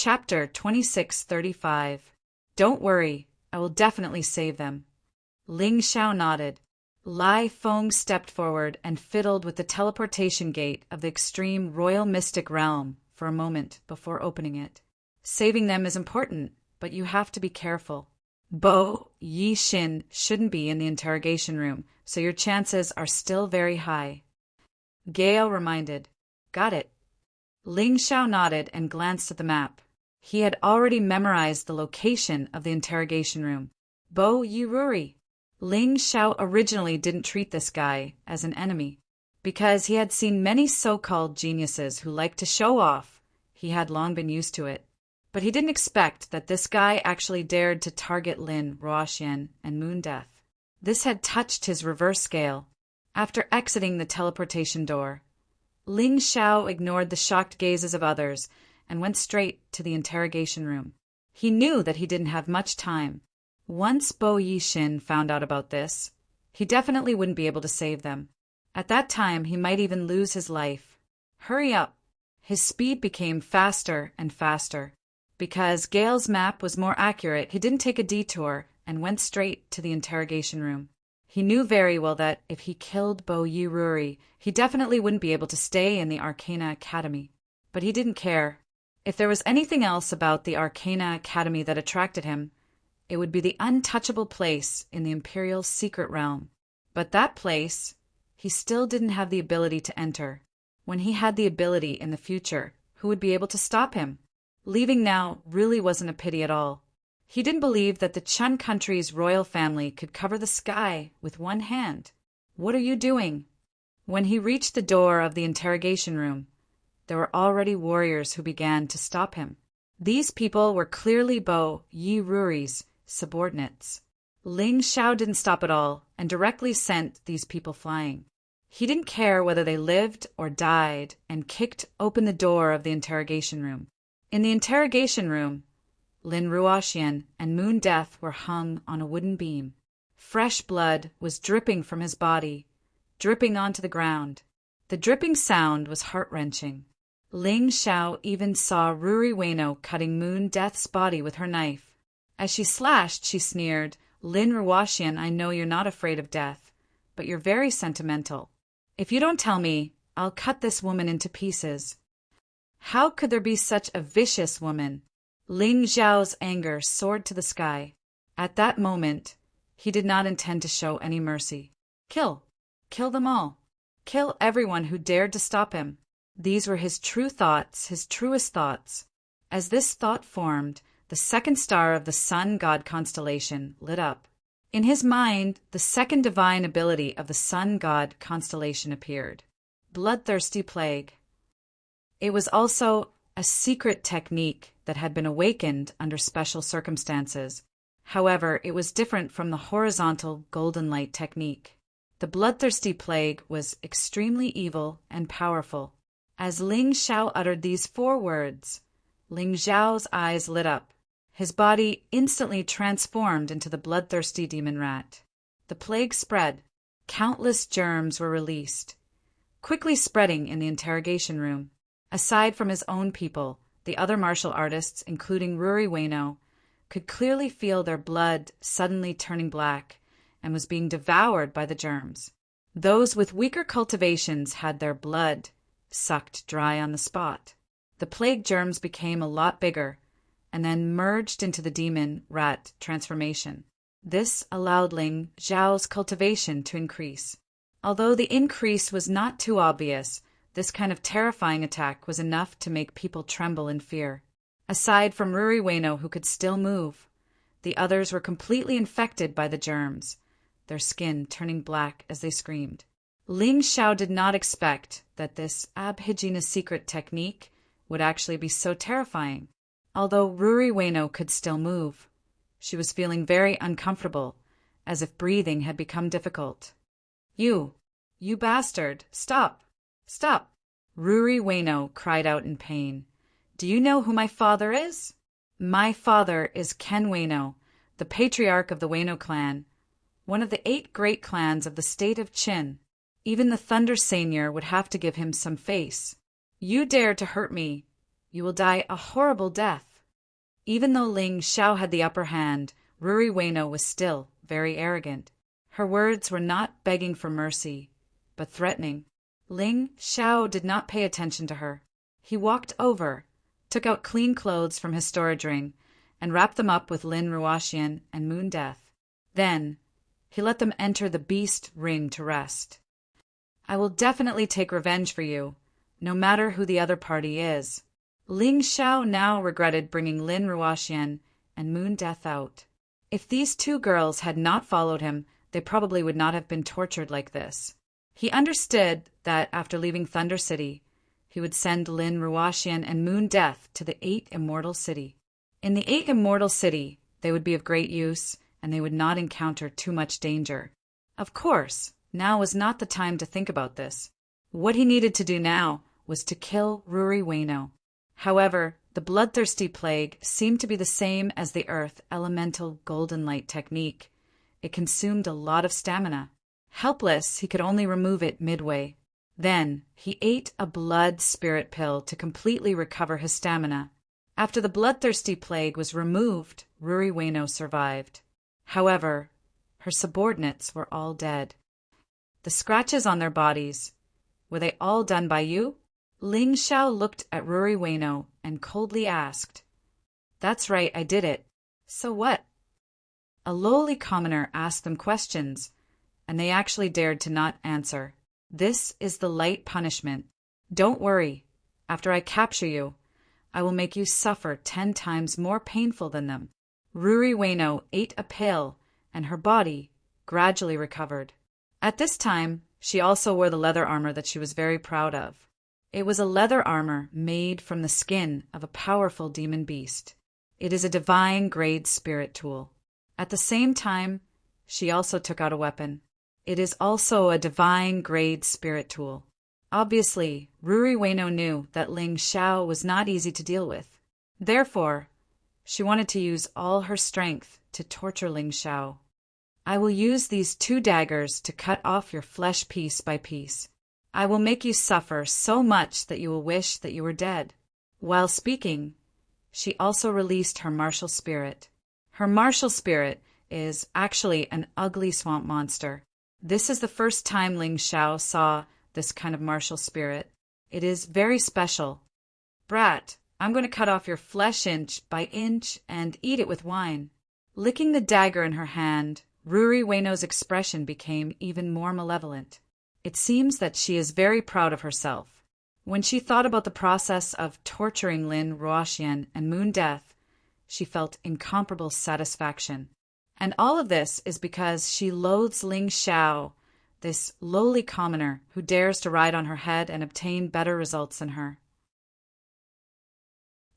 Chapter 2635. Don't worry, I will definitely save them. Ling Xiao nodded. Lai Feng stepped forward and fiddled with the teleportation gate of the extreme royal mystic realm for a moment before opening it. Saving them is important, but you have to be careful. Bo Yixin shouldn't be in the interrogation room, so your chances are still very high. Gale reminded. Got it. Ling Xiao nodded and glanced at the map. He had already memorized the location of the interrogation room. Bo Yiruri. Ling Xiao originally didn't treat this guy as an enemy. Because he had seen many so-called geniuses who liked to show off, he had long been used to it. But he didn't expect that this guy actually dared to target Lin Ruoxian and Moon Death. This had touched his reverse scale. After exiting the teleportation door, Ling Xiao ignored the shocked gazes of others and went straight to the interrogation room. He knew that he didn't have much time. Once Bo Yixin found out about this, he definitely wouldn't be able to save them. At that time, he might even lose his life. Hurry up! His speed became faster and faster. Because Gale's map was more accurate, he didn't take a detour and went straight to the interrogation room. He knew very well that if he killed Bo Yiruri, he definitely wouldn't be able to stay in the Arcana Academy. But he didn't care. If there was anything else about the Arcana Academy that attracted him, it would be the untouchable place in the Imperial secret realm. But that place, he still didn't have the ability to enter. When he had the ability in the future, who would be able to stop him? Leaving now really wasn't a pity at all. He didn't believe that the Chun country's royal family could cover the sky with one hand. What are you doing? When he reached the door of the interrogation room, there were already warriors who began to stop him. These people were clearly Bo Yiruri's subordinates. Ling Xiao didn't stop at all and directly sent these people flying. He didn't care whether they lived or died and kicked open the door of the interrogation room. In the interrogation room, Lin Ruoxian and Moon Death were hung on a wooden beam. Fresh blood was dripping from his body, dripping onto the ground. The dripping sound was heart-wrenching. Ling Xiao even saw Ruri Ueno cutting Moon Death's body with her knife. As she slashed, she sneered, Lin Ruoxian, I know you're not afraid of death, but you're very sentimental. If you don't tell me, I'll cut this woman into pieces. How could there be such a vicious woman? Ling Xiao's anger soared to the sky. At that moment, he did not intend to show any mercy. Kill. Kill them all. Kill everyone who dared to stop him. These were his true thoughts, his truest thoughts. As this thought formed, the second star of the sun god constellation lit up. In his mind, the second divine ability of the sun god constellation appeared. Bloodthirsty plague. It was also a secret technique that had been awakened under special circumstances. However, it was different from the horizontal golden light technique. The bloodthirsty plague was extremely evil and powerful. As Ling Xiao uttered these 4 words, Ling Xiao's eyes lit up. His body instantly transformed into the bloodthirsty demon rat. The plague spread. Countless germs were released, quickly spreading in the interrogation room. Aside from his own people, the other martial artists, including Ruri Ueno, could clearly feel their blood suddenly turning black and was being devoured by the germs. Those with weaker cultivations had their blood sucked dry on the spot. The plague germs became a lot bigger and then merged into the demon rat transformation. This allowed Ling Xiao's cultivation to increase. Although the increase was not too obvious, this kind of terrifying attack was enough to make people tremble in fear. Aside from Ruri Ueno, who could still move, the others were completely infected by the germs, their skin turning black as they screamed. Ling Xiao did not expect that this Abhijina secret technique would actually be so terrifying. Although Ruri Ueno could still move, she was feeling very uncomfortable, as if breathing had become difficult. You bastard, stop! Stop! Ruri Ueno cried out in pain. Do you know who my father is? My father is Ken Ueno, the patriarch of the Ueno clan, one of the 8 great clans of the state of Qin. Even the Thunder Seigneur would have to give him some face. You dare to hurt me, you will die a horrible death. Even though Ling Xiao had the upper hand, Ruri Ueno was still very arrogant. Her words were not begging for mercy, but threatening. Ling Xiao did not pay attention to her. He walked over, took out clean clothes from his storage ring, and wrapped them up with Lin Ruoxian and Moon Death. Then, he let them enter the beast ring to rest. I will definitely take revenge for you, no matter who the other party is. Ling Xiao now regretted bringing Lin Ruoxian and Moon Death out. If these two girls had not followed him, they probably would not have been tortured like this. He understood that after leaving Thunder City, he would send Lin Ruoxian and Moon Death to the 8 Immortal City. In the 8 Immortal City, they would be of great use, and they would not encounter too much danger. Of course, now was not the time to think about this. What he needed to do now was to kill Ruri Ueno. However, the bloodthirsty plague seemed to be the same as the Earth Elemental Golden Light technique. It consumed a lot of stamina. Helpless, he could only remove it midway. Then, he ate a blood spirit pill to completely recover his stamina. After the bloodthirsty plague was removed, Ruri Ueno survived. However, her subordinates were all dead. The scratches on their bodies, were they all done by you? Ling Xiao looked at Ruri Ueno and coldly asked. That's right, I did it. So what? A lowly commoner asked them questions, and they actually dared to not answer. This is the light punishment. Don't worry. After I capture you, I will make you suffer 10 times more painful than them. Ruri Ueno ate a pill, and her body gradually recovered. At this time, she also wore the leather armor that she was very proud of. It was a leather armor made from the skin of a powerful demon beast. It is a divine grade spirit tool. At the same time, she also took out a weapon. It is also a divine grade spirit tool. Obviously, Ruri Ueno knew that Ling Xiao was not easy to deal with. Therefore, she wanted to use all her strength to torture Ling Xiao. I will use these 2 daggers to cut off your flesh piece by piece. I will make you suffer so much that you will wish that you were dead. While speaking, she also released her martial spirit. Her martial spirit is actually an ugly swamp monster. This is the first time Ling Xiao saw this kind of martial spirit. It is very special. Brat, I'm going to cut off your flesh inch by inch and eat it with wine. Licking the dagger in her hand, Ruri Ueno's expression became even more malevolent. It seems that she is very proud of herself. When she thought about the process of torturing Lin Ruoxian and Moon Death, she felt incomparable satisfaction. And all of this is because she loathes Ling Xiao, this lowly commoner who dares to ride on her head and obtain better results than her.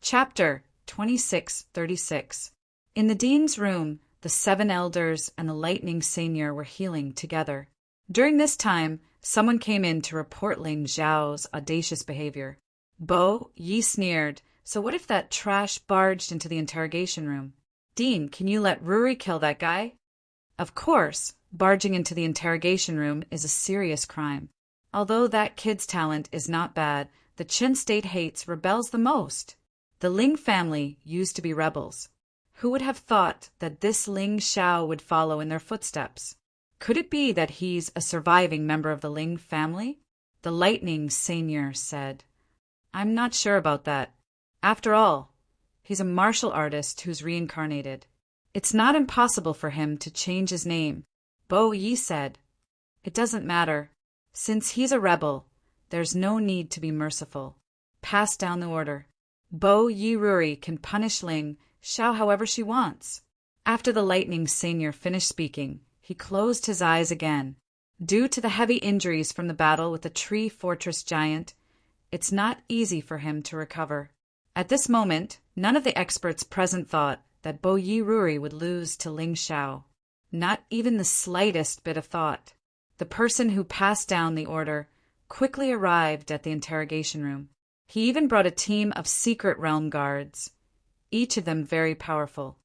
Chapter 2636. In the dean's room, the 7 elders and the lightning seigneur were healing together. During this time, someone came in to report Ling Xiao's audacious behavior. Bo Yi sneered, so what if that trash barged into the interrogation room? Dean, can you let Ruri kill that guy? Of course, barging into the interrogation room is a serious crime. Although that kid's talent is not bad, the Qin state hates rebels the most. The Ling family used to be rebels. Who would have thought that this Ling Xiao would follow in their footsteps? Could it be that he's a surviving member of the Ling family? The lightning seigneur said. I'm not sure about that. After all, he's a martial artist who's reincarnated. It's not impossible for him to change his name. Bo Yi said. It doesn't matter. Since he's a rebel, there's no need to be merciful. Pass down the order. Bo Yi Ruri can punish Ling Xiao however she wants. After the lightning seigneur finished speaking, he closed his eyes again. Due to the heavy injuries from the battle with the tree fortress giant, it's not easy for him to recover. At this moment, none of the experts present thought that Bo Yi Ruri would lose to Ling Xiao. Not even the slightest bit of thought. The person who passed down the order quickly arrived at the interrogation room. He even brought a team of secret realm guards, each of them very powerful.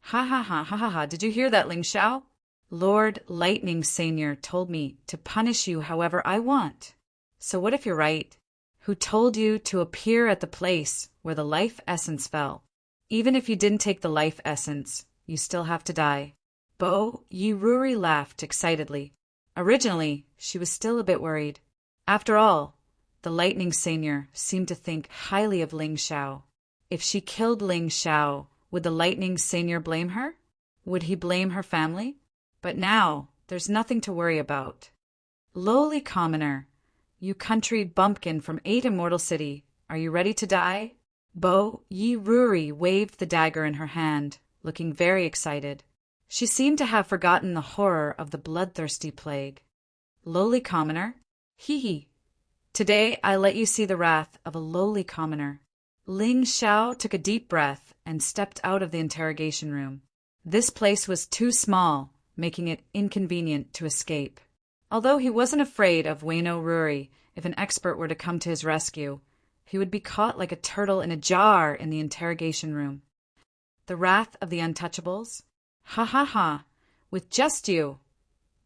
Ha ha ha ha ha ha, did you hear that, Ling Xiao? Lord Lightning Seigneur told me to punish you however I want. So what if you're right? Who told you to appear at the place where the life essence fell? Even if you didn't take the life essence, you still have to die. Bo Yi Ruri laughed excitedly. Originally, she was still a bit worried. After all, the Lightning Seigneur seemed to think highly of Ling Xiao. If she killed Ling Xiao, would the Lightning Seigneur blame her? Would he blame her family? But now, there's nothing to worry about. Lowly commoner, you country bumpkin from 8 Immortal City, are you ready to die? Bo Yi Ruri waved the dagger in her hand, looking very excited. She seemed to have forgotten the horror of the bloodthirsty plague. Lowly commoner? Hee hee. Today I let you see the wrath of a lowly commoner. Ling Xiao took a deep breath and stepped out of the interrogation room. This place was too small, making it inconvenient to escape. Although he wasn't afraid of Waino Ruri, if an expert were to come to his rescue, he would be caught like a turtle in a jar in the interrogation room. The wrath of the untouchables? Ha ha ha! With just you!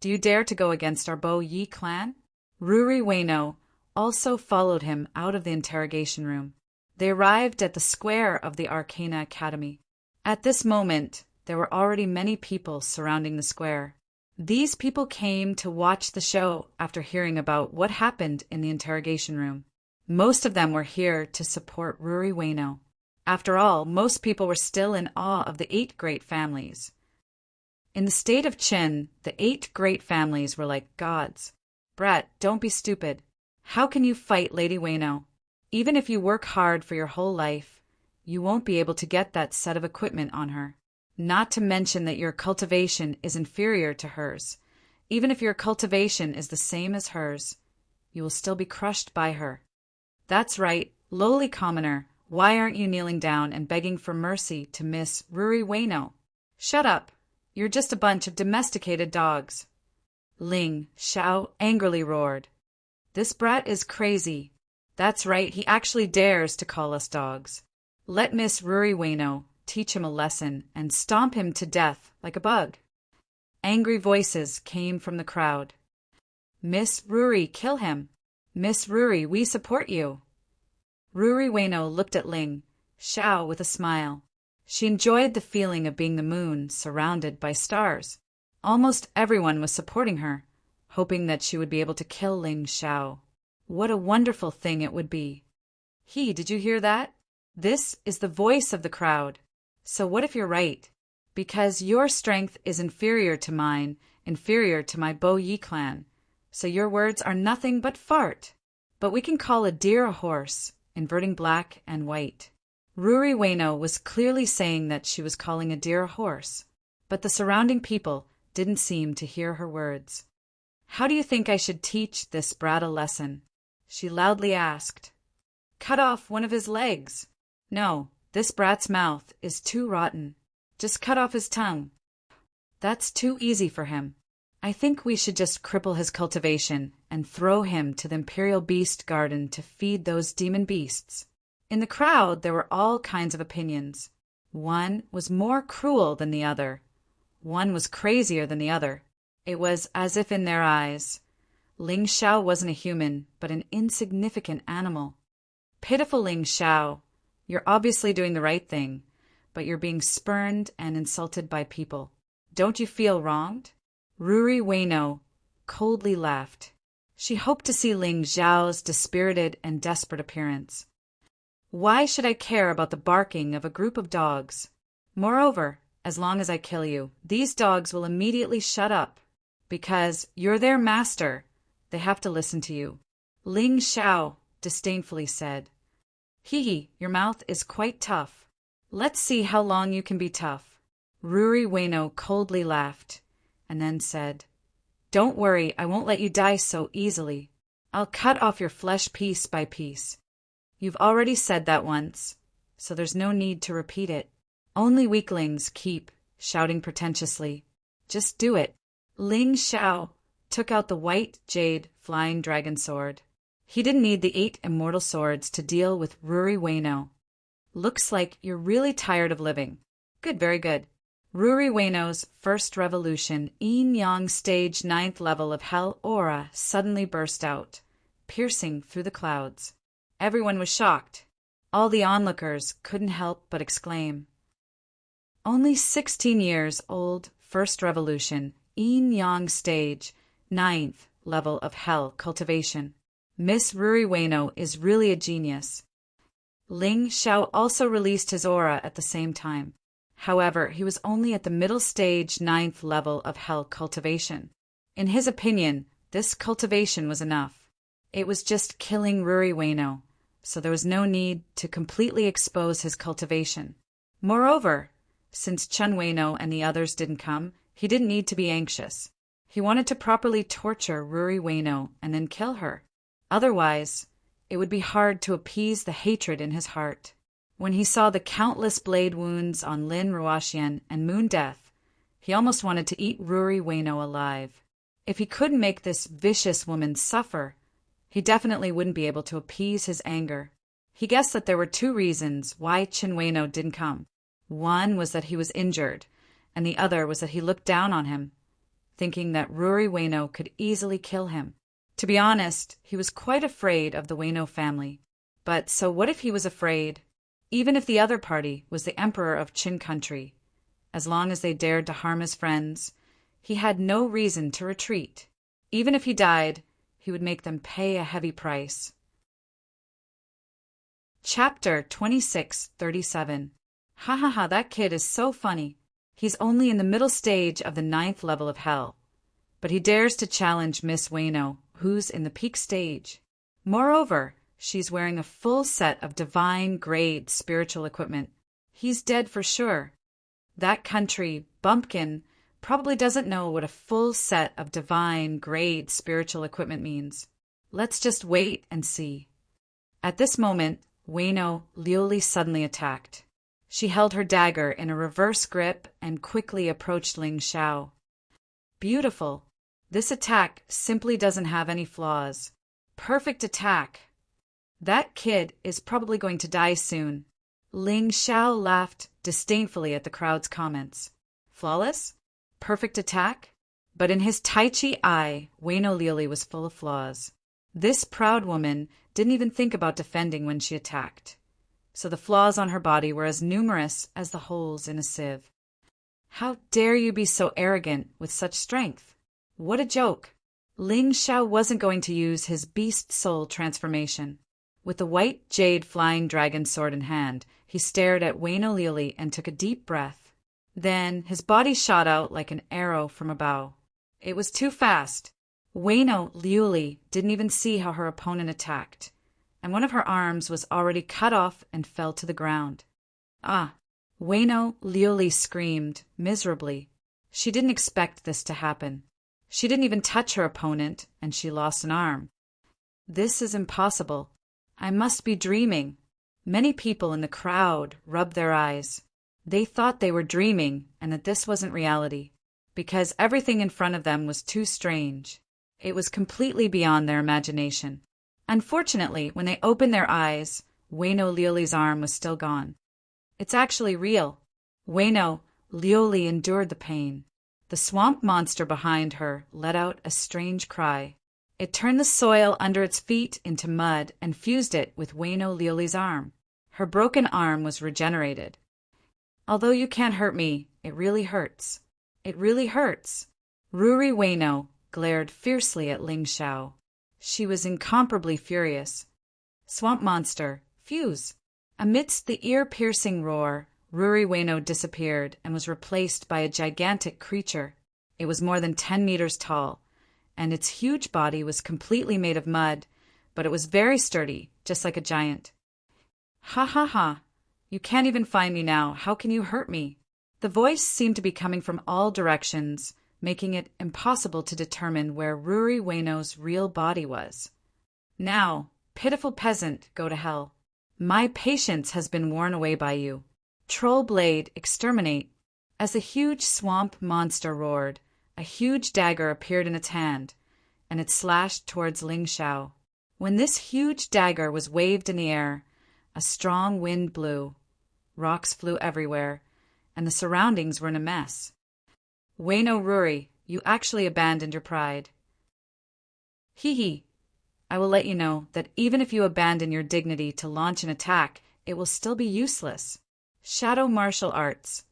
Do you dare to go against our Bo Yi clan? Ruri Waino also followed him out of the interrogation room. They arrived at the square of the Arcana Academy. At this moment, there were already many people surrounding the square. These people came to watch the show after hearing about what happened in the interrogation room. Most of them were here to support Ruri Waino. After all, most people were still in awe of the 8 great families. In the state of Qin, the 8 great families were like gods. Brat, don't be stupid. How can you fight Lady Waino? Even if you work hard for your whole life, you won't be able to get that set of equipment on her. Not to mention that your cultivation is inferior to hers. Even if your cultivation is the same as hers, you will still be crushed by her. That's right, lowly commoner. Why aren't you kneeling down and begging for mercy to Miss Ruri Waino? Shut up. You're just a bunch of domesticated dogs. Ling Xiao angrily roared. This brat is crazy. That's right, he actually dares to call us dogs. Let Miss Ruri Waino teach him a lesson and stomp him to death like a bug. Angry voices came from the crowd. Miss Ruri, kill him. Miss Ruri, we support you. Ruri Waino looked at Ling Xiao with a smile. She enjoyed the feeling of being the moon surrounded by stars. Almost everyone was supporting her, hoping that she would be able to kill Ling Xiao. What a wonderful thing it would be. Did you hear that? This is the voice of the crowd. So what if you're right? Because your strength is inferior to mine, inferior to my Bo Yi clan. So your words are nothing but fart. But we can call a deer a horse, inverting black and white. Ruri Waino was clearly saying that she was calling a deer a horse, but the surrounding people didn't seem to hear her words. How do you think I should teach this brat a lesson? She loudly asked. Cut off one of his legs. No, this brat's mouth is too rotten. Just cut off his tongue. That's too easy for him. I think we should just cripple his cultivation and throw him to the Imperial Beast Garden to feed those demon beasts. In the crowd, there were all kinds of opinions. One was more cruel than the other. One was crazier than the other. It was as if in their eyes, Ling Xiao wasn't a human, but an insignificant animal. Pitiful Ling Xiao, you're obviously doing the right thing, but you're being spurned and insulted by people. Don't you feel wronged? Ruri Waino coldly laughed. She hoped to see Ling Xiao's dispirited and desperate appearance. Why should I care about the barking of a group of dogs? Moreover, as long as I kill you, these dogs will immediately shut up. Because you're their master, they have to listen to you. Ling Xiao disdainfully said. Your mouth is quite tough. Let's see how long you can be tough. Ruri Waino coldly laughed, and then said, Don't worry, I won't let you die so easily. I'll cut off your flesh piece by piece. You've already said that once, so there's no need to repeat it. Only weaklings keep shouting pretentiously. Just do it. Ling Xiao took out the white jade flying dragon sword. He didn't need the 8 immortal swords to deal with Ruri Waino. Looks like you're really tired of living. Good, very good. Ruri Waino's first revolution, Yin Yang stage 9th level of Hell aura suddenly burst out, piercing through the clouds. Everyone was shocked. All the onlookers couldn't help but exclaim. Only 16 years old, first revolution, yin yang stage, 9th level of hell cultivation. Miss Ruri Ueno is really a genius. Ling Xiao also released his aura at the same time. However, he was only at the middle stage 9th level of hell cultivation. In his opinion, this cultivation was enough. It was just killing Ruri Ueno, so there was no need to completely expose his cultivation. Moreover, since Chen Ueno and the others didn't come, he didn't need to be anxious. He wanted to properly torture Ruri Ueno and then kill her. Otherwise, it would be hard to appease the hatred in his heart. When he saw the countless blade wounds on Lin Ruoxian and Moon Death, he almost wanted to eat Ruri Ueno alive. If he couldn't make this vicious woman suffer, he definitely wouldn't be able to appease his anger. He guessed that there were 2 reasons why Chen Ueno didn't come. One was that he was injured, and the other was that he looked down on him, thinking that Ruri Ueno could easily kill him. To be honest, he was quite afraid of the Ueno family. But so what if he was afraid? Even if the other party was the emperor of Qin country, as long as they dared to harm his friends, he had no reason to retreat. Even if he died, he would make them pay a heavy price. Chapter 2637. Ha ha ha, that kid is so funny. He's only in the middle stage of the 9th level of hell. But he dares to challenge Miss Ueno, who's in the peak stage. Moreover, she's wearing a full set of divine-grade spiritual equipment. He's dead for sure. That country, bumpkin, probably doesn't know what a full set of divine-grade spiritual equipment means. Let's just wait and see. At this moment, Ueno Liuli suddenly attacked. She held her dagger in a reverse grip and quickly approached Ling Xiao. Beautiful. This attack simply doesn't have any flaws. Perfect attack. That kid is probably going to die soon. Ling Xiao laughed disdainfully at the crowd's comments. Flawless? Perfect attack? But in his Tai Chi eye, Ueno Liuli was full of flaws. This proud woman didn't even think about defending when she attacked. So the flaws on her body were as numerous as the holes in a sieve. How dare you be so arrogant with such strength? What a joke! Ling Xiao wasn't going to use his beast soul transformation. With the white jade flying dragon sword in hand, he stared at Ueno Liuli and took a deep breath. Then his body shot out like an arrow from a bow. It was too fast. Ueno Liuli didn't even see how her opponent attacked, and one of her arms was already cut off and fell to the ground. Ah! Ueno Liuli screamed miserably. She didn't expect this to happen. She didn't even touch her opponent, and she lost an arm. This is impossible. I must be dreaming. Many people in the crowd rubbed their eyes. They thought they were dreaming and that this wasn't reality, because everything in front of them was too strange. It was completely beyond their imagination. Unfortunately, when they opened their eyes, Ueno Liuli's arm was still gone. It's actually real. Ueno Liuli endured the pain. The swamp monster behind her let out a strange cry. It turned the soil under its feet into mud and fused it with Ueno Liuli's arm. Her broken arm was regenerated. Although you can't hurt me, it really hurts. It really hurts. Ruri Ueno glared fiercely at Ling Xiao. She was incomparably furious. Swamp monster, fuse! Amidst the ear-piercing roar, Ruri Ueno disappeared and was replaced by a gigantic creature. It was more than 10 meters tall, and its huge body was completely made of mud, but it was very sturdy, just like a giant. Ha ha ha! You can't even find me now. How can you hurt me? The voice seemed to be coming from all directions, making it impossible to determine where Ruri Ueno's real body was. Now, pitiful peasant, go to hell. My patience has been worn away by you. Troll blade, exterminate. As the huge swamp monster roared, a huge dagger appeared in its hand, and it slashed towards Ling Xiao. When this huge dagger was waved in the air, a strong wind blew. Rocks flew everywhere, and the surroundings were in a mess. Ueno Ruri, you actually abandoned your pride. Hee hee. I will let you know that even if you abandon your dignity to launch an attack, it will still be useless. Shadow martial arts.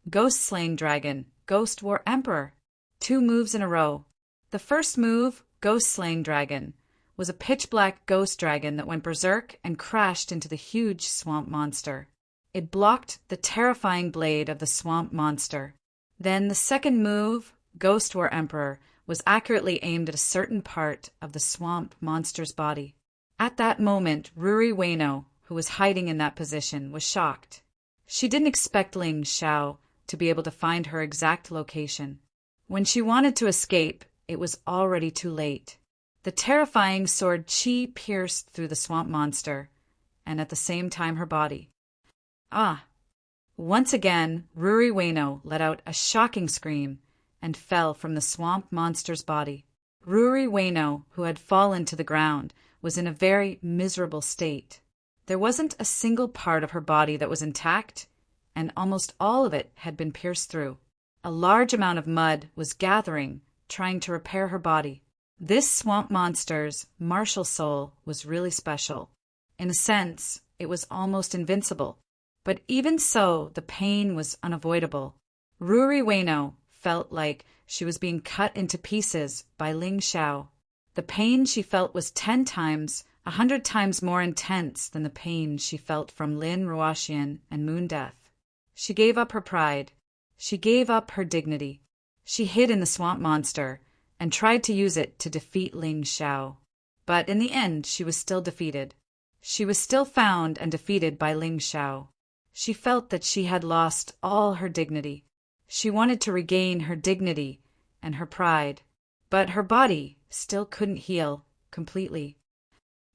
Ghost slaying dragon. Ghost war emperor. 2 moves in a row. The first move, ghost slaying dragon, was a pitch-black ghost dragon that went berserk and crashed into the huge swamp monster. It blocked the terrifying blade of the swamp monster. Then the second move, Ghost War Emperor, was accurately aimed at a certain part of the swamp monster's body. At that moment, Ruri Ueno, who was hiding in that position, was shocked. She didn't expect Ling Xiao to be able to find her exact location. When she wanted to escape, it was already too late. The terrifying sword Qi pierced through the swamp monster, and at the same time her body. Ah! Once again, Ruri Ueno let out a shocking scream and fell from the swamp monster's body. Ruri Ueno, who had fallen to the ground, was in a very miserable state. There wasn't a single part of her body that was intact, and almost all of it had been pierced through. A large amount of mud was gathering, trying to repair her body. This swamp monster's martial soul was really special. In a sense, it was almost invincible. But even so, the pain was unavoidable. Ruri Ueno felt like she was being cut into pieces by Ling Xiao. The pain she felt was 10 times, 100 times more intense than the pain she felt from Lin Ruoxian and Moon Death. She gave up her pride. She gave up her dignity. She hid in the swamp monster and tried to use it to defeat Ling Xiao. But in the end, she was still defeated. She was still found and defeated by Ling Xiao. She felt that she had lost all her dignity. She wanted to regain her dignity and her pride, but her body still couldn't heal completely.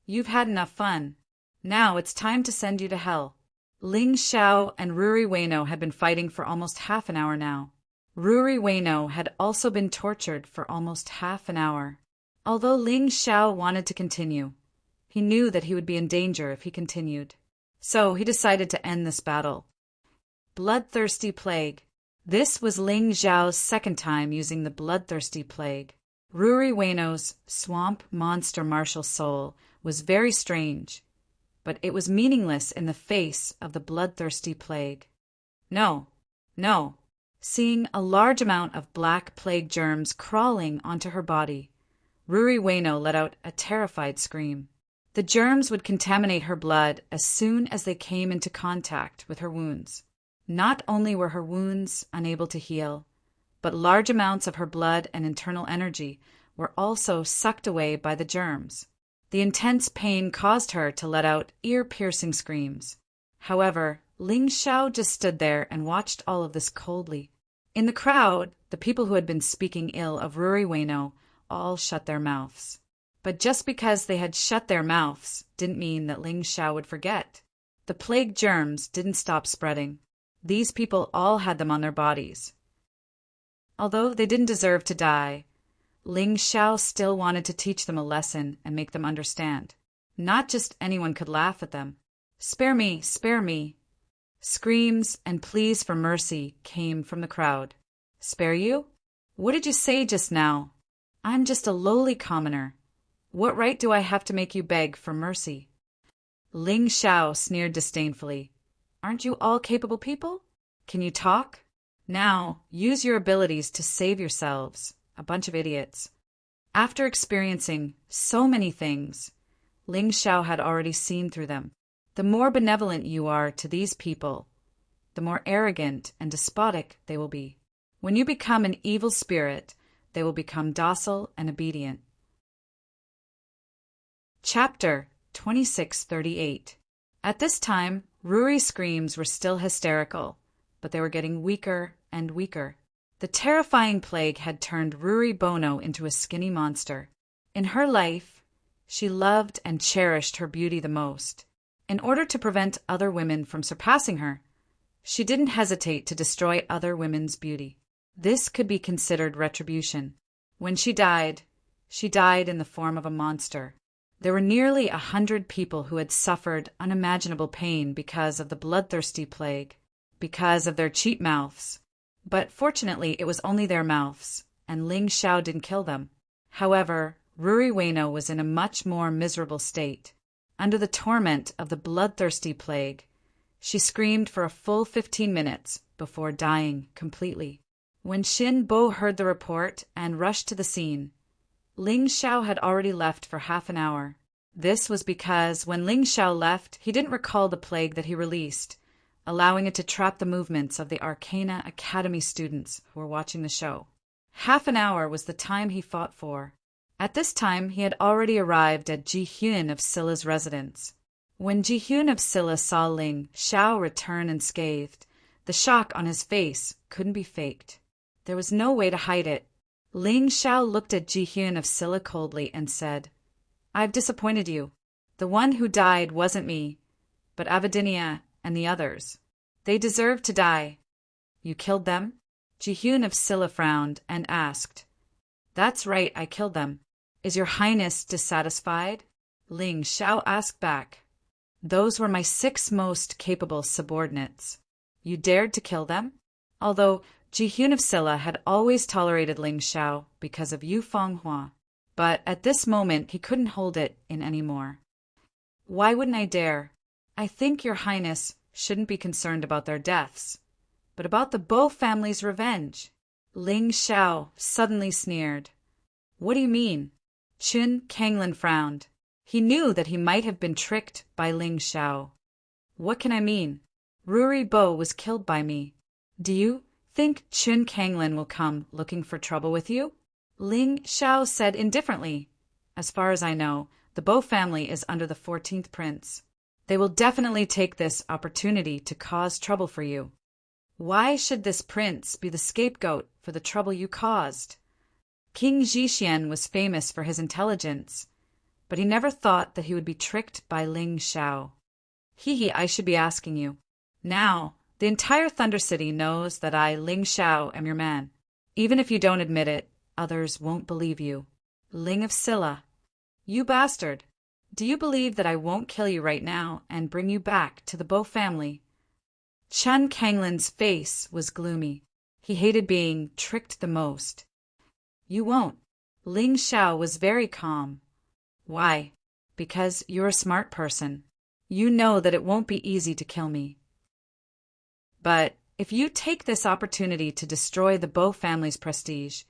You've had enough fun. Now it's time to send you to hell. Ling Xiao and Ruri Ueno had been fighting for almost half an hour now. Ruri Ueno had also been tortured for almost half an hour. Although Ling Xiao wanted to continue, he knew that he would be in danger if he continued. So he decided to end this battle. Bloodthirsty Plague. This was Ling Xiao's second time using the Bloodthirsty Plague. Ruri Ueno's swamp monster martial soul was very strange, but it was meaningless in the face of the Bloodthirsty Plague. No, no. Seeing a large amount of black plague germs crawling onto her body, Ruri Ueno let out a terrified scream. The germs would contaminate her blood as soon as they came into contact with her wounds. Not only were her wounds unable to heal, but large amounts of her blood and internal energy were also sucked away by the germs. The intense pain caused her to let out ear-piercing screams. However, Ling Xiao just stood there and watched all of this coldly. In the crowd, the people who had been speaking ill of Ruri Ueno all shut their mouths. But just because they had shut their mouths didn't mean that Ling Xiao would forget. The plague germs didn't stop spreading. These people all had them on their bodies. Although they didn't deserve to die, Ling Xiao still wanted to teach them a lesson and make them understand. Not just anyone could laugh at them. Spare me, spare me. Screams and pleas for mercy came from the crowd. Spare you? What did you say just now? I'm just a lowly commoner. What right do I have to make you beg for mercy? Ling Xiao sneered disdainfully. Aren't you all capable people? Can you talk? Now, use your abilities to save yourselves, a bunch of idiots. After experiencing so many things, Ling Xiao had already seen through them. The more benevolent you are to these people, the more arrogant and despotic they will be. When you become an evil spirit, they will become docile and obedient. Chapter 2638. At this time, Ruri's screams were still hysterical, but they were getting weaker and weaker. The terrifying plague had turned Ruri Ueno into a skinny monster. In her life, she loved and cherished her beauty the most. In order to prevent other women from surpassing her, she didn't hesitate to destroy other women's beauty. This could be considered retribution. When she died in the form of a monster. There were nearly 100 people who had suffered unimaginable pain because of the bloodthirsty plague, because of their cheap mouths. But fortunately, it was only their mouths, and Ling Xiao didn't kill them. However, Ruri Ueno was in a much more miserable state. Under the torment of the bloodthirsty plague, She screamed for a full 15 minutes before dying completely. When Shin Bo heard the report and rushed to the scene, Ling Xiao had already left for half an hour. This was because when Ling Xiao left, he didn't recall the plague that he released, allowing it to trap the movements of the Arcana Academy students who were watching the show. Half an hour was the time he fought for. At this time, he had already arrived at Ji Hyun of Scylla's residence. When Ji Hyun of Scylla saw Ling Xiao return unscathed, the shock on his face couldn't be faked. There was no way to hide it. Ling Xiao looked at Ji Hyun of Scylla coldly and said, "I've disappointed you. The one who died wasn't me, but Avadinia and the others. They deserved to die. You killed them?" Ji Hyun of Scylla frowned and asked, "That's right, I killed them. Is your highness dissatisfied?" Ling Xiao asked back, "Those were my 6 most capable subordinates. You dared to kill them?" Although Ji Hyun of Scylla had always tolerated Ling Xiao because of Yu Fanghua, but at this moment he couldn't hold it in anymore. "Why wouldn't I dare? I think your highness shouldn't be concerned about their deaths, but about the Bo family's revenge." Ling Xiao suddenly sneered. "What do you mean?" Chun Kanglin frowned. He knew that he might have been tricked by Ling Xiao. "What can I mean? Ruri Bo was killed by me. Do you think Chun Kanglin will come looking for trouble with you?" Ling Xiao said indifferently, "As far as I know, the Bo family is under the 14th prince. They will definitely take this opportunity to cause trouble for you. Why should this prince be the scapegoat for the trouble you caused? King Zhixian was famous for his intelligence, but he never thought that he would be tricked by Ling Xiao. I should be asking you. Now, the entire Thunder City knows that I, Ling Xiao, am your man. Even if you don't admit it, others won't believe you. Ling of Scylla, you bastard. Do you believe that I won't kill you right now and bring you back to the Bo family?" Chun Kanglin's face was gloomy. He hated being tricked the most. "You won't." Ling Xiao was very calm. "Why?" "Because you're a smart person. You know that it won't be easy to kill me. But if you take this opportunity to destroy the Bo family's prestige,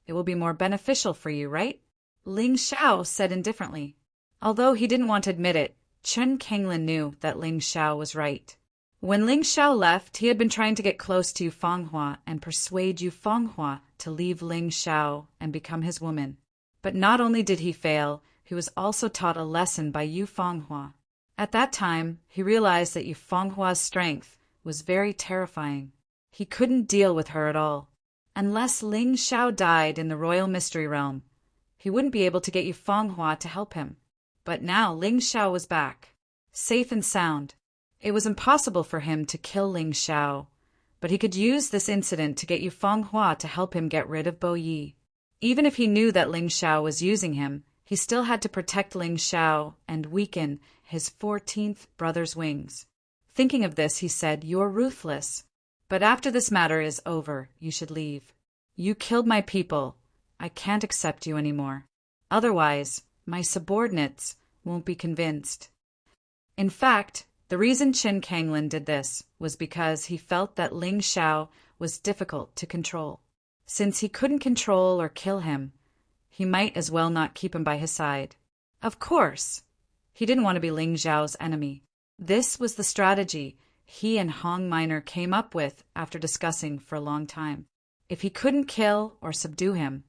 it will be more beneficial for you, right?" Ling Xiao said indifferently. Although he didn't want to admit it, Chun Kanglin knew that Ling Xiao was right. When Ling Xiao left, he had been trying to get close to Yu Fanghua and persuade Yu Fanghua to leave Ling Xiao and become his woman. But not only did he fail, he was also taught a lesson by Yu Fanghua. At that time, he realized that Yu Fanghua's strength was very terrifying. He couldn't deal with her at all. Unless Ling Xiao died in the Royal Mystery Realm, he wouldn't be able to get Yu Fanghua to help him. But now Ling Xiao was back, safe and sound. It was impossible for him to kill Ling Xiao, but he could use this incident to get Yu Fanghua to help him get rid of Bo Yi. Even if he knew that Ling Xiao was using him, he still had to protect Ling Xiao and weaken his 14th brother's wings. Thinking of this, he said, "You're ruthless. But after this matter is over, you should leave. You killed my people. I can't accept you anymore. Otherwise, my subordinates won't be convinced." In fact, the reason Chun Kanglin did this was because he felt that Ling Xiao was difficult to control. Since he couldn't control or kill him, he might as well not keep him by his side. Of course, he didn't want to be Ling Xiao's enemy. This was the strategy he and Hong Minor came up with after discussing for a long time. If he couldn't kill or subdue him,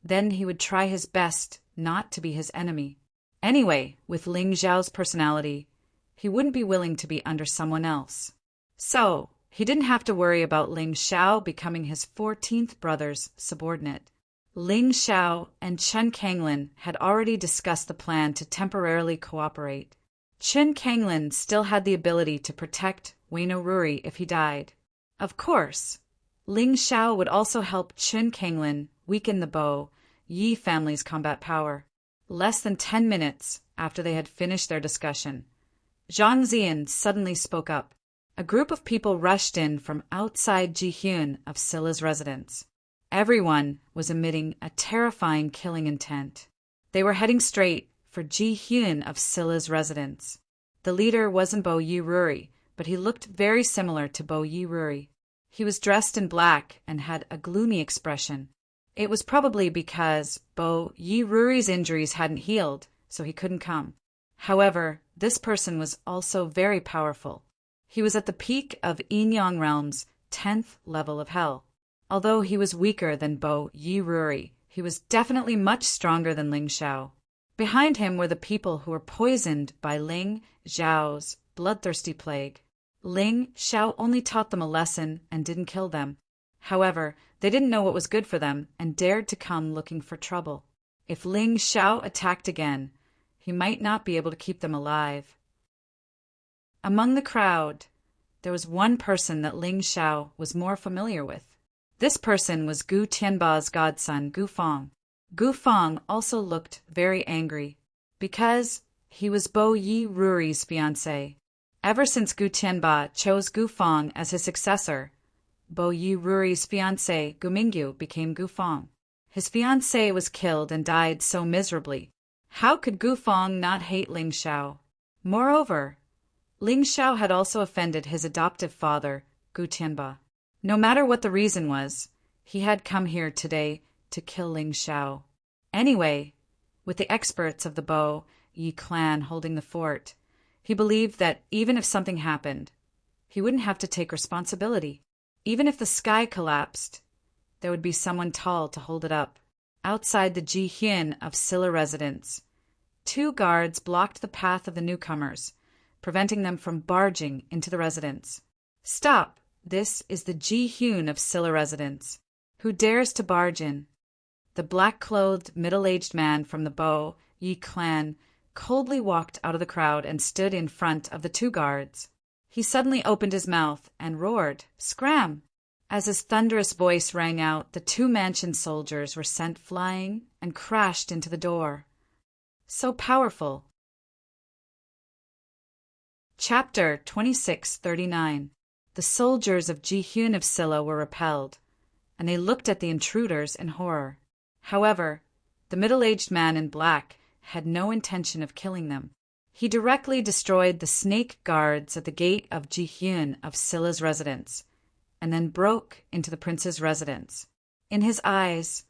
then he would try his best not to be his enemy. Anyway, with Ling Xiao's personality, he wouldn't be willing to be under someone else. So, he didn't have to worry about Ling Xiao becoming his 14th brother's subordinate. Ling Xiao and Chun Kanglin had already discussed the plan to temporarily cooperate. Chun Kanglin still had the ability to protect Waino Ruri if he died. Of course, Ling Xiao would also help Chun Kanglin weaken the Bo Yi family's combat power. Less than 10 minutes after they had finished their discussion, Zhang Zian suddenly spoke up. A group of people rushed in from outside Ji Hyun of Scylla's residence. Everyone was emitting a terrifying killing intent. They were heading straight for Ji Hyun of Scylla's residence. The leader wasn't Bo Yi Ruri, but he looked very similar to Bo Yi Ruri. He was dressed in black and had a gloomy expression. It was probably because Bo Yi Ruri's injuries hadn't healed, so he couldn't come. However, this person was also very powerful. He was at the peak of Yin Yang Realm's 10th level of hell. Although he was weaker than Bo Yi Ruri, he was definitely much stronger than Ling Xiao. Behind him were the people who were poisoned by Ling Xiao's bloodthirsty plague. Ling Xiao only taught them a lesson and didn't kill them. However, they didn't know what was good for them and dared to come looking for trouble. If Ling Xiao attacked again, he might not be able to keep them alive. Among the crowd, there was one person that Ling Xiao was more familiar with. This person was Gu Tianba's godson, Gu Feng. Gu Feng also looked very angry, because he was Bo Yi Ruri's fiancé. Ever since Gu Tianba chose Gu Feng as his successor, Bo Yi Ruri's fiancé, Gu Mingyu, became Gu Feng. His fiancé was killed and died so miserably. How could Gu Feng not hate Ling Xiao? Moreover, Ling Xiao had also offended his adoptive father, Gu Tianba. No matter what the reason was, he had come here today to kill Ling Xiao. Anyway, with the experts of the Bo Yi clan holding the fort, he believed that even if something happened, he wouldn't have to take responsibility. Even if the sky collapsed, there would be someone tall to hold it up. Outside the Jihyun of Silla residence, 2 guards blocked the path of the newcomers, preventing them from barging into the residence. "Stop! This is the Jihyun of Silla residence. Who dares to barge in?" The black-clothed, middle-aged man from the Bo Yi clan coldly walked out of the crowd and stood in front of the 2 guards. He suddenly opened his mouth and roared, "Scram!" As his thunderous voice rang out, the 2 mansion soldiers were sent flying and crashed into the door. So powerful. Chapter 2639. The soldiers of Jihyun of Silla were repelled, and they looked at the intruders in horror. However, the middle-aged man in black had no intention of killing them. He directly destroyed the snake guards at the gate of Jihyun of Silla's residence, and then broke into the prince's residence. In his eyes,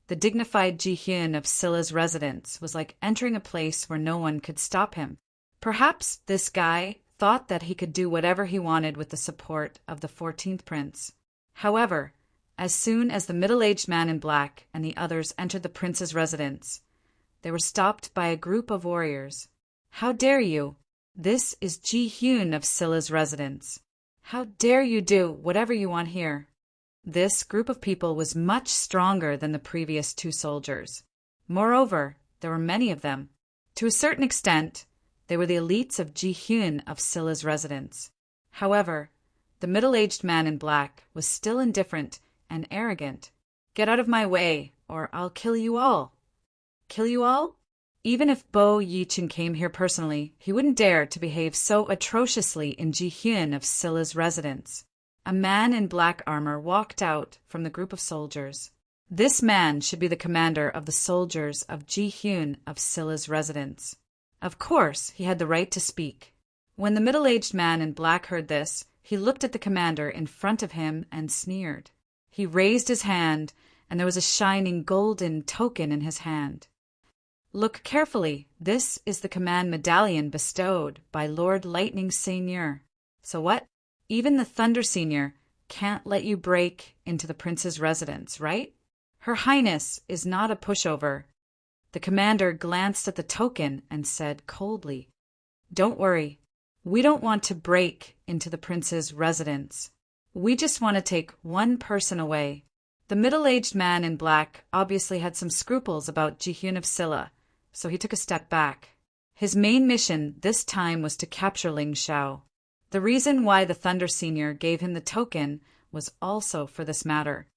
the dignified Jihyun of Silla's residence was like entering a place where no one could stop him. Perhaps this guy thought that he could do whatever he wanted with the support of the 14th prince. However, as soon as the middle-aged man in black and the others entered the prince's residence, they were stopped by a group of warriors. "How dare you? This is Jihyun of Silla's residence. How dare you do whatever you want here?" This group of people was much stronger than the previous 2 soldiers. Moreover, there were many of them. To a certain extent, they were the elites of Jihyun of Silla's residence. However, the middle-aged man in black was still indifferent and arrogant. "Get out of my way, or I'll kill you all." Kill you all? Even if Bo Yichen came here personally, he wouldn't dare to behave so atrociously in Jihyun of Silla's residence. A man in black armor walked out from the group of soldiers. This man should be the commander of the soldiers of Jihyun of Silla's residence. Of course, he had the right to speak. When the middle-aged man in black heard this, he looked at the commander in front of him and sneered. He raised his hand, and there was a shining golden token in his hand. "Look carefully. This is the command medallion bestowed by Lord Lightning Senior. So what? Even the Thunder Senior can't let you break into the prince's residence, right? Her Highness is not a pushover." The commander glanced at the token and said coldly, "Don't worry. We don't want to break into the prince's residence. We just want to take one person away." The middle-aged man in black obviously had some scruples about Jihyun of Silla, so he took a step back. His main mission this time was to capture Ling Xiao. The reason why the Thunder Senior gave him the token was also for this matter.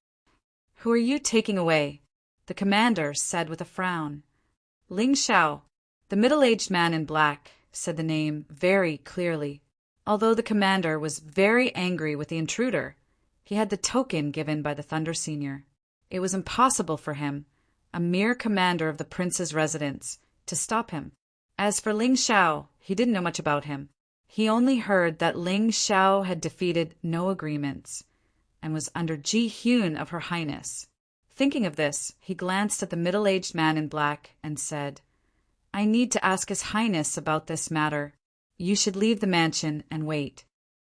"Who are you taking away?" the commander said with a frown. "Ling Xiao." The middle-aged man in black said the name very clearly. Although the commander was very angry with the intruder, he had the token given by the Thunder Senior. It was impossible for him, a mere commander of the prince's residence, to stop him. As for Ling Xiao, he didn't know much about him. He only heard that Ling Xiao had defeated no agreements and was under Ji Hyun of Her Highness. Thinking of this, he glanced at the middle-aged man in black and said, "I need to ask His Highness about this matter. You should leave the mansion and wait."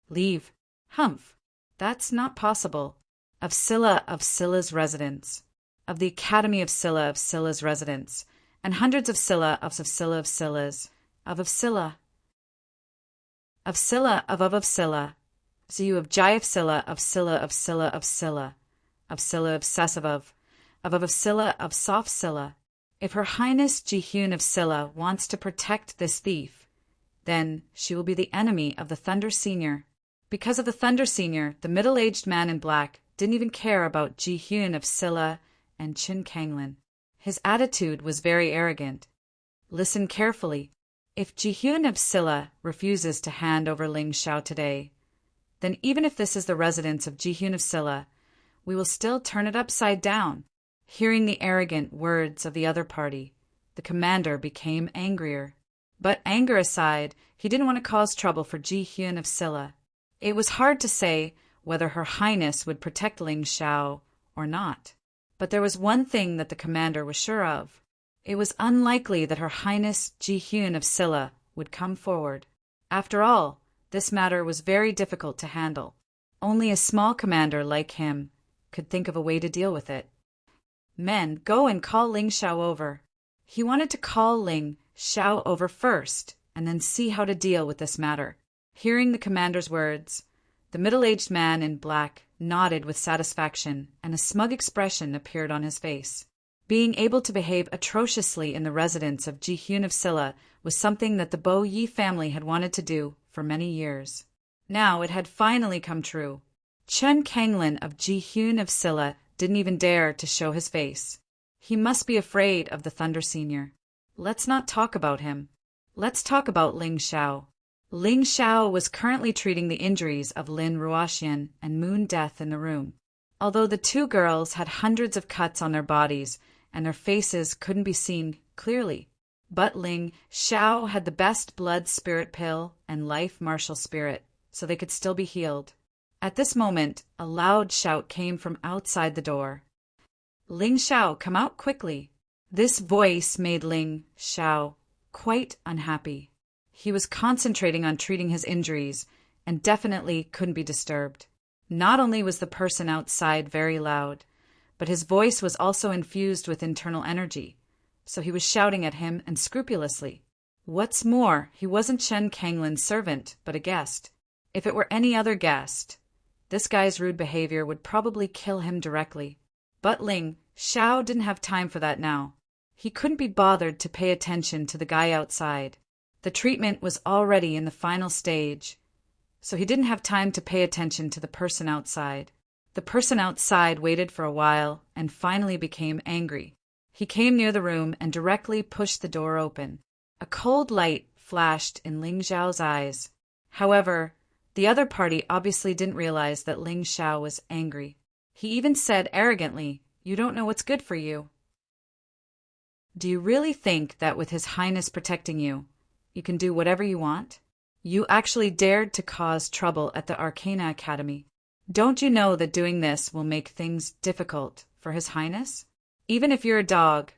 "Leave? Humph! That's not possible. Of Scylla's residence, of the Academy of Scylla's residence, and hundreds of Scylla's, of Scylla, so you of Jai of Scylla, of Scylla, obsessive of Scylla, of soft Scylla. If Her Highness Ji Hyun of Scylla wants to protect this thief, then she will be the enemy of the Thunder Senior." Because of the Thunder Senior, the middle-aged man in black didn't even care about Ji Hyun of Scylla and Chen Kanglin. His attitude was very arrogant. Listen carefully. If Ji Hyun of Scylla refuses to hand over Ling Xiao today, then even if this is the residence of Ji Hyun of Scylla, we will still turn it upside down. Hearing the arrogant words of the other party, the commander became angrier. But anger aside, he didn't want to cause trouble for Ji Hyun of Scylla. It was hard to say whether Her Highness would protect Ling Xiao or not. But there was one thing that the commander was sure of. It was unlikely that Her Highness Ji Hyun of Scylla would come forward. After all, this matter was very difficult to handle. Only a small commander like him could think of a way to deal with it. "Men, go and call Ling Xiao over." He wanted to call Ling Xiao over first and then see how to deal with this matter. Hearing the commander's words, the middle-aged man in black nodded with satisfaction, and a smug expression appeared on his face. Being able to behave atrociously in the residence of Ji Hyun of Scylla was something that the Bo Yi family had wanted to do for many years. Now it had finally come true. Chen Kanglin of Ji Hyun of Scylla didn't even dare to show his face. He must be afraid of the Thunder Senior. Let's not talk about him. Let's talk about Ling Xiao. Ling Xiao was currently treating the injuries of Lin Ruoxian and Moon Death in the room. Although the two girls had hundreds of cuts on their bodies and their faces couldn't be seen clearly, but Ling Xiao had the best blood spirit pill and life martial spirit, so they could still be healed. At this moment, a loud shout came from outside the door. "Ling Xiao, come out quickly." This voice made Ling Xiao quite unhappy. He was concentrating on treating his injuries and definitely couldn't be disturbed. Not only was the person outside very loud, but his voice was also infused with internal energy, so he was shouting at him unscrupulously. What's more, he wasn't Chen Kanglin's servant, but a guest. If it were any other guest, this guy's rude behavior would probably kill him directly. But Ling Xiao didn't have time for that now. He couldn't be bothered to pay attention to the guy outside. The treatment was already in the final stage, so he didn't have time to pay attention to the person outside. The person outside waited for a while and finally became angry. He came near the room and directly pushed the door open. A cold light flashed in Ling Xiao's eyes. However, the other party obviously didn't realize that Ling Xiao was angry. He even said arrogantly, "You don't know what's good for you. Do you really think that with His Highness protecting you, you can do whatever you want? You actually dared to cause trouble at the Arcana Academy. Don't you know that doing this will make things difficult for His Highness? Even if you're a dog,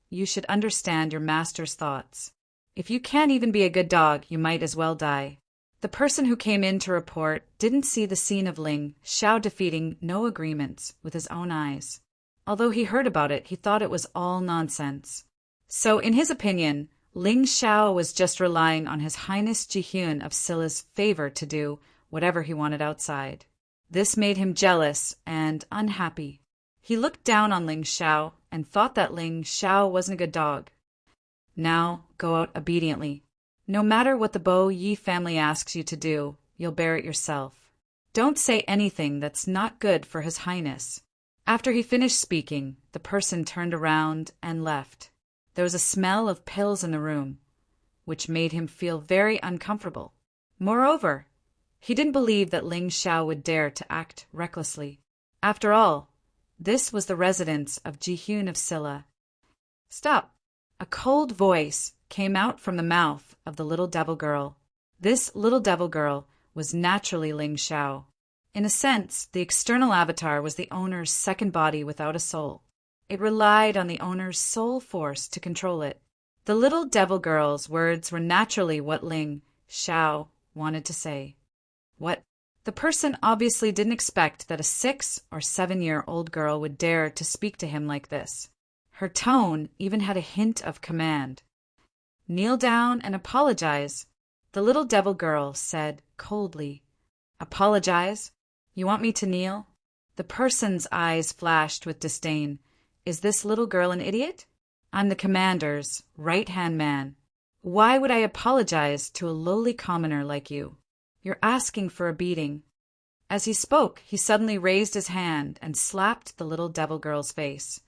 you should understand your master's thoughts. If you can't even be a good dog, you might as well die." The person who came in to report didn't see the scene of Ling Xiao defeating no agreements with his own eyes. Although he heard about it, he thought it was all nonsense. So, in his opinion, Ling Xiao was just relying on His Highness Ji Hyun of Scylla's favor to do whatever he wanted outside. This made him jealous and unhappy. He looked down on Ling Xiao and thought that Ling Xiao wasn't a good dog. Now, go out obediently. No matter what the Bo Yi family asks you to do, you'll bear it yourself. Don't say anything that's not good for His Highness. After he finished speaking, the person turned around and left. There was a smell of pills in the room, which made him feel very uncomfortable. Moreover, he didn't believe that Ling Xiao would dare to act recklessly. After all, this was the residence of Ji Hyun of Scylla. "Stop!" A cold voice came out from the mouth of the little devil girl. This little devil girl was naturally Ling Xiao. In a sense, the external avatar was the owner's second body without a soul. It relied on the owner's soul force to control it. The little devil girl's words were naturally what Ling Xiao wanted to say. What? The person obviously didn't expect that a 6 or 7-year-old girl would dare to speak to him like this. Her tone even had a hint of command. "Kneel down and apologize," the little devil girl said coldly. "Apologize? You want me to kneel?" The person's eyes flashed with disdain. "Is this little girl an idiot? I'm the commander's right-hand man. Why would I apologize to a lowly commoner like you? You're asking for a beating." As he spoke, he suddenly raised his hand and slapped the little devil girl's face.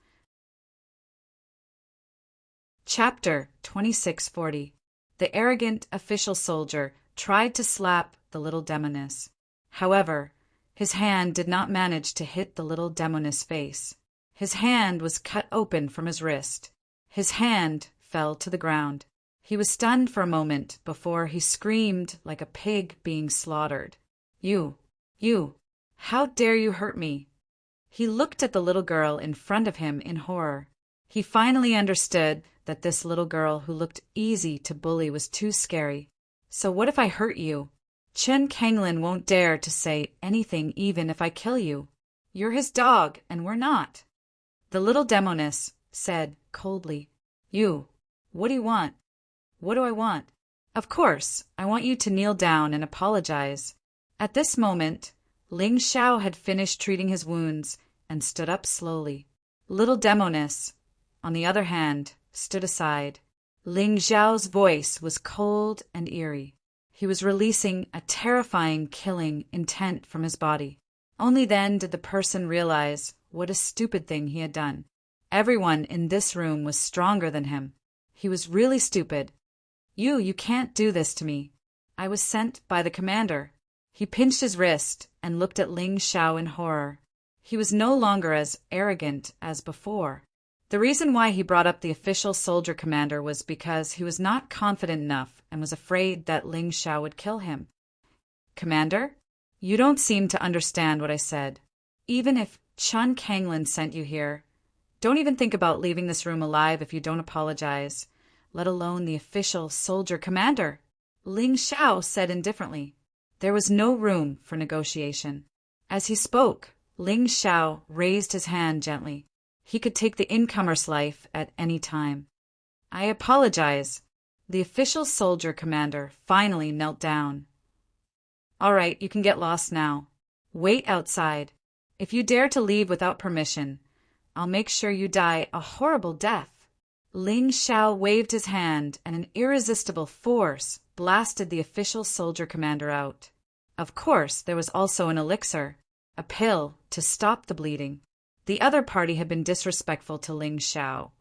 Chapter 2640. The arrogant official soldier tried to slap the little demoness. However, his hand did not manage to hit the little demoness' face. His hand was cut open from his wrist. His hand fell to the ground. He was stunned for a moment before he screamed like a pig being slaughtered. You, how dare you hurt me?" He looked at the little girl in front of him in horror. He finally understood that this little girl who looked easy to bully was too scary. "So what if I hurt you? Chen Kanglin won't dare to say anything even if I kill you. You're his dog, and we're not." The little demoness said coldly. What do you want?" "What do I want? Of course, I want you to kneel down and apologize." At this moment, Ling Xiao had finished treating his wounds and stood up slowly. Little demoness, on the other hand, stood aside. Ling Xiao's voice was cold and eerie. He was releasing a terrifying killing intent from his body. Only then did the person realize what a stupid thing he had done. Everyone in this room was stronger than him. He was really stupid. You can't do this to me. I was sent by the commander." He pinched his wrist and looked at Ling Xiao in horror. He was no longer as arrogant as before. The reason why he brought up the official soldier commander was because he was not confident enough and was afraid that Ling Xiao would kill him. "Commander, you don't seem to understand what I said. Even if Chen Kanglin sent you here, don't even think about leaving this room alive if you don't apologize, let alone the official soldier commander," Ling Xiao said indifferently. There was no room for negotiation. As he spoke, Ling Xiao raised his hand gently. He could take the incomer's life at any time. "I apologize." The official soldier commander finally knelt down. "All right, you can get lost now. Wait outside. If you dare to leave without permission, I'll make sure you die a horrible death." Ling Xiao waved his hand and an irresistible force blasted the official soldier commander out. Of course, there was also an elixir, a pill to stop the bleeding. The other party had been disrespectful to Ling Xiao,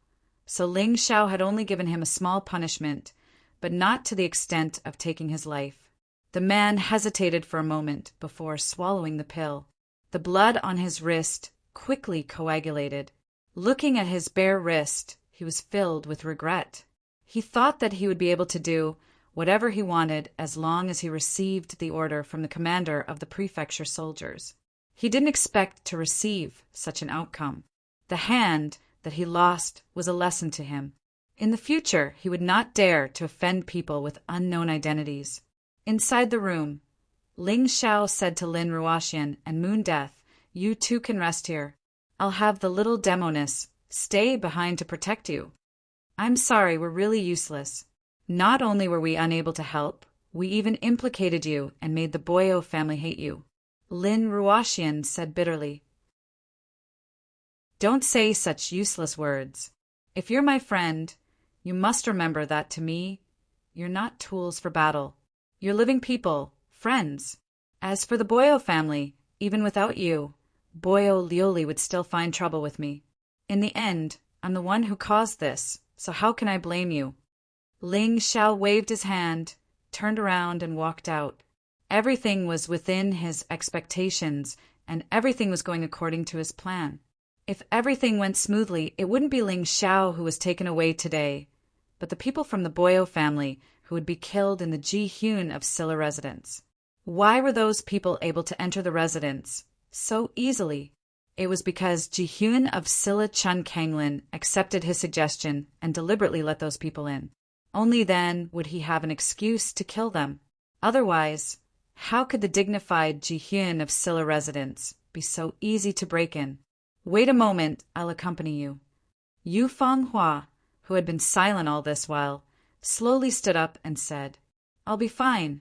so Ling Xiao had only given him a small punishment, but not to the extent of taking his life. The man hesitated for a moment before swallowing the pill. The blood on his wrist quickly coagulated. Looking at his bare wrist, he was filled with regret. He thought that he would be able to do whatever he wanted as long as he received the order from the commander of the prefecture soldiers. He didn't expect to receive such an outcome. The hand that he lost was a lesson to him. In the future, he would not dare to offend people with unknown identities. Inside the room, Ling Xiao said to Lin Ruoxian and Moon Death, "You two can rest here. I'll have the little demoness stay behind to protect you. I'm sorry, we're really useless. Not only were we unable to help, we even implicated you and made the Boyo family hate you," Lin Ruoxian said bitterly. "Don't say such useless words. If you're my friend, you must remember that to me, you're not tools for battle. You're living people, friends. As for the Boyo family, even without you, Boyo Lioli would still find trouble with me. In the end, I'm the one who caused this, so how can I blame you?" Ling Xiao waved his hand, turned around and walked out. Everything was within his expectations, and everything was going according to his plan. If everything went smoothly, it wouldn't be Ling Xiao who was taken away today, but the people from the Boyo family who would be killed in the Ji-hyun of Silla residence. Why were those people able to enter the residence so easily? It was because Ji-hyun of Silla Chun-Kanglin accepted his suggestion and deliberately let those people in. Only then would he have an excuse to kill them. Otherwise, how could the dignified Ji-hyun of Silla residence be so easy to break in? Wait a moment, I'll accompany you. Yu Fanghua, who had been silent all this while, slowly stood up and said, I'll be fine.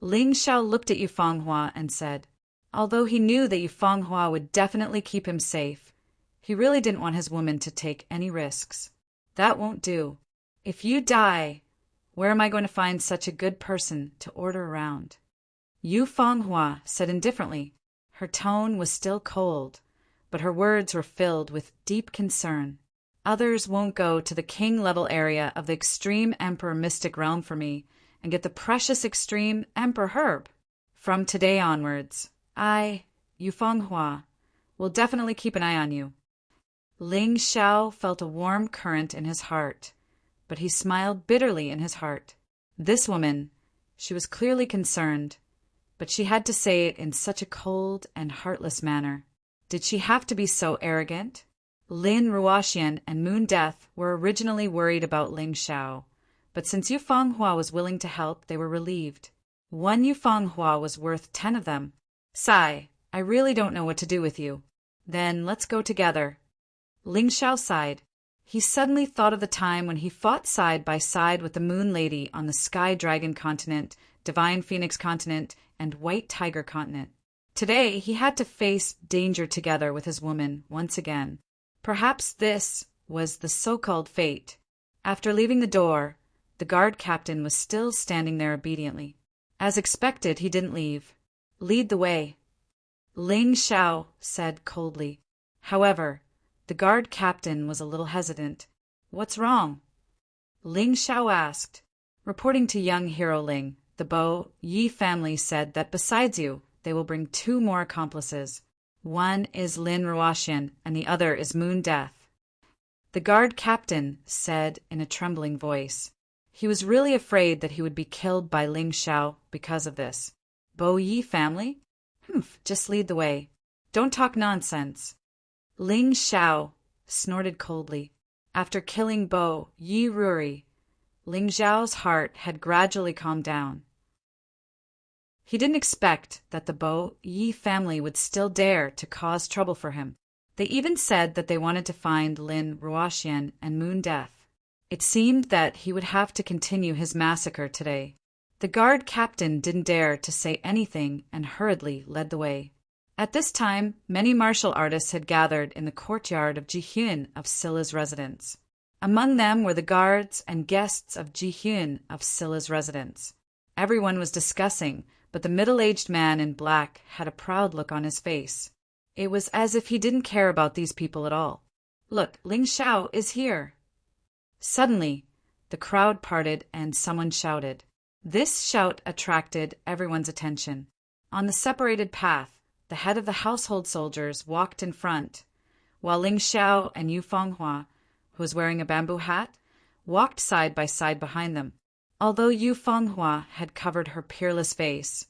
Ling Xiao looked at Yu Fanghua and said, although he knew that Yu Fanghua would definitely keep him safe, he really didn't want his woman to take any risks. That won't do. If you die, where am I going to find such a good person to order around? Yu Fanghua said indifferently. Her tone was still cold, but her words were filled with deep concern. Others won't go to the king-level area of the extreme emperor mystic realm for me and get the precious extreme emperor herb. From today onwards, I, Yu Fanghua, will definitely keep an eye on you. Ling Xiao felt a warm current in his heart, but he smiled bitterly in his heart. This woman, she was clearly concerned, but she had to say it in such a cold and heartless manner. Did she have to be so arrogant? Lin Ruoxian and Moon Death were originally worried about Ling Xiao, but since Yu Fanghua was willing to help, they were relieved. One Yu Fanghua was worth 10 of them. Sigh, I really don't know what to do with you. Then let's go together. Ling Xiao sighed. He suddenly thought of the time when he fought side by side with the Moon Lady on the Sky Dragon continent, Divine Phoenix continent, and White Tiger continent. Today, he had to face danger together with his woman once again. Perhaps this was the so-called fate. After leaving the door, the guard captain was still standing there obediently. As expected, he didn't leave. Lead the way, Ling Xiao said coldly. However, the guard captain was a little hesitant. What's wrong? Ling Xiao asked. Reporting to young hero Ling, the Bo Yi family said that besides you, they will bring 2 more accomplices. One is Lin Ruoxian, and the other is Moon Death. The guard captain said in a trembling voice. He was really afraid that he would be killed by Ling Xiao because of this. Bo Yi family? Just lead the way. Don't talk nonsense. Ling Xiao snorted coldly. After killing Bo Yi Ruri, Ling Xiao's heart had gradually calmed down. He didn't expect that the Bo Yi family would still dare to cause trouble for him. They even said that they wanted to find Lin Ruoxian and Moon Death. It seemed that he would have to continue his massacre today. The guard captain didn't dare to say anything and hurriedly led the way. At this time, many martial artists had gathered in the courtyard of Ji-hyun of Silla's residence. Among them were the guards and guests of Ji-hyun of Silla's residence. Everyone was discussing, but the middle-aged man in black had a proud look on his face. It was as if he didn't care about these people at all. Look, Ling Xiao is here. Suddenly, the crowd parted and someone shouted. This shout attracted everyone's attention. On the separated path, the head of the household soldiers walked in front, while Ling Xiao and Yu Fanghua, who was wearing a bamboo hat, walked side by side behind them. Although Yu Fanghua had covered her peerless face,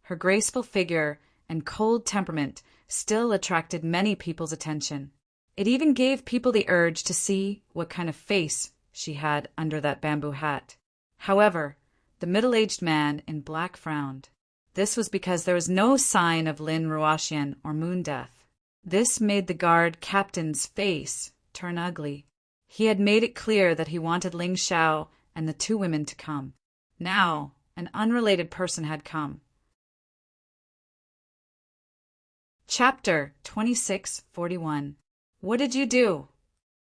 her graceful figure and cold temperament still attracted many people's attention. It even gave people the urge to see what kind of face she had under that bamboo hat. However, the middle-aged man in black frowned. This was because there was no sign of Lin Ruoxian or Moon Death. This made the guard captain's face turn ugly. He had made it clear that he wanted Ling Xiao and the 2 women to come. Now, an unrelated person had come. Chapter 2641. What did you do?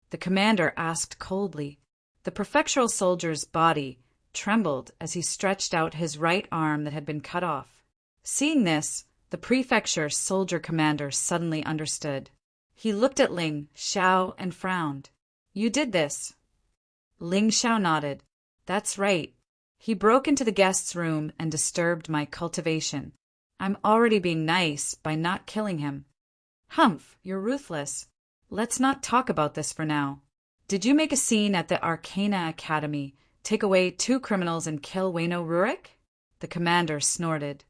The commander asked coldly. The prefectural soldier's body trembled as he stretched out his right arm that had been cut off. Seeing this, the prefecture soldier commander suddenly understood. He looked at Ling Xiao and frowned. You did this. Ling Xiao nodded. That's right. He broke into the guest's room and disturbed my cultivation. I'm already being nice by not killing him. Humph, you're ruthless. Let's not talk about this for now. Did you make a scene at the Arcana Academy Take away 2 criminals and kill Wayno Rurik? The commander snorted.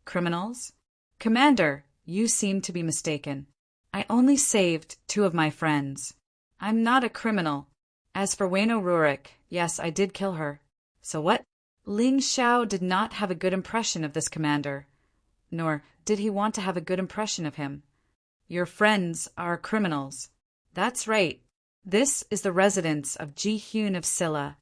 Criminals? Commander, you seem to be mistaken. I only saved 2 of my friends. I'm not a criminal. As for Wayno Rurik, yes, I did kill her. So what? Ling Xiao did not have a good impression of this commander. Nor did he want to have a good impression of him. Your friends are criminals. That's right. This is the residence of Ji Hyun of Silla.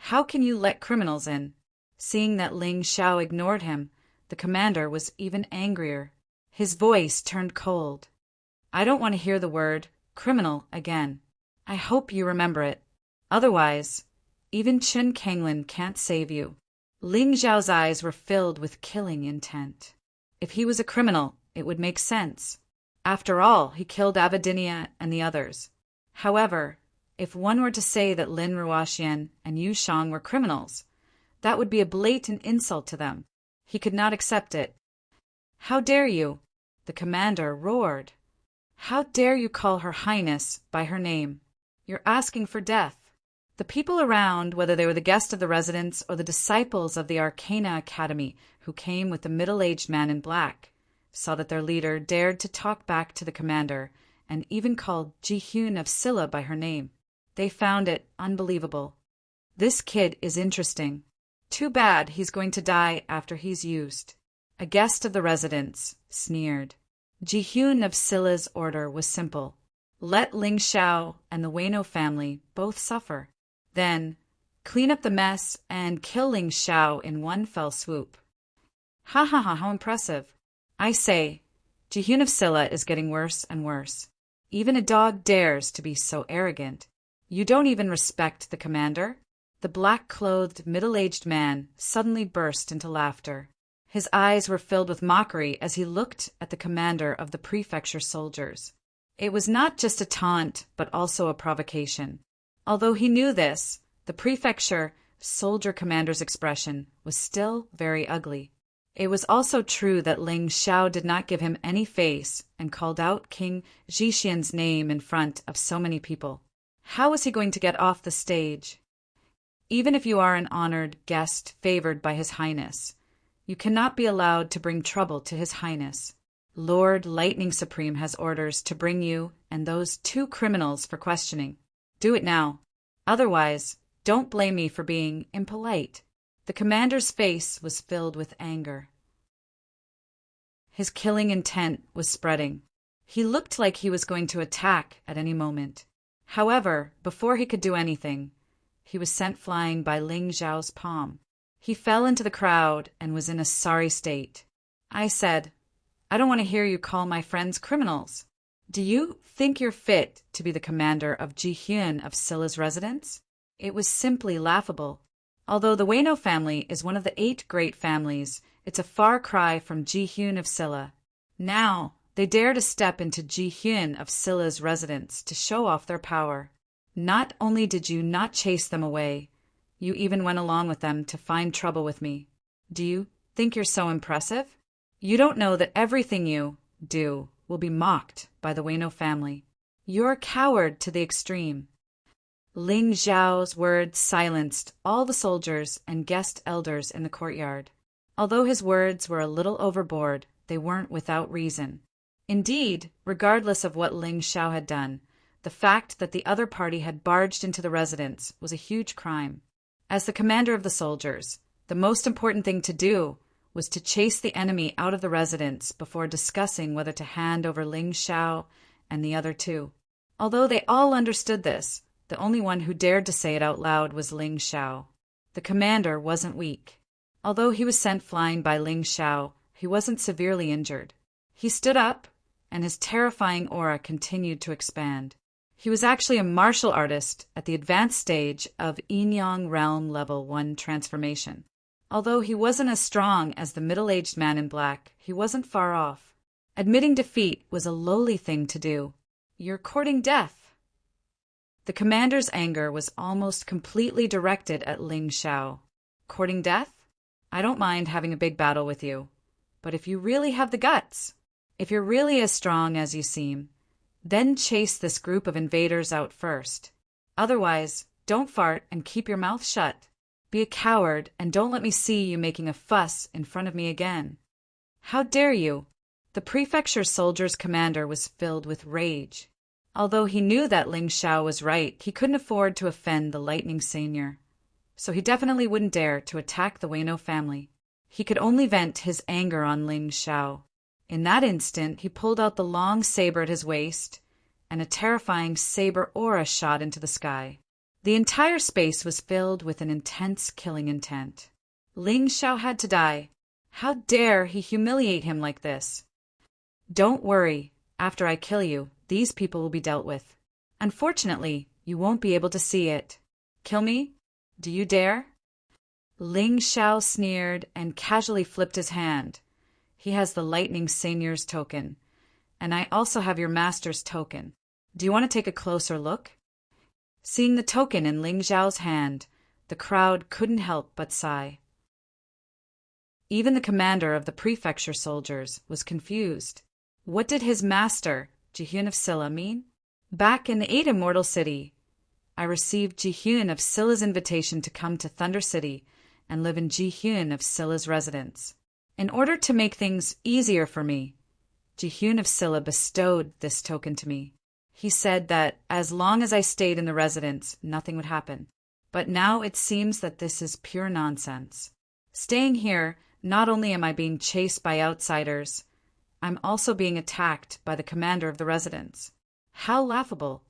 How can you let criminals in? Seeing that Ling Xiao ignored him, the commander was even angrier. His voice turned cold. I don't want to hear the word criminal again. I hope you remember it. Otherwise, even Chen Kanglin can't save you. Ling Xiao's eyes were filled with killing intent. If he was a criminal, it would make sense. After all, he killed Avadinia and the others. However, if one were to say that Lin Ruoxian and Yu Shang were criminals, that would be a blatant insult to them. He could not accept it. How dare you? The commander roared. How dare you call Her Highness by her name? You're asking for death. The people around, whether they were the guests of the residence or the disciples of the Arcana Academy who came with the middle-aged man in black, saw that their leader dared to talk back to the commander and even called Ji Hyun of Silla by her name. They found it unbelievable. This kid is interesting. Too bad he's going to die after he's used. A guest of the residence sneered. Ji Hyun of Silla's order was simple. Let Ling Xiao and the Wayno family both suffer. Then, clean up the mess and kill Ling Xiao in one fell swoop. Ha ha ha, how impressive. I say, Ji Hyun of Silla is getting worse and worse. Even a dog dares to be so arrogant. You don't even respect the commander? The black-clothed, middle-aged man suddenly burst into laughter. His eyes were filled with mockery as he looked at the commander of the prefecture soldiers. It was not just a taunt, but also a provocation. Although he knew this, the prefecture soldier commander's expression was still very ugly. It was also true that Ling Xiao did not give him any face and called out King Zhixian's name in front of so many people. How was he going to get off the stage? Even if you are an honored guest favored by His Highness, you cannot be allowed to bring trouble to His Highness. Lord Lightning Supreme has orders to bring you and those 2 criminals for questioning. Do it now. Otherwise, don't blame me for being impolite. The commander's face was filled with anger. His killing intent was spreading. He looked like he was going to attack at any moment. However, before he could do anything, he was sent flying by Ling Xiao's palm. He fell into the crowd and was in a sorry state. I said, I don't want to hear you call my friends criminals. Do you think you're fit to be the commander of Ji Hyun of Silla's residence? It was simply laughable. Although the Wayno family is one of the 8 great families, it's a far cry from Ji Hyun of Silla. Now, they dare to step into Ji Hyun of Silla's residence to show off their power. Not only did you not chase them away, you even went along with them to find trouble with me. Do you think you're so impressive? You don't know that everything you do will be mocked by the Wayno family. You're a coward to the extreme. Ling Xiao's words silenced all the soldiers and guest elders in the courtyard. Although his words were a little overboard, they weren't without reason. Indeed, regardless of what Ling Xiao had done, the fact that the other party had barged into the residence was a huge crime. As the commander of the soldiers, the most important thing to do was to chase the enemy out of the residence before discussing whether to hand over Ling Xiao and the other 2. Although they all understood this, the only one who dared to say it out loud was Ling Xiao. The commander wasn't weak. Although he was sent flying by Ling Xiao, he wasn't severely injured. He stood up, and his terrifying aura continued to expand. He was actually a martial artist at the advanced stage of Yin-Yang Realm Level 1 transformation. Although he wasn't as strong as the middle-aged man in black, he wasn't far off. Admitting defeat was a lowly thing to do. You're courting death. The commander's anger was almost completely directed at Ling Xiao. Courting death? I don't mind having a big battle with you. But if you really have the guts, if you're really as strong as you seem, then chase this group of invaders out first. Otherwise, don't fart and keep your mouth shut. Be a coward and don't let me see you making a fuss in front of me again. How dare you? The prefecture soldier's commander was filled with rage. Although he knew that Ling Xiao was right, he couldn't afford to offend the Lightning Senior. So he definitely wouldn't dare to attack the Ueno family. He could only vent his anger on Ling Xiao. In that instant, he pulled out the long saber at his waist, and a terrifying saber aura shot into the sky. The entire space was filled with an intense killing intent. Ling Xiao had to die. How dare he humiliate him like this? Don't worry. After I kill you, these people will be dealt with. Unfortunately, you won't be able to see it. Kill me? Do you dare? Ling Xiao sneered and casually flipped his hand. He has the Lightning Senior's token, and I also have your master's token. Do you want to take a closer look? Seeing the token in Ling Xiao's hand, the crowd couldn't help but sigh. Even the commander of the prefecture soldiers was confused. What did his master, Jihyun of Silla, mean? Back in the 8 Immortal City, I received Jihyun of Silla's invitation to come to Thunder City and live in Jihyun of Silla's residence. In order to make things easier for me, Jihyun of Silla bestowed this token to me. He said that as long as I stayed in the residence, nothing would happen. But now it seems that this is pure nonsense. Staying here, not only am I being chased by outsiders, I'm also being attacked by the commander of the residence. How laughable.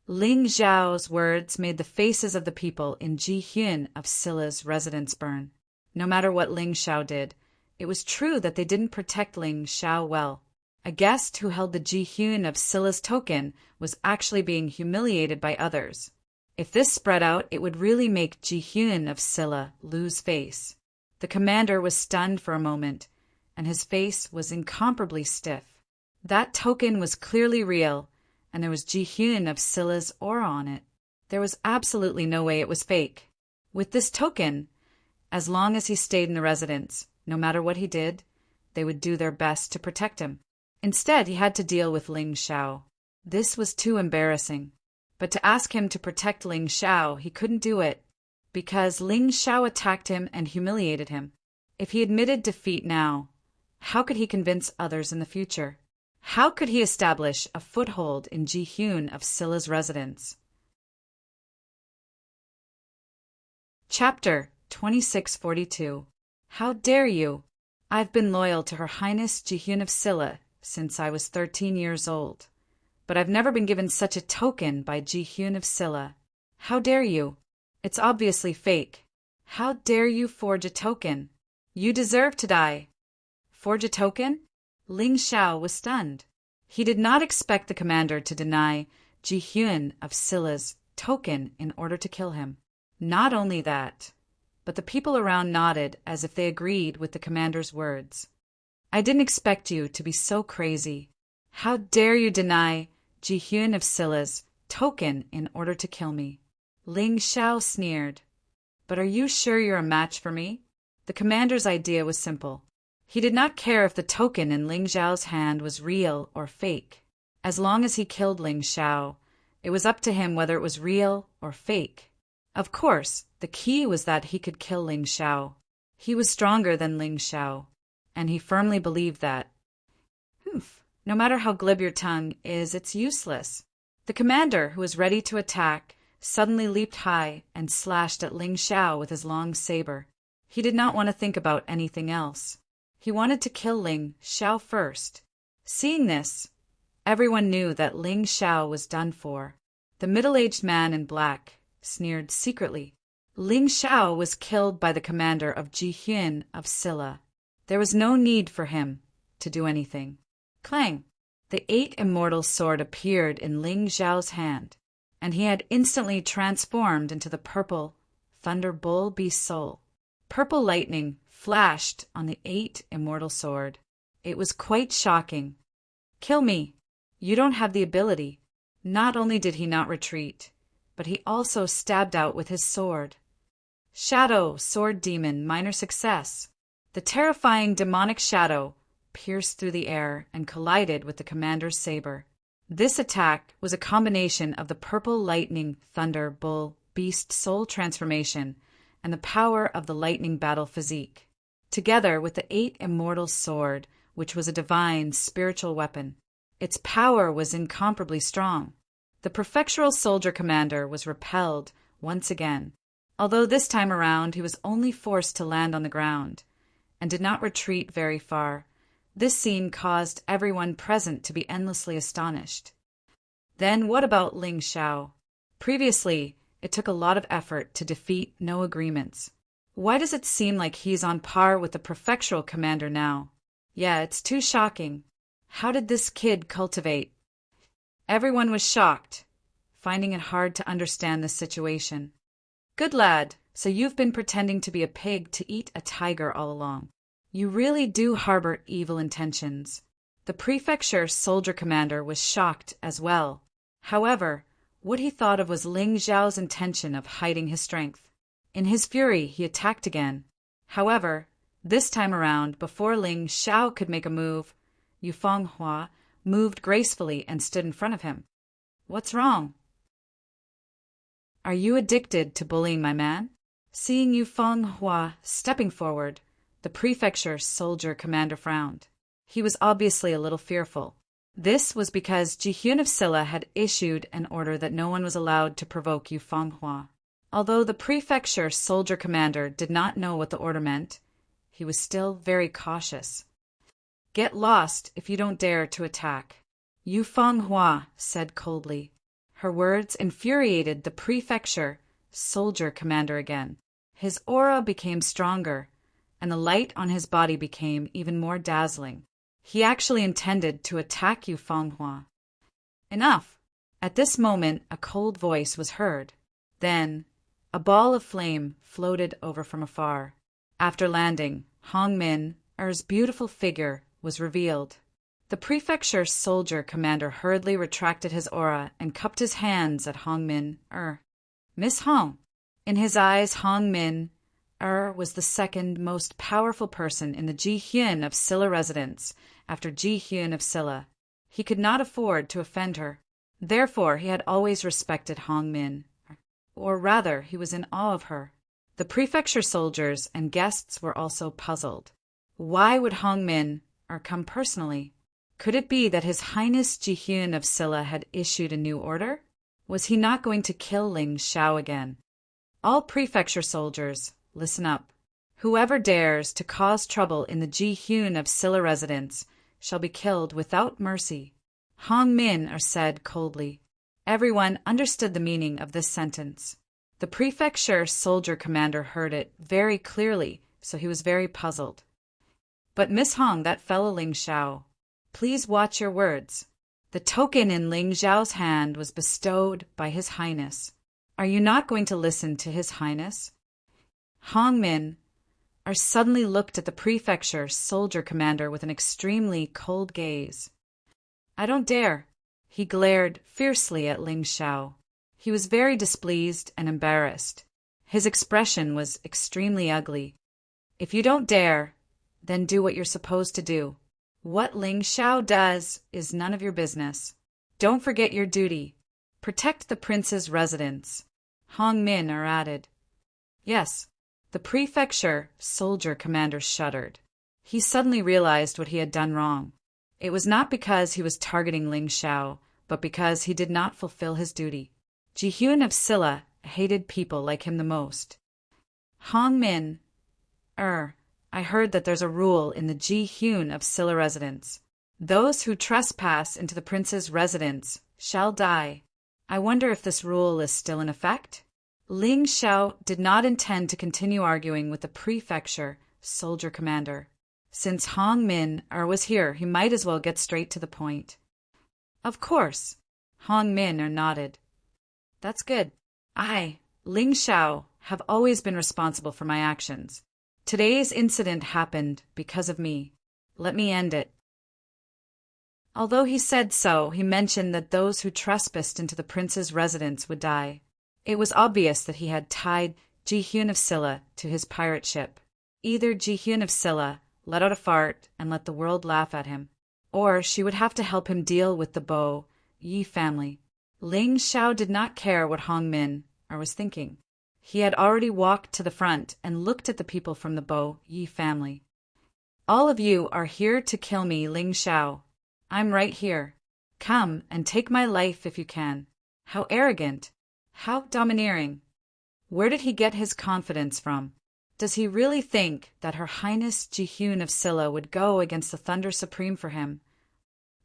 Ling Xiao's words made the faces of the people in Jihyun of Silla's residence burn. No matter what Ling Xiao did, it was true that they didn't protect Ling Xiao well. A guest who held the Jihyun of Silla's token was actually being humiliated by others. If this spread out, it would really make Jihyun of Silla lose face. The commander was stunned for a moment, and his face was incomparably stiff. That token was clearly real, and there was Jihyun of Silla's aura on it. There was absolutely no way it was fake. With this token, as long as he stayed in the residence, no matter what he did, they would do their best to protect him. Instead, he had to deal with Ling Xiao. This was too embarrassing. But to ask him to protect Ling Xiao, he couldn't do it, because Ling Xiao attacked him and humiliated him. If he admitted defeat now, how could he convince others in the future? How could he establish a foothold in Jihyun of Silla's residence? Chapter 2642. How dare you? I've been loyal to Her Highness Jihyun of Silla since I was 13 years old, but I've never been given such a token by Jihyun of Silla. How dare you? It's obviously fake. How dare you forge a token? You deserve to die. Forge a token? Ling Xiao was stunned. He did not expect the commander to deny Jihyun of Silla's token in order to kill him. Not only that, but the people around nodded as if they agreed with the commander's words. I didn't expect you to be so crazy. How dare you deny Jihyun of Silla's token in order to kill me? Ling Xiao sneered. But are you sure you're a match for me? The commander's idea was simple. He did not care if the token in Ling Xiao's hand was real or fake. As long as he killed Ling Xiao, it was up to him whether it was real or fake. Of course, the key was that he could kill Ling Xiao. He was stronger than Ling Xiao, and he firmly believed that. No matter how glib your tongue is, it's useless. The commander, who was ready to attack, suddenly leaped high and slashed at Ling Xiao with his long saber. He did not want to think about anything else. He wanted to kill Ling Xiao first. Seeing this, everyone knew that Ling Xiao was done for. The middle-aged man in black sneered secretly. Ling Xiao was killed by the commander of Jihyun of Silla. There was no need for him to do anything. Clang! The 8 Immortal Sword appeared in Ling Xiao's hand, and he had instantly transformed into the purple Thunder Bull Beast Soul. Purple lightning flashed on the 8 Immortal Sword. It was quite shocking. Kill me! You don't have the ability. Not only did he not retreat, but he also stabbed out with his sword. Shadow, Sword Demon, minor success. The terrifying demonic shadow pierced through the air and collided with the commander's saber. This attack was a combination of the purple lightning thunder bull beast soul transformation and the power of the lightning battle physique, together with the 8 immortal sword, which was a divine spiritual weapon. Its power was incomparably strong. The prefectural soldier commander was repelled once again, although this time around he was only forced to land on the ground, and did not retreat very far. This scene caused everyone present to be endlessly astonished. Then what about Ling Xiao? Previously, it took a lot of effort to defeat no agreements. Why does it seem like he's on par with the prefectural commander now? Yeah, it's too shocking. How did this kid cultivate? Everyone was shocked, finding it hard to understand the situation. Good lad, so you've been pretending to be a pig to eat a tiger all along. You really do harbor evil intentions. The prefecture soldier commander was shocked as well. However, what he thought of was Ling Xiao's intention of hiding his strength. In his fury, he attacked again. However, this time around, before Ling Xiao could make a move, Yu Fenghua moved gracefully and stood in front of him. What's wrong? Are you addicted to bullying, my man? Seeing Yu Fenghua stepping forward, the prefecture soldier commander frowned. He was obviously a little fearful. This was because Jihyun of Silla had issued an order that no one was allowed to provoke Yu Fenghua. Although the prefecture soldier commander did not know what the order meant, he was still very cautious. Get lost if you don't dare to attack, Yu Fenghua said coldly. Her words infuriated the prefecture soldier commander again. His aura became stronger, and the light on his body became even more dazzling. He actually intended to attack Yu Fenghua. Enough! At this moment, a cold voice was heard. Then, a ball of flame floated over from afar. After landing, Hongmin, Er's beautiful figure, was revealed. The prefecture soldier commander hurriedly retracted his aura and cupped his hands at Hongmin, Miss Hong. In his eyes, Hongmin, was the second most powerful person in the Jihyun of Silla residence after Jihyun of Silla. He could not afford to offend her. Therefore, he had always respected Hongmin, or rather, he was in awe of her. The prefecture soldiers and guests were also puzzled. Why would Hongmin come personally? Could it be that His Highness Jihyun of Silla had issued a new order? Was he not going to kill Ling Xiao again? All prefecture soldiers, listen up. Whoever dares to cause trouble in the Jihyun of Silla residence shall be killed without mercy, Hongmin said coldly. Everyone understood the meaning of this sentence. The prefecture soldier commander heard it very clearly, so he was very puzzled. But Miss Hong, that fellow Ling Xiao, please watch your words. The token in Ling Xiao's hand was bestowed by His Highness. Are you not going to listen to His Highness? Hongmin suddenly looked at the prefecture soldier commander with an extremely cold gaze. I don't dare. He glared fiercely at Ling Xiao. He was very displeased and embarrassed. His expression was extremely ugly. If you don't dare, then do what you're supposed to do. What Ling Xiao does is none of your business. Don't forget your duty. Protect the prince's residence, Hongmin added. Yes, the prefecture soldier commander shuddered. He suddenly realized what he had done wrong. It was not because he was targeting Ling Xiao, but because he did not fulfill his duty. Jihyun of Silla hated people like him the most. Hongmin, I heard that there's a rule in the Jihyun of Silla residence. Those who trespass into the prince's residence shall die. I wonder if this rule is still in effect? Ling Xiao did not intend to continue arguing with the prefecture soldier commander. Since Hongmin was here, he might as well get straight to the point. Of course, Hongmin nodded. That's good. I, Ling Xiao, have always been responsible for my actions. Today's incident happened because of me. Let me end it. Although he said so, he mentioned that those who trespassed into the prince's residence would die. It was obvious that he had tied Jihyun of Silla to his pirate ship. Either Jihyun of Silla let out a fart and let the world laugh at him, or she would have to help him deal with the Bo Yi family. Ling Xiao did not care what Hongmin was thinking. He had already walked to the front and looked at the people from the Bo Yi family. All of you are here to kill me, Ling Xiao. I'm right here. Come and take my life if you can. How arrogant. How domineering. Where did he get his confidence from? Does he really think that Her Highness Jihyun of Silla would go against the Thunder Supreme for him?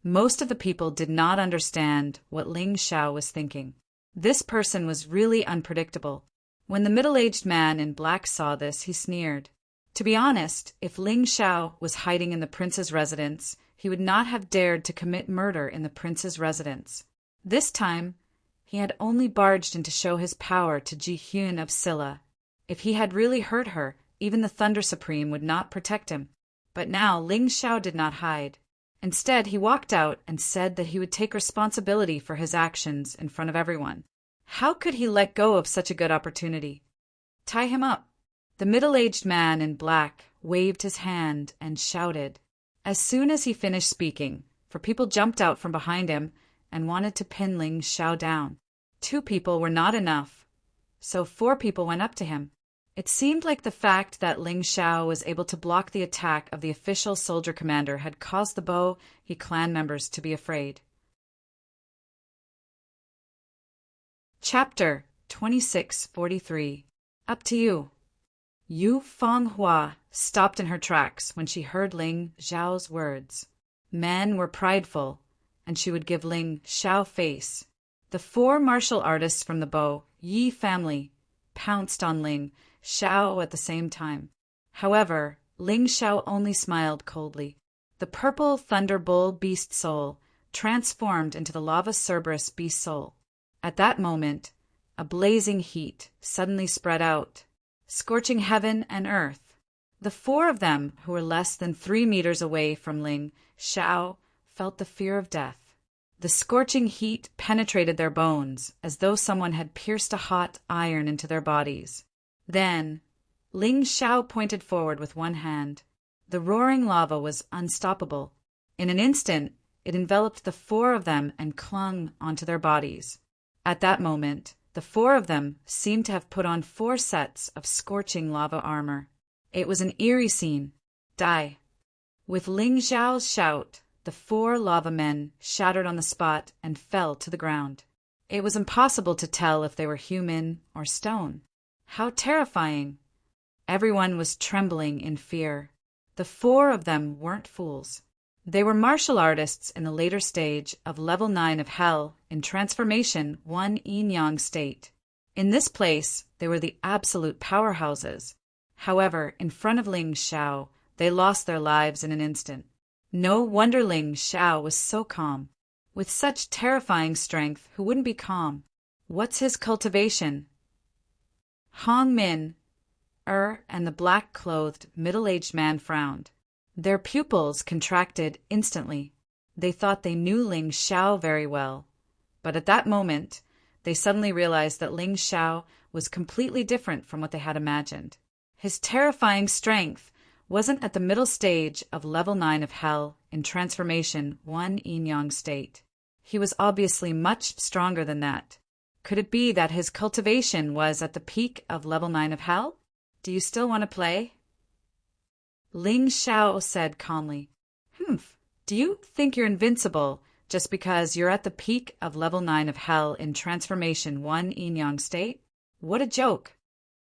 Most of the people did not understand what Ling Xiao was thinking. This person was really unpredictable. When the middle-aged man in black saw this, he sneered. To be honest, if Ling Xiao was hiding in the prince's residence, he would not have dared to commit murder in the prince's residence. This time, he had only barged in to show his power to Jihyun of Silla. If he had really hurt her, even the Thunder Supreme would not protect him. But now Ling Xiao did not hide. Instead, he walked out and said that he would take responsibility for his actions in front of everyone. How could he let go of such a good opportunity? Tie him up. The middle-aged man in black waved his hand and shouted. As soon as he finished speaking, for people jumped out from behind him and wanted to pin Ling Xiao down. 2 people were not enough, so 4 people went up to him. It seemed like the fact that Ling Xiao was able to block the attack of the official soldier commander had caused the Bo Yi clan members to be afraid. Chapter 2643. Up to you. Yu Fenghua stopped in her tracks when she heard Ling Xiao's words. Men were prideful, and she would give Ling Xiao face. The 4 martial artists from the Bo Yi family pounced on Ling Xiao at the same time. However, Ling Xiao only smiled coldly. The purple thunder bull beast soul transformed into the lava Cerberus beast soul. At that moment, a blazing heat suddenly spread out, scorching heaven and earth. The 4 of them, who were less than 3 meters away from Ling Xiao, felt the fear of death. The scorching heat penetrated their bones, as though someone had pierced a hot iron into their bodies. Then, Ling Xiao pointed forward with one hand. The roaring lava was unstoppable. In an instant, it enveloped the 4 of them and clung onto their bodies. At that moment, the 4 of them seemed to have put on 4 sets of scorching lava armor. It was an eerie scene. Die. With Ling Xiao's shout, the 4 lava men shattered on the spot and fell to the ground. It was impossible to tell if they were human or stone. How terrifying! Everyone was trembling in fear. The 4 of them weren't fools. They were martial artists in the later stage of level 9 of Hell in Transformation 1 Yin-Yang state. In this place, they were the absolute powerhouses. However, in front of Ling Xiao, they lost their lives in an instant. No wonder Ling Xiao was so calm. With such terrifying strength, who wouldn't be calm? What's his cultivation? Hong Min, and the black-clothed, middle-aged man frowned. Their pupils contracted instantly. They thought they knew Ling Xiao very well. But at that moment, they suddenly realized that Ling Xiao was completely different from what they had imagined. His terrifying strength wasn't at the middle stage of level 9 of Hell in Transformation 1 Yin-Yang state. He was obviously much stronger than that. Could it be that his cultivation was at the peak of level 9 of Hell? Do you still want to play? Ling Xiao said calmly. Do you think you're invincible just because you're at the peak of level 9 of Hell in Transformation 1 Yin-Yang state? What a joke!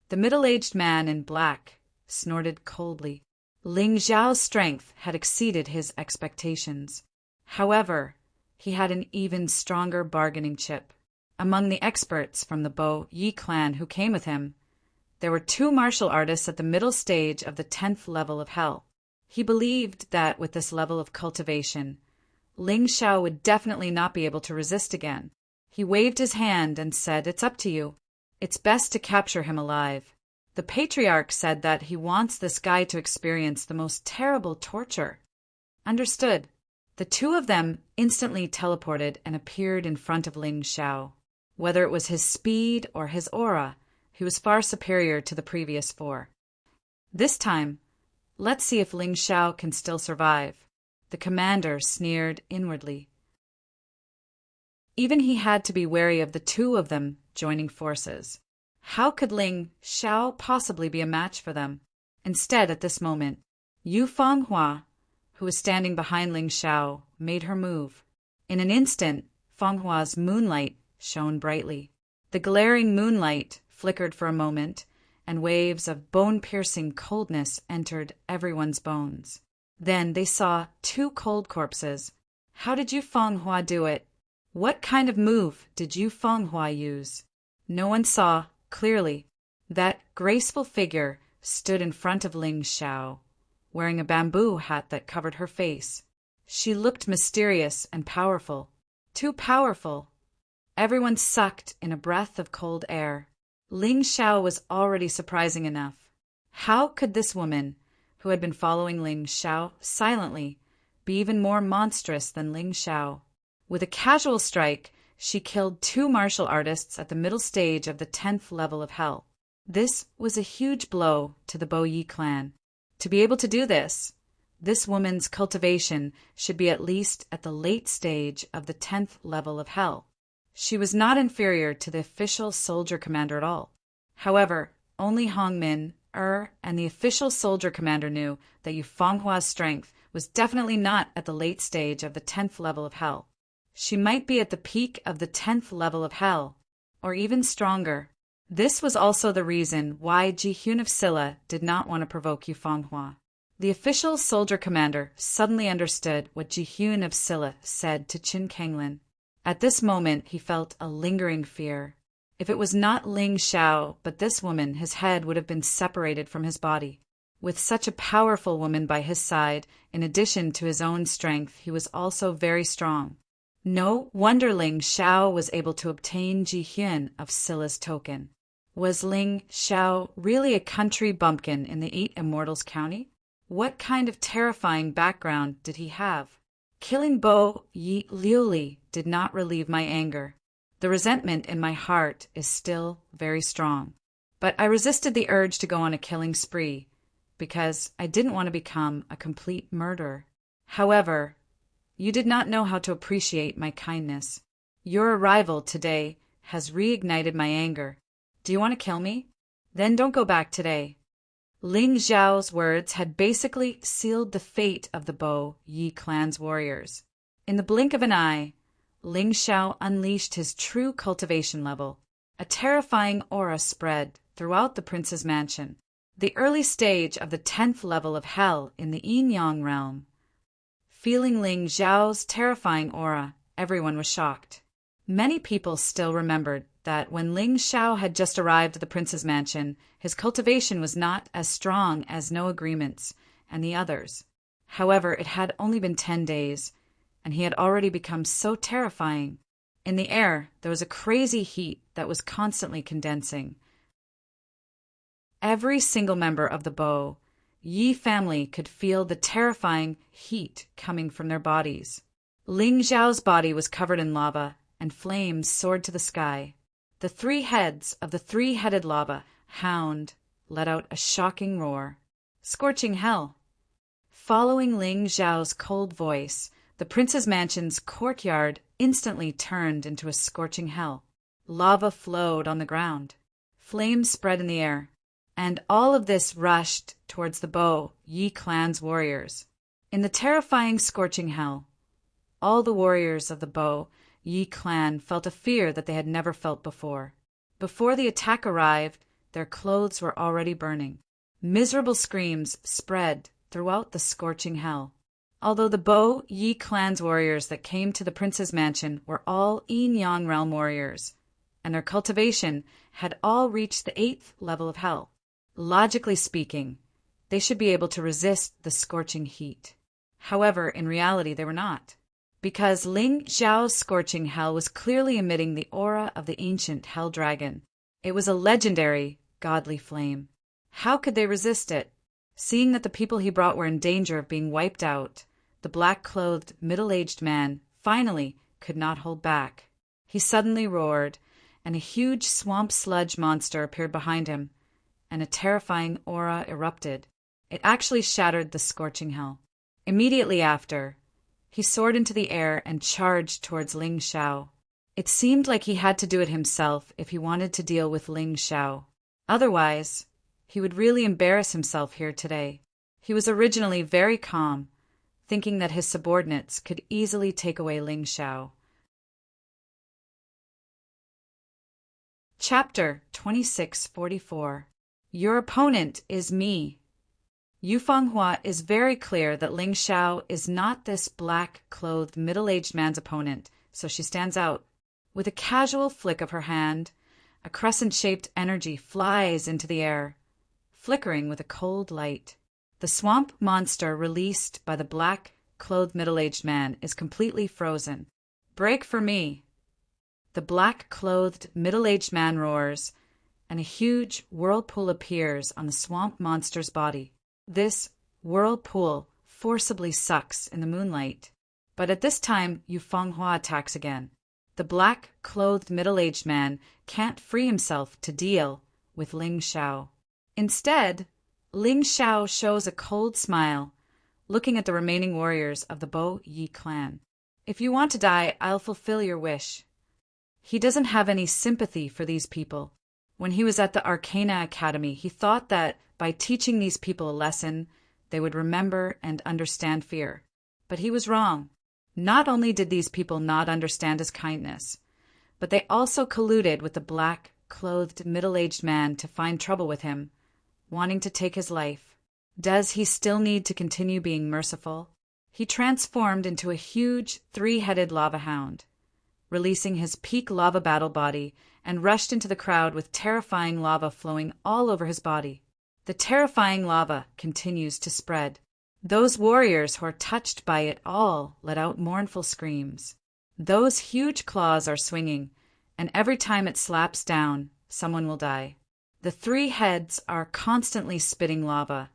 The middle-aged man in black snorted coldly. Ling Xiao's strength had exceeded his expectations. However, he had an even stronger bargaining chip. Among the experts from the Bo Yi clan who came with him, there were 2 martial artists at the middle stage of the 10th level of Hell. He believed that with this level of cultivation, Ling Xiao would definitely not be able to resist again. He waved his hand and said, "It's up to you. It's best to capture him alive." The patriarch said that he wants this guy to experience the most terrible torture. Understood. The 2 of them instantly teleported and appeared in front of Ling Xiao. Whether it was his speed or his aura, he was far superior to the previous 4. This time, let's see if Ling Xiao can still survive. The commander sneered inwardly. Even he had to be wary of the 2 of them joining forces. How could Ling Xiao possibly be a match for them? Instead, at this moment, Yu Fanghua, who was standing behind Ling Xiao, made her move. In an instant, Fanghua's moonlight shone brightly. The glaring moonlight flickered for a moment, and waves of bone-piercing coldness entered everyone's bones. Then they saw two cold corpses. How did Yu Fanghua do it? What kind of move did Yu Fanghua use? No one saw clearly. That graceful figure stood in front of Ling Xiao, wearing a bamboo hat that covered her face. She looked mysterious and powerful. Too powerful. Everyone sucked in a breath of cold air. Ling Xiao was already surprising enough. How could this woman, who had been following Ling Xiao silently, be even more monstrous than Ling Xiao? With a casual strike, she killed two martial artists at the middle stage of the 10th level of hell. This was a huge blow to the Bo Yi clan. To be able to do this woman's cultivation should be at least at the late stage of the 10th level of hell. She was not inferior to the official soldier commander at all. However, only Hong Min, and the official soldier commander knew that Yu Fanghua's strength was definitely not at the late stage of the 10th level of hell. She might be at the peak of the 10th level of hell, or even stronger. This was also the reason why Ji-hyun of Silla did not want to provoke Yu Fanghua. The official soldier commander suddenly understood what Ji-hyun of Silla said to Qin Kanglin. At this moment, he felt a lingering fear. If it was not Ling Xiao, but this woman, his head would have been separated from his body. With such a powerful woman by his side, in addition to his own strength, he was also very strong. No wonder Ling Xiao was able to obtain Ji-hyun of Silla's token. Was Ling Xiao really a country bumpkin in the 8 Immortals County? What kind of terrifying background did he have? Killing Bo Yi Liuli did not relieve my anger. The resentment in my heart is still very strong. But I resisted the urge to go on a killing spree, because I didn't want to become a complete murderer. However, you did not know how to appreciate my kindness. Your arrival today has reignited my anger. Do you want to kill me? Then don't go back today. Ling Xiao's words had basically sealed the fate of the Bo Yi clan's warriors. In the blink of an eye, Ling Xiao unleashed his true cultivation level. A terrifying aura spread throughout the prince's mansion, the early stage of the 10th level of hell in the Yin-Yang realm. Feeling Ling Xiao's terrifying aura, everyone was shocked. Many people still remembered that when Ling Xiao had just arrived at the prince's mansion, his cultivation was not as strong as No Agreements and the others. However, it had only been 10 days, and he had already become so terrifying. In the air, there was a crazy heat that was constantly condensing. Every single member of the Bo Yi family could feel the terrifying heat coming from their bodies. Ling Xiao's body was covered in lava, and flames soared to the sky. The 3 heads of the 3-headed lava hound let out a shocking roar. Scorching hell. Following Ling Xiao's cold voice, the prince's mansion's courtyard instantly turned into a scorching hell. Lava flowed on the ground. Flames spread in the air. And all of this rushed towards the Bo Yi clan's warriors. In the terrifying scorching hell, all the warriors of the Bo Yi clan felt a fear that they had never felt before. Before the attack arrived, their clothes were already burning. Miserable screams spread throughout the scorching hell. Although the Bo Yi clan's warriors that came to the prince's mansion were all Yin-Yang realm warriors, and their cultivation had all reached the 8th level of hell. Logically speaking, they should be able to resist the scorching heat. However, in reality, they were not, because Ling Xiao's scorching hell was clearly emitting the aura of the ancient hell dragon. It was a legendary, godly flame. How could they resist it? Seeing that the people he brought were in danger of being wiped out, the black-clothed, middle-aged man finally could not hold back. He suddenly roared, and a huge swamp sludge monster appeared behind him, and a terrifying aura erupted. It actually shattered the scorching hell. Immediately after, he soared into the air and charged towards Ling Xiao. It seemed like he had to do it himself if he wanted to deal with Ling Xiao. Otherwise, he would really embarrass himself here today. He was originally very calm, thinking that his subordinates could easily take away Ling Xiao. Chapter 2644. Your opponent is me. Yu Fanghua is very clear that Ling Xiao is not this black-clothed middle-aged man's opponent, so she stands out. With a casual flick of her hand, a crescent-shaped energy flies into the air, flickering with a cold light. The swamp monster released by the black-clothed middle-aged man is completely frozen. Break for me! The black-clothed middle-aged man roars, and a huge whirlpool appears on the swamp monster's body. This whirlpool forcibly sucks in the moonlight. But at this time, Yu Fanghua attacks again. The black-clothed middle-aged man can't free himself to deal with Ling Xiao. Instead, Ling Xiao shows a cold smile, looking at the remaining warriors of the Bo Yi clan. If you want to die, I'll fulfill your wish. He doesn't have any sympathy for these people. When he was at the Arcana Academy, he thought that by teaching these people a lesson, they would remember and understand fear. But he was wrong. Not only did these people not understand his kindness, but they also colluded with the black-clothed middle-aged man to find trouble with him, wanting to take his life. Does he still need to continue being merciful? He transformed into a huge three-headed lava hound, releasing his peak lava battle body, and rushed into the crowd with terrifying lava flowing all over his body. The terrifying lava continues to spread. Those warriors who are touched by it all let out mournful screams. Those huge claws are swinging, and every time it slaps down, someone will die. The three heads are constantly spitting lava,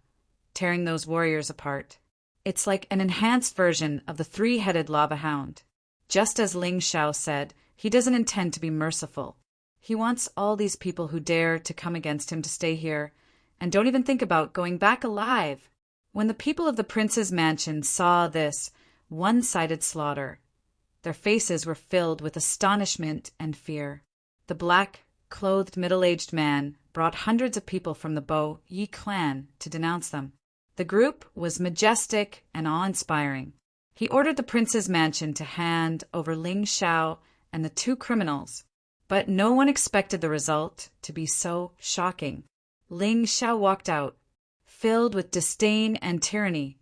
tearing those warriors apart. It's like an enhanced version of the three-headed lava hound. Just as Ling Xiao said, he doesn't intend to be merciful. He wants all these people who dare to come against him to stay here, and don't even think about going back alive. When the people of the prince's mansion saw this one-sided slaughter, their faces were filled with astonishment and fear. The black-clothed middle-aged man brought hundreds of people from the Bo Yi clan to denounce them. The group was majestic and awe-inspiring. He ordered the prince's mansion to hand over Ling Xiao and the two criminals, but no one expected the result to be so shocking. Ling Xiao walked out, filled with disdain and tyranny.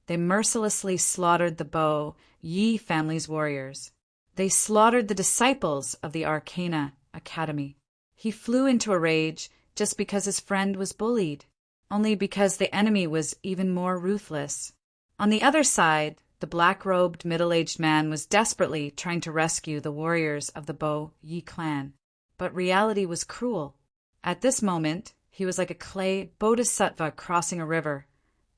They mercilessly slaughtered the Bo Yi family's warriors. They slaughtered the disciples of the Arcana Academy. He flew into a rage just because his friend was bullied, only because the enemy was even more ruthless. On the other side, the black-robed middle-aged man was desperately trying to rescue the warriors of the Bo Yi clan. But reality was cruel. At this moment, he was like a clay bodhisattva crossing a river,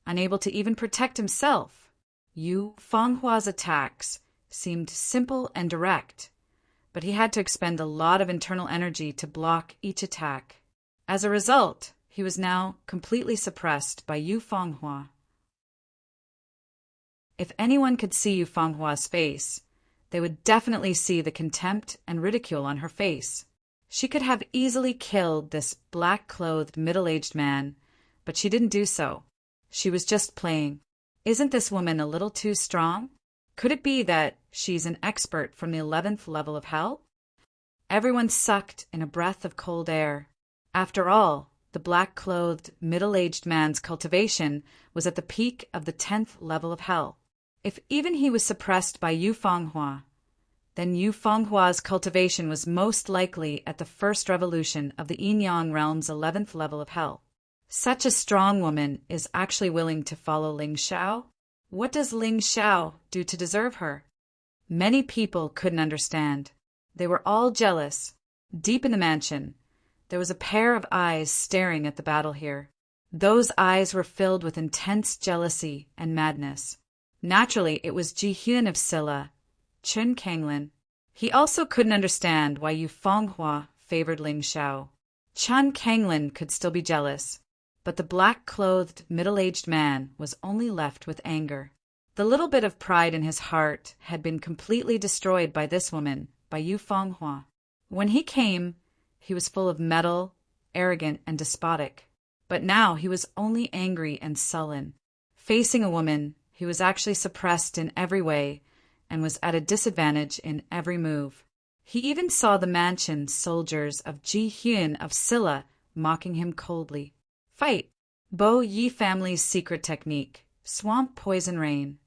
unable to even protect himself. Yu Fanghua's attacks seemed simple and direct, but he had to expend a lot of internal energy to block each attack. As a result, he was now completely suppressed by Yu Fanghua. If anyone could see Yu Fanghua's face, they would definitely see the contempt and ridicule on her face. She could have easily killed this black-clothed middle-aged man, but she didn't do so. She was just playing. Isn't this woman a little too strong? Could it be that she's an expert from the 11th level of hell? Everyone sucked in a breath of cold air. After all, the black-clothed middle-aged man's cultivation was at the peak of the 10th level of hell. If even he was suppressed by Yu Fanghua, then Yu Fanghua's cultivation was most likely at the first revolution of the Yin-Yang realm's 11th level of hell. Such a strong woman is actually willing to follow Ling Xiao? What does Ling Xiao do to deserve her? Many people couldn't understand. They were all jealous. Deep in the mansion, there was a pair of eyes staring at the battle here. Those eyes were filled with intense jealousy and madness. Naturally, it was Ji Hyun of Silla, Chen Kanglin. He also couldn't understand why Yu Fanghua favored Ling Xiao. Chen Kanglin could still be jealous, but the black-clothed middle-aged man was only left with anger. The little bit of pride in his heart had been completely destroyed by this woman, by Yu Fenghua. When he came, he was full of mettle, arrogant, and despotic. But now he was only angry and sullen. Facing a woman, he was actually suppressed in every way and was at a disadvantage in every move. He even saw the mansion soldiers of Ji Hyun of Silla mocking him coldly. Fight! Bo Yi family's secret technique, swamp poison rain.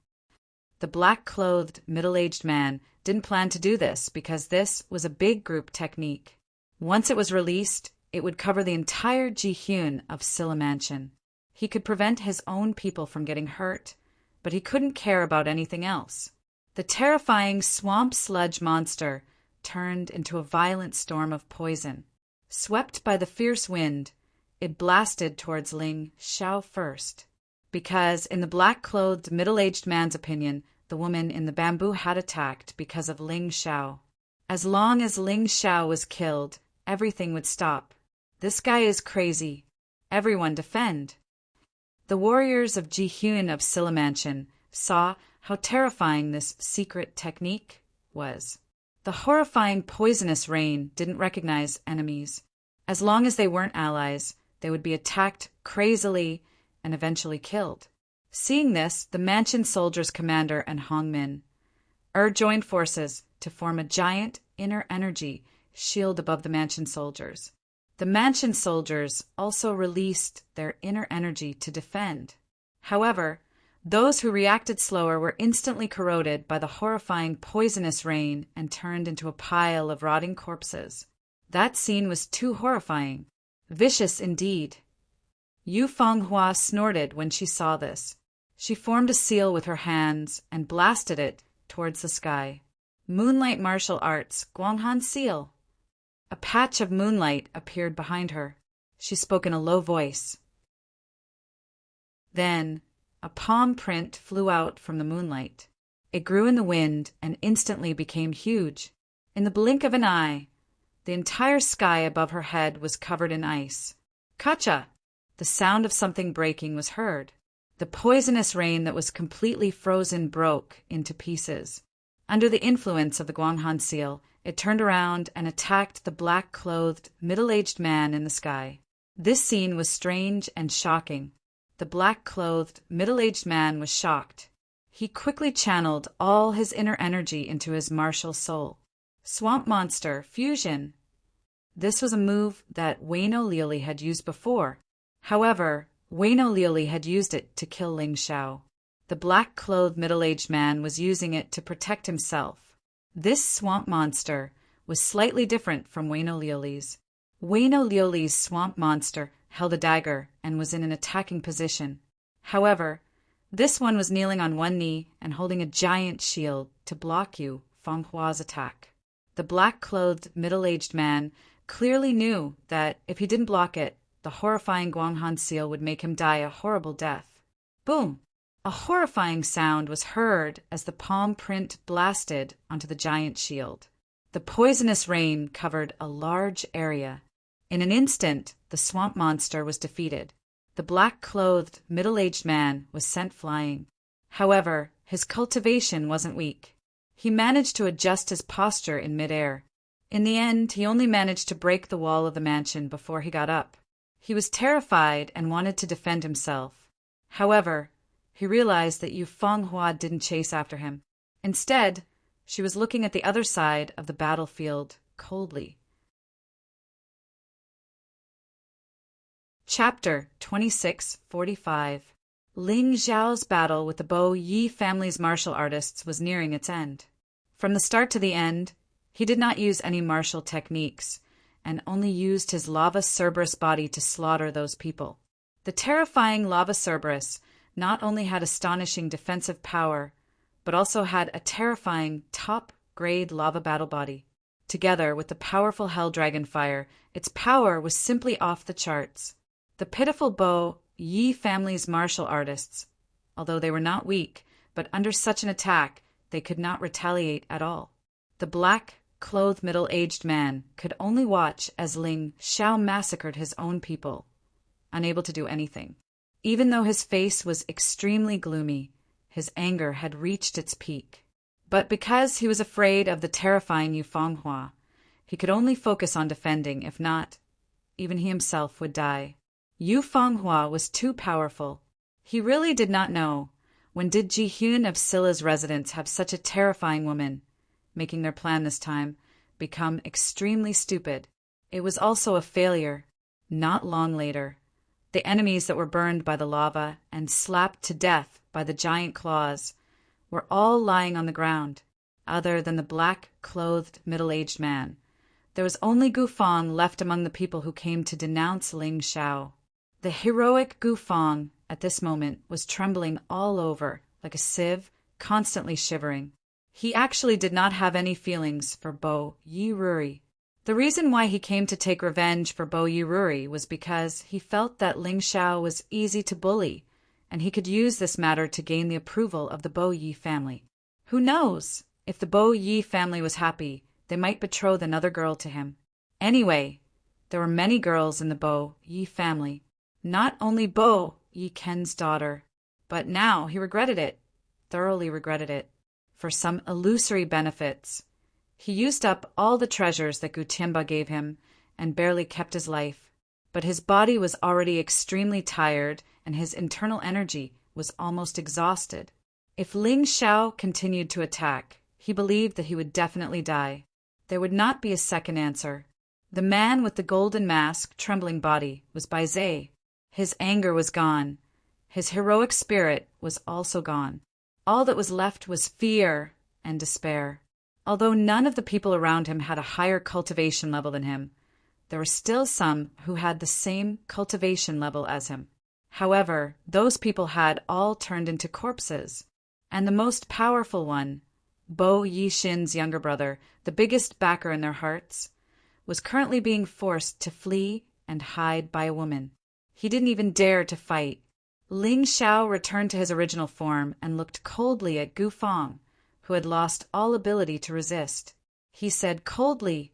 The black-clothed, middle-aged man didn't plan to do this because this was a big group technique. Once it was released, it would cover the entire Ji Hyun of Silla Mansion. He could prevent his own people from getting hurt, but he couldn't care about anything else. The terrifying swamp sludge monster turned into a violent storm of poison. Swept by the fierce wind, it blasted towards Ling Xiao first. Because, in the black-clothed, middle-aged man's opinion, the woman in the bamboo had attacked because of Ling Xiao. As long as Ling Xiao was killed, everything would stop. This guy is crazy. Everyone defend. The warriors of Ji Hyun of Silla Mansion saw how terrifying this secret technique was. The horrifying poisonous rain didn't recognize enemies. As long as they weren't allies, they would be attacked crazily and eventually killed. Seeing this, the mansion soldiers' commander and Hongmin joined forces to form a giant inner energy shield above the mansion soldiers. The mansion soldiers also released their inner energy to defend. However, those who reacted slower were instantly corroded by the horrifying poisonous rain and turned into a pile of rotting corpses. That scene was too horrifying. Vicious indeed. Yu Fenghua snorted when she saw this. She formed a seal with her hands and blasted it towards the sky. Moonlight martial arts, Guanghan seal. A patch of moonlight appeared behind her. She spoke in a low voice. Then, a palm print flew out from the moonlight. It grew in the wind and instantly became huge. In the blink of an eye, the entire sky above her head was covered in ice. Kacha! The sound of something breaking was heard. The poisonous rain that was completely frozen broke into pieces. Under the influence of the Guanghan seal, it turned around and attacked the black-clothed, middle-aged man in the sky. This scene was strange and shocking. The black-clothed, middle-aged man was shocked. He quickly channeled all his inner energy into his martial soul. Swamp Monster Fusion. This was a move that Wayno Lili had used before. However, Wayno Lili had used it to kill Ling Xiao. The black-clothed middle-aged man was using it to protect himself. This swamp monster was slightly different from Wayno Lili's. Wayno Lili's swamp monster held a dagger and was in an attacking position. However, this one was kneeling on one knee and holding a giant shield to block Yu Fenghua's attack. The black-clothed middle-aged man clearly knew that if he didn't block it, the horrifying Guanghan seal would make him die a horrible death. Boom! A horrifying sound was heard as the palm print blasted onto the giant shield. The poisonous rain covered a large area. In an instant, the swamp monster was defeated. The black-clothed, middle-aged man was sent flying. However, his cultivation wasn't weak. He managed to adjust his posture in midair. In the end, he only managed to break the wall of the mansion before he got up. He was terrified and wanted to defend himself. However, he realized that Yu Fenghua didn't chase after him. Instead, she was looking at the other side of the battlefield coldly. Chapter 2645. Ling Xiao's battle with the Bo Yi family's martial artists was nearing its end. From the start to the end, he did not use any martial techniques, and only used his lava Cerberus body to slaughter those people. The terrifying lava Cerberus not only had astonishing defensive power, but also had a terrifying top-grade lava battle body. Together with the powerful Hell Dragon fire, its power was simply off the charts. The pitiful Bo Yi family's martial artists, although they were not weak, but under such an attack, they could not retaliate at all. The black-clothed middle-aged man could only watch as Ling Xiao massacred his own people, unable to do anything. Even though his face was extremely gloomy, his anger had reached its peak. But because he was afraid of the terrifying Yu Fenghua, he could only focus on defending. If not, even he himself would die. Yu Fenghua was too powerful. He really did not know, when did Ji Hyun of Silla's residence have such a terrifying woman, making their plan this time, become extremely stupid. It was also a failure. Not long later, the enemies that were burned by the lava and slapped to death by the giant claws were all lying on the ground, other than the black-clothed middle-aged man. There was only Gu Feng left among the people who came to denounce Ling Xiao. The heroic Gu Feng, at this moment, was trembling all over, like a sieve, constantly shivering. He actually did not have any feelings for Bo Yi-ruri. The reason why he came to take revenge for Bo Yi-ruri was because he felt that Ling Xiao was easy to bully, and he could use this matter to gain the approval of the Bo Yi family. Who knows? If the Bo Yi family was happy, they might betroth another girl to him. Anyway, there were many girls in the Bo Yi family. Not only Bo Yi Ken's daughter, but now he regretted it, thoroughly regretted it, for some illusory benefits. He used up all the treasures that Gu Tianba gave him and barely kept his life, but his body was already extremely tired and his internal energy was almost exhausted. If Ling Xiao continued to attack, he believed that he would definitely die. There would not be a second answer. The man with the golden mask, trembling body, was Bai Zhe. His anger was gone. His heroic spirit was also gone. All that was left was fear and despair. Although none of the people around him had a higher cultivation level than him, there were still some who had the same cultivation level as him. However, those people had all turned into corpses, and the most powerful one, Bo Yixin's younger brother, the biggest backer in their hearts, was currently being forced to flee and hide by a woman. He didn't even dare to fight. Ling Xiao returned to his original form and looked coldly at Gu Feng, who had lost all ability to resist. He said coldly,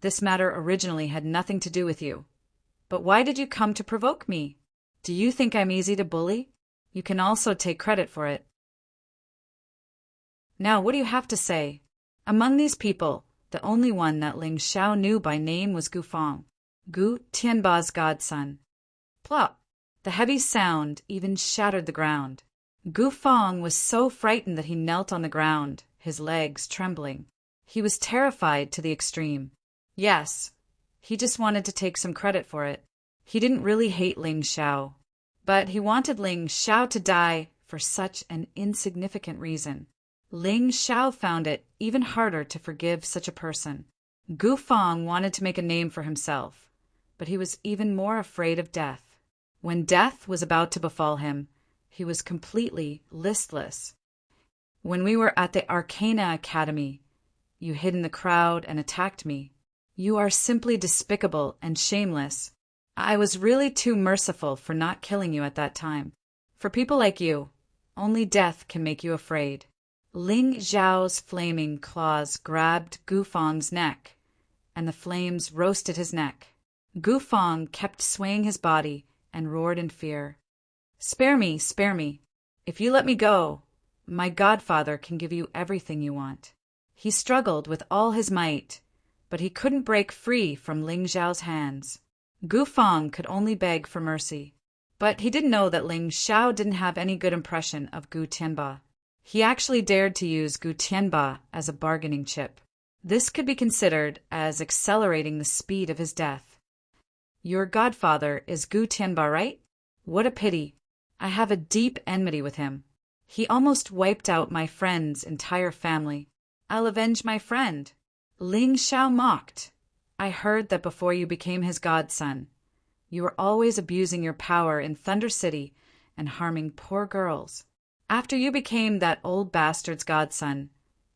"This matter originally had nothing to do with you. But why did you come to provoke me? Do you think I'm easy to bully? You can also take credit for it. Now, what do you have to say?" Among these people, the only one that Ling Xiao knew by name was Gu Feng, Gu Tianba's godson. Plop! The heavy sound even shattered the ground. Gu Feng was so frightened that he knelt on the ground, his legs trembling. He was terrified to the extreme. Yes, he just wanted to take some credit for it. He didn't really hate Ling Xiao, but he wanted Ling Xiao to die for such an insignificant reason. Ling Xiao found it even harder to forgive such a person. Gu Feng wanted to make a name for himself, but he was even more afraid of death. When death was about to befall him, he was completely listless. When we were at the Arcana Academy, you hid in the crowd and attacked me. You are simply despicable and shameless. I was really too merciful for not killing you at that time. For people like you, only death can make you afraid. Ling Xiao's flaming claws grabbed Gu Feng's neck, and the flames roasted his neck. Gu Feng kept swaying his body and roared in fear. Spare me, spare me. If you let me go, my godfather can give you everything you want." He struggled with all his might, but he couldn't break free from Ling Xiao's hands. Gu Feng could only beg for mercy. But he didn't know that Ling Xiao didn't have any good impression of Gu Tianba. He actually dared to use Gu Tianba as a bargaining chip. This could be considered as accelerating the speed of his death. "Your godfather is Gu Tianba, right? What a pity. I have a deep enmity with him. He almost wiped out my friend's entire family. I'll avenge my friend." Ling Xiao mocked. "I heard that before you became his godson, you were always abusing your power in Thunder City and harming poor girls. After you became that old bastard's godson,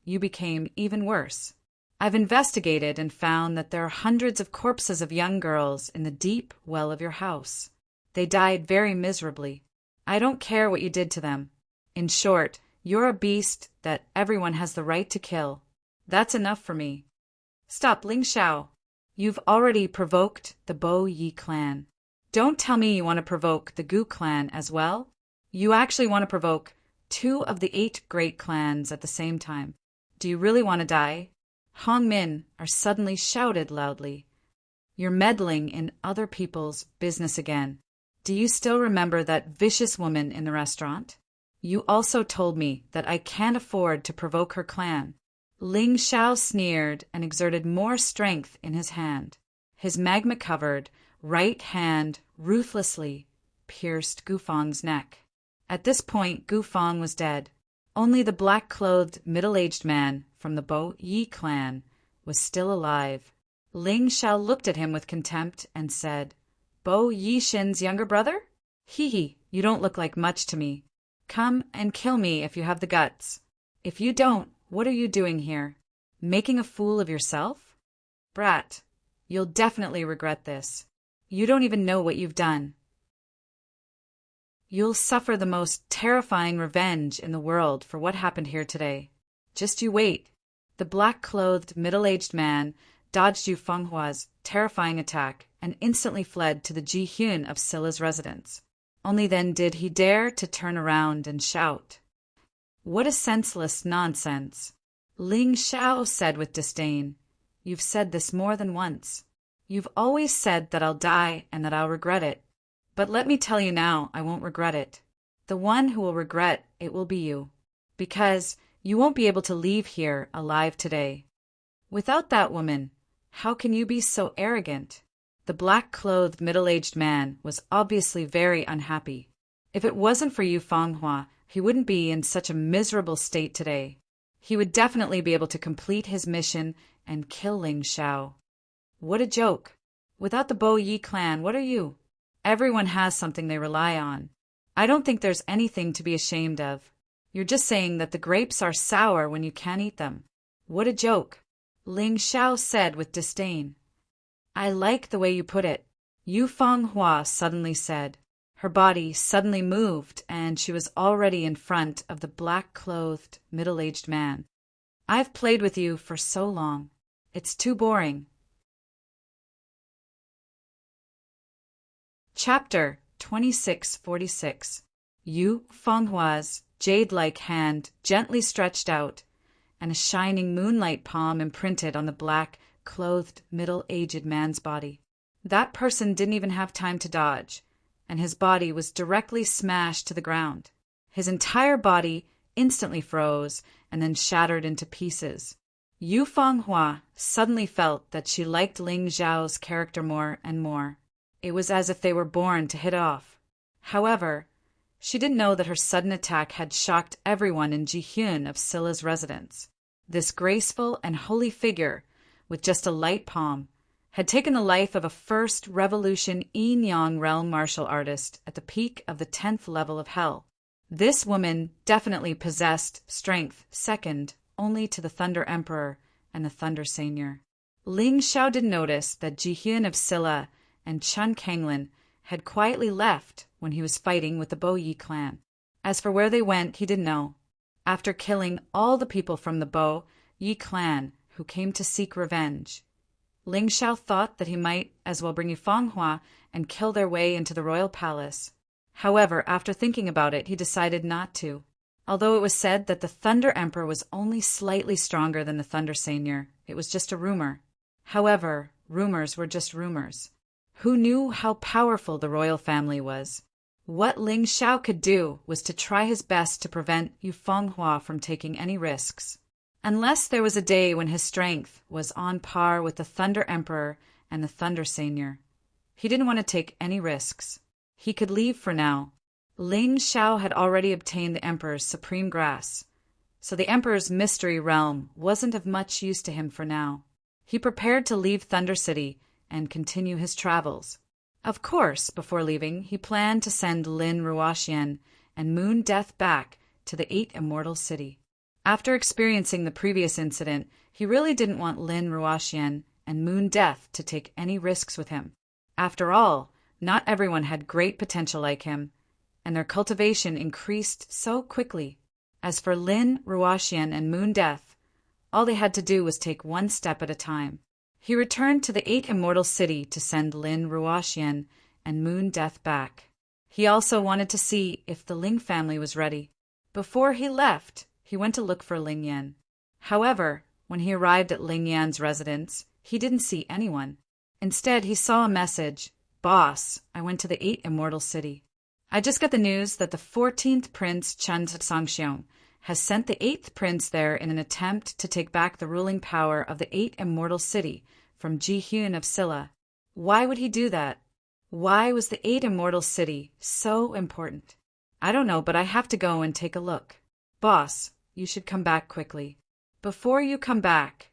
you became even worse. I've investigated and found that there are hundreds of corpses of young girls in the deep well of your house. They died very miserably. I don't care what you did to them. In short, you're a beast that everyone has the right to kill. That's enough for me." "Stop, Ling Xiao. You've already provoked the Bo Yi clan. Don't tell me you want to provoke the Gu clan as well. You actually want to provoke 2 of the 8 great clans at the same time. Do you really want to die? Hong Min are suddenly shouted loudly. You're meddling in other people's business again. Do you still remember that vicious woman in the restaurant? You also told me that I can't afford to provoke her clan. Ling Xiao sneered and exerted more strength in his hand. His magma-covered right hand ruthlessly pierced Gufang's neck. At this point, Gufang was dead. Only the black-clothed, middle-aged man from the Bo Yi clan was still alive. Ling Xiao looked at him with contempt and said, Bo Yixin's younger brother? Hee, you don't look like much to me. Come and kill me if you have the guts. If you don't, what are you doing here? Making a fool of yourself? Brat, you'll definitely regret this. You don't even know what you've done. You'll suffer the most terrifying revenge in the world for what happened here today. Just you wait. The black-clothed, middle-aged man dodged Yu Fenghua's terrifying attack and instantly fled to the Ji Hyun of Silla's residence. Only then did he dare to turn around and shout. What a senseless nonsense! Ling Xiao said with disdain. You've said this more than once. You've always said that I'll die and that I'll regret it. But let me tell you now, I won't regret it. The one who will regret it will be you. Because you won't be able to leave here alive today. Without that woman, how can you be so arrogant? The black-clothed middle-aged man was obviously very unhappy. If it wasn't for Yu Fenghua, he wouldn't be in such a miserable state today. He would definitely be able to complete his mission and kill Ling Xiao. What a joke. Without the Bo Yi clan, what are you? Everyone has something they rely on. I don't think there's anything to be ashamed of. You're just saying that the grapes are sour when you can't eat them. What a joke. Ling Xiao said with disdain. I like the way you put it. Yu Fenghua suddenly said. Her body suddenly moved, and she was already in front of the black-clothed, middle-aged man. I've played with you for so long. It's too boring. Chapter 2646. Yu Fenghua's jade-like hand gently stretched out, and a shining moonlight palm imprinted on the black-clothed, middle-aged man's body. That person didn't even have time to dodge, and his body was directly smashed to the ground. His entire body instantly froze and then shattered into pieces. Yu Fenghua suddenly felt that she liked Ling Xiao's character more and more. It was as if they were born to hit off. However, she didn't know that her sudden attack had shocked everyone in Ji Hyun of Silla's residence. This graceful and holy figure, with just a light palm, had taken the life of a first revolution Yin-Yang realm martial artist at the peak of the 10th level of hell. This woman definitely possessed strength second only to the Thunder Emperor and the Thunder Seigneur. Ling Xiao did notice that Ji Hyun of Silla and Chun Kanglin had quietly left when he was fighting with the Bo Yi clan. As for where they went, he didn't know. After killing all the people from the Bo Yi clan who came to seek revenge, Ling Xiao thought that he might as well bring Yu Fenghua and kill their way into the royal palace. However, after thinking about it, he decided not to. Although it was said that the Thunder Emperor was only slightly stronger than the Thunder Seigneur, it was just a rumor. However, rumors were just rumors. Who knew how powerful the royal family was? What Ling Xiao could do was to try his best to prevent Yu Fenghua from taking any risks. Unless there was a day when his strength was on par with the Thunder Emperor and the Thunder Seigneur. He didn't want to take any risks. He could leave for now. Ling Xiao had already obtained the Emperor's supreme grass, so the Emperor's mystery realm wasn't of much use to him for now. He prepared to leave Thunder City and continue his travels. Of course, before leaving, he planned to send Lin Ruoxian and Moon Death back to the 8 Immortal City. After experiencing the previous incident, he really didn't want Lin Ruoxian and Moon Death to take any risks with him. After all, not everyone had great potential like him, and their cultivation increased so quickly. As for Lin Ruoxian and Moon Death, all they had to do was take one step at a time. He returned to the 8 Immortal City to send Lin Ruoxian and Moon Death back. He also wanted to see if the Ling family was ready. Before he left, he went to look for Ling Yan. However, when he arrived at Ling Yan's residence, he didn't see anyone. Instead, he saw a message. Boss, I went to the 8 Immortal City. I just got the news that the 14th Prince Chen Sangxiong has sent the 8th Prince there in an attempt to take back the ruling power of the 8 Immortal City from Ji Hyun of Silla. Why would he do that? Why was the 8 Immortal City so important? I don't know, but I have to go and take a look. Boss, you should come back quickly. Before you come back,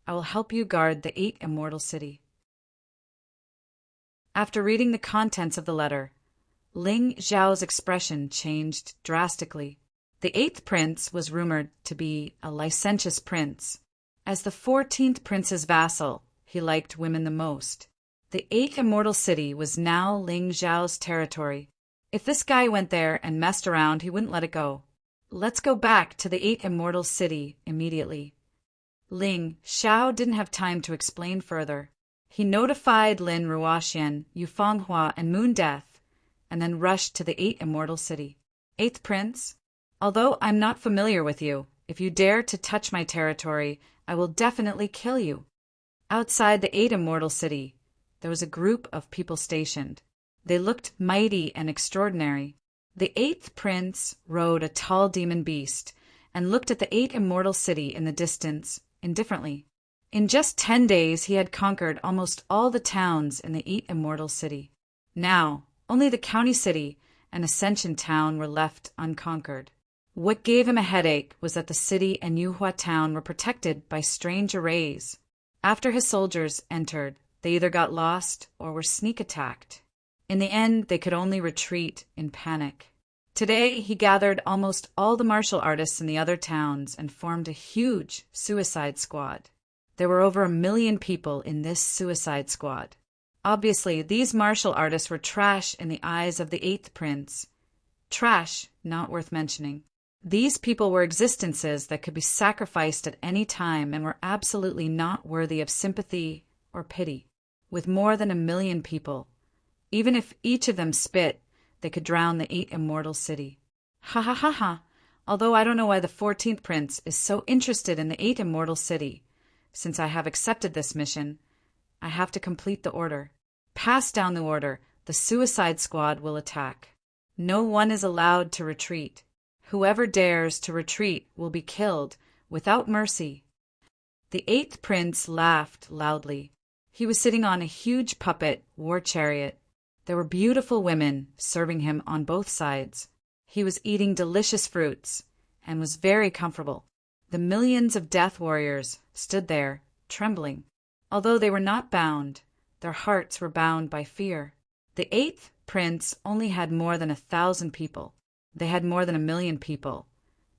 I will help you guard the 8 Immortal City. After reading the contents of the letter, Ling Xiao's expression changed drastically. The 8th prince was rumored to be a licentious prince. As the 14th prince's vassal, he liked women the most. The 8 Immortal City was now Ling Xiao's territory. If this guy went there and messed around, he wouldn't let it go. Let's go back to the 8 Immortal City immediately. Ling Xiao didn't have time to explain further. He notified Lin Ruoxian, Yu Fanghua, and Moon Death, and then rushed to the 8 Immortal City. 8th Prince, although I'm not familiar with you, if you dare to touch my territory, I will definitely kill you. Outside the 8 Immortal City, there was a group of people stationed. They looked mighty and extraordinary. The 8th Prince rode a tall demon beast and looked at the 8 Immortal City in the distance, indifferently. In just 10 days, he had conquered almost all the towns in the 8 Immortal City. Now, only the county city and Ascension Town were left unconquered. What gave him a headache was that the city and Yuhua Town were protected by strange arrays. After his soldiers entered, they either got lost or were sneak attacked. In the end, they could only retreat in panic. Today, he gathered almost all the martial artists in the other towns and formed a huge suicide squad. There were over 1 million people in this suicide squad. Obviously, these martial artists were trash in the eyes of the 8th Prince. Trash, not worth mentioning. These people were existences that could be sacrificed at any time and were absolutely not worthy of sympathy or pity. With more than 1 million people, even if each of them spit, they could drown the 8 Immortal City. Ha ha ha ha! Although I don't know why the 14th Prince is so interested in the 8 Immortal City. Since I have accepted this mission, I have to complete the order. Pass down the order. The suicide squad will attack. No one is allowed to retreat. Whoever dares to retreat will be killed without mercy. The 8th Prince laughed loudly. He was sitting on a huge puppet war chariot. There were beautiful women serving him on both sides. He was eating delicious fruits and was very comfortable. The millions of death warriors stood there, trembling. Although they were not bound, their hearts were bound by fear. The 8th Prince only had more than 1,000 people. They had more than 1 million people,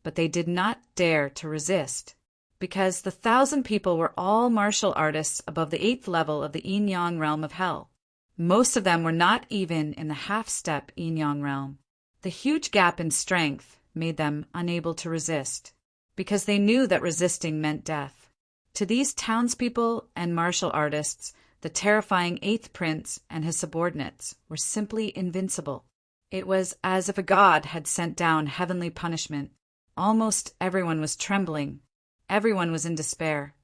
but they did not dare to resist, because the 1,000 people were all martial artists above the 8th level of the Yin-Yang realm of hell. Most of them were not even in the half-step Yin-Yang realm. The huge gap in strength made them unable to resist, because they knew that resisting meant death. To these townspeople and martial artists, the terrifying 8th Prince and his subordinates were simply invincible. It was as if a god had sent down heavenly punishment. Almost everyone was trembling. Everyone was in despair.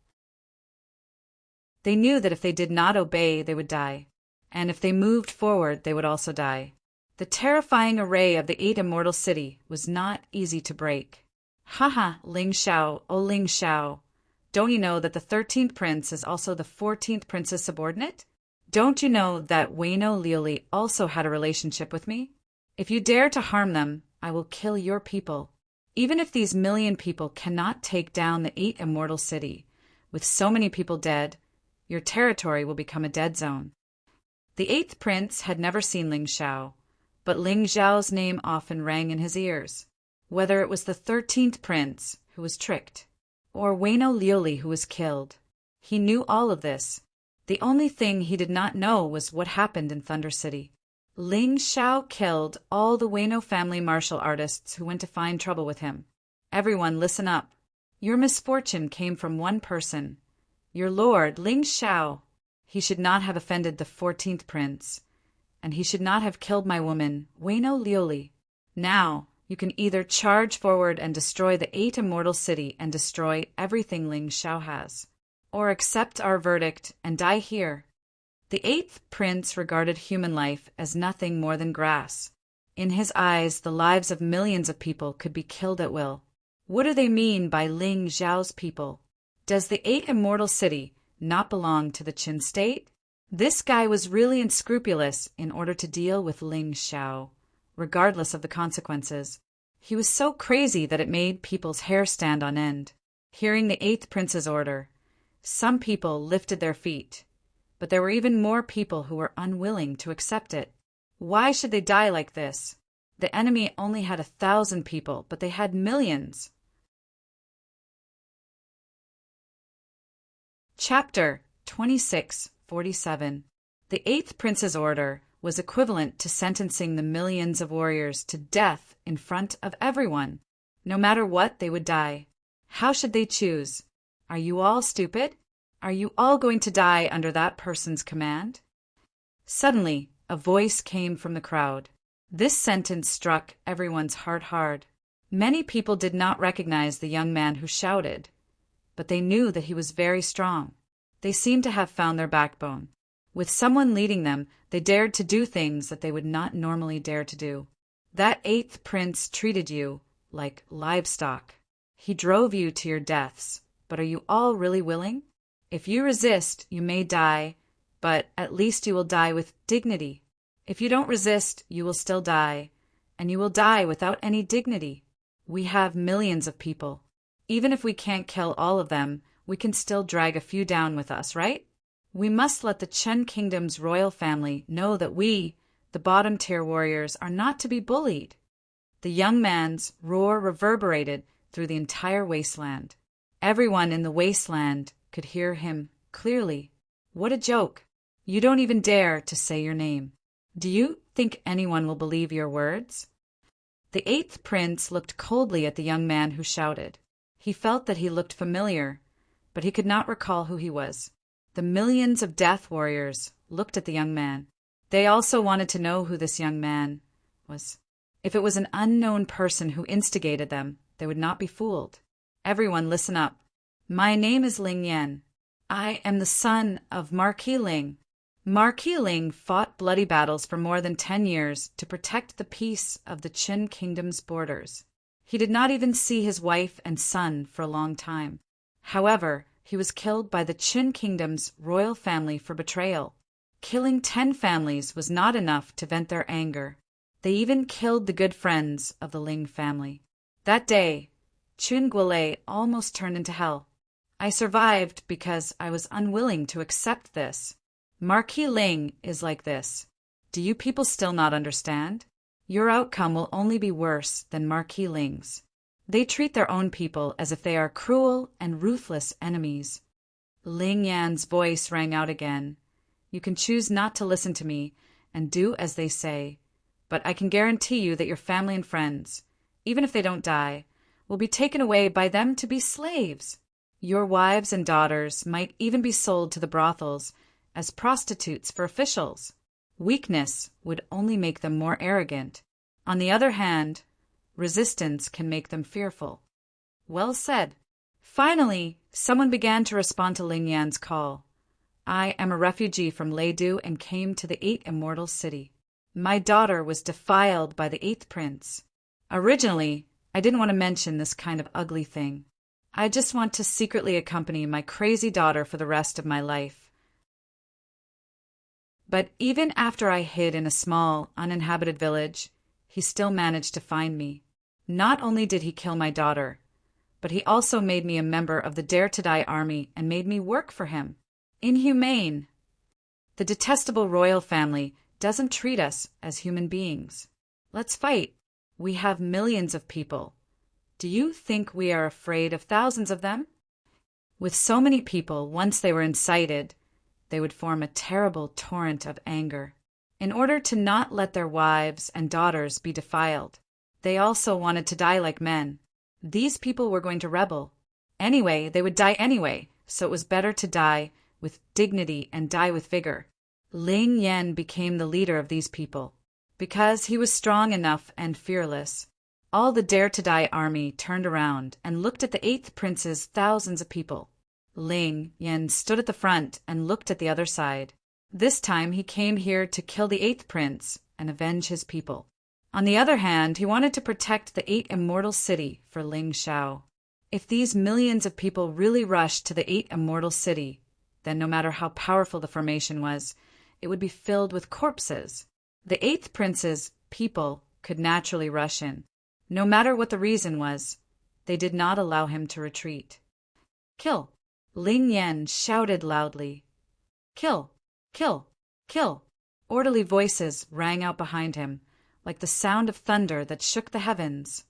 They knew that if they did not obey, they would die, and if they moved forward, they would also die. The terrifying array of the 8 Immortal City was not easy to break. Haha, Ling Xiao, oh Ling Xiao. Don't you know that the 13th Prince is also the 14th Prince's subordinate? Don't you know that Weino Liuli also had a relationship with me? If you dare to harm them, I will kill your people. Even if these 1 million people cannot take down the 8 Immortal City, with so many people dead, your territory will become a dead zone. The 8th Prince had never seen Ling Xiao, but Ling Xiao's name often rang in his ears. Whether it was the 13th Prince who was tricked, or Weino Liuli who was killed, he knew all of this. The only thing he did not know was what happened in Thunder City. Ling Xiao killed all the Weino family martial artists who went to find trouble with him. Everyone, listen up. Your misfortune came from one person. Your lord, Ling Xiao. He should not have offended the 14th Prince, and he should not have killed my woman, Weino Liuli. Now, You can either charge forward and destroy the 8 immortal city and destroy everything Ling Xiao has, or accept our verdict and die here. The 8th prince regarded human life as nothing more than grass. In his eyes, the lives of millions of people could be killed at will. What do they mean by Ling Xiao's people? Does the 8 immortal city not belong to the Qin state? This guy was really unscrupulous in order to deal with Ling Xiao, regardless of the consequences. He was so crazy that it made people's hair stand on end. Hearing the 8th prince's order, some people lifted their feet, but there were even more people who were unwilling to accept it. Why should they die like this? The enemy only had 1,000 people, but they had millions. Chapter 26:47. The 8th prince's order was equivalent to sentencing the millions of warriors to death in front of everyone. No matter what, they would die. How should they choose? Are you all stupid? Are you all going to die under that person's command? Suddenly, a voice came from the crowd. This sentence struck everyone's heart hard. Many people did not recognize the young man who shouted, but they knew that he was very strong. They seemed to have found their backbone. With someone leading them, they dared to do things that they would not normally dare to do. That 8th prince treated you like livestock. He drove you to your deaths, but are you all really willing? If you resist, you may die, but at least you will die with dignity. If you don't resist, you will still die, and you will die without any dignity. We have millions of people. Even if we can't kill all of them, we can still drag a few down with us, right? We must let the Chen Kingdom's royal family know that we, the bottom-tier warriors, are not to be bullied. The young man's roar reverberated through the entire wasteland. Everyone in the wasteland could hear him clearly. What a joke! You don't even dare to say your name. Do you think anyone will believe your words? The 8th prince looked coldly at the young man who shouted. He felt that he looked familiar, but he could not recall who he was. The millions of death warriors looked at the young man. They also wanted to know who this young man was. If it was an unknown person who instigated them, they would not be fooled. Everyone listen up. My name is Ling Yan. I am the son of Marquis Ling. Marquis Ling fought bloody battles for more than 10 years to protect the peace of the Qin Kingdom's borders. He did not even see his wife and son for a long time. However, he was killed by the Qin Kingdom's royal family for betrayal. Killing 10 families was not enough to vent their anger. They even killed the good friends of the Ling family. That day, Qin Guilei almost turned into hell. I survived because I was unwilling to accept this. Marquis Ling is like this. Do you people still not understand? Your outcome will only be worse than Marquis Ling's. They treat their own people as if they are cruel and ruthless enemies. Ling Yan's voice rang out again. You can choose not to listen to me and do as they say, but I can guarantee you that your family and friends, even if they don't die, will be taken away by them to be slaves. Your wives and daughters might even be sold to the brothels as prostitutes for officials. Weakness would only make them more arrogant. On the other hand, resistance can make them fearful. Well said. Finally, someone began to respond to Ling Yan's call. I am a refugee from Leidu and came to the 8 immortal city. My daughter was defiled by the 8th prince. Originally, I didn't want to mention this kind of ugly thing. I just want to secretly accompany my crazy daughter for the rest of my life. But even after I hid in a small, uninhabited village, he still managed to find me. Not only did he kill my daughter, but he also made me a member of the Dare to Die army and made me work for him. Inhumane. The detestable royal family doesn't treat us as human beings. Let's fight. We have millions of people. Do you think we are afraid of thousands of them? With so many people, once they were incited, they would form a terrible torrent of anger. In order to not let their wives and daughters be defiled, they also wanted to die like men. These people were going to rebel. Anyway, they would die anyway, so it was better to die with dignity and die with vigor. Ling Yan became the leader of these people because he was strong enough and fearless. All the Dare-to-Die army turned around and looked at the 8th prince's thousands of people. Ling Yan stood at the front and looked at the other side. This time he came here to kill the 8th prince and avenge his people. On the other hand, he wanted to protect the 8 immortal city for Ling Xiao. If these millions of people really rushed to the 8 immortal city, then no matter how powerful the formation was, it would be filled with corpses. The 8th prince's people could naturally rush in. No matter what the reason was, they did not allow him to retreat. Kill! Ling Yan shouted loudly. Kill! Kill! Kill! Orderly voices rang out behind him, like the sound of thunder that shook the heavens.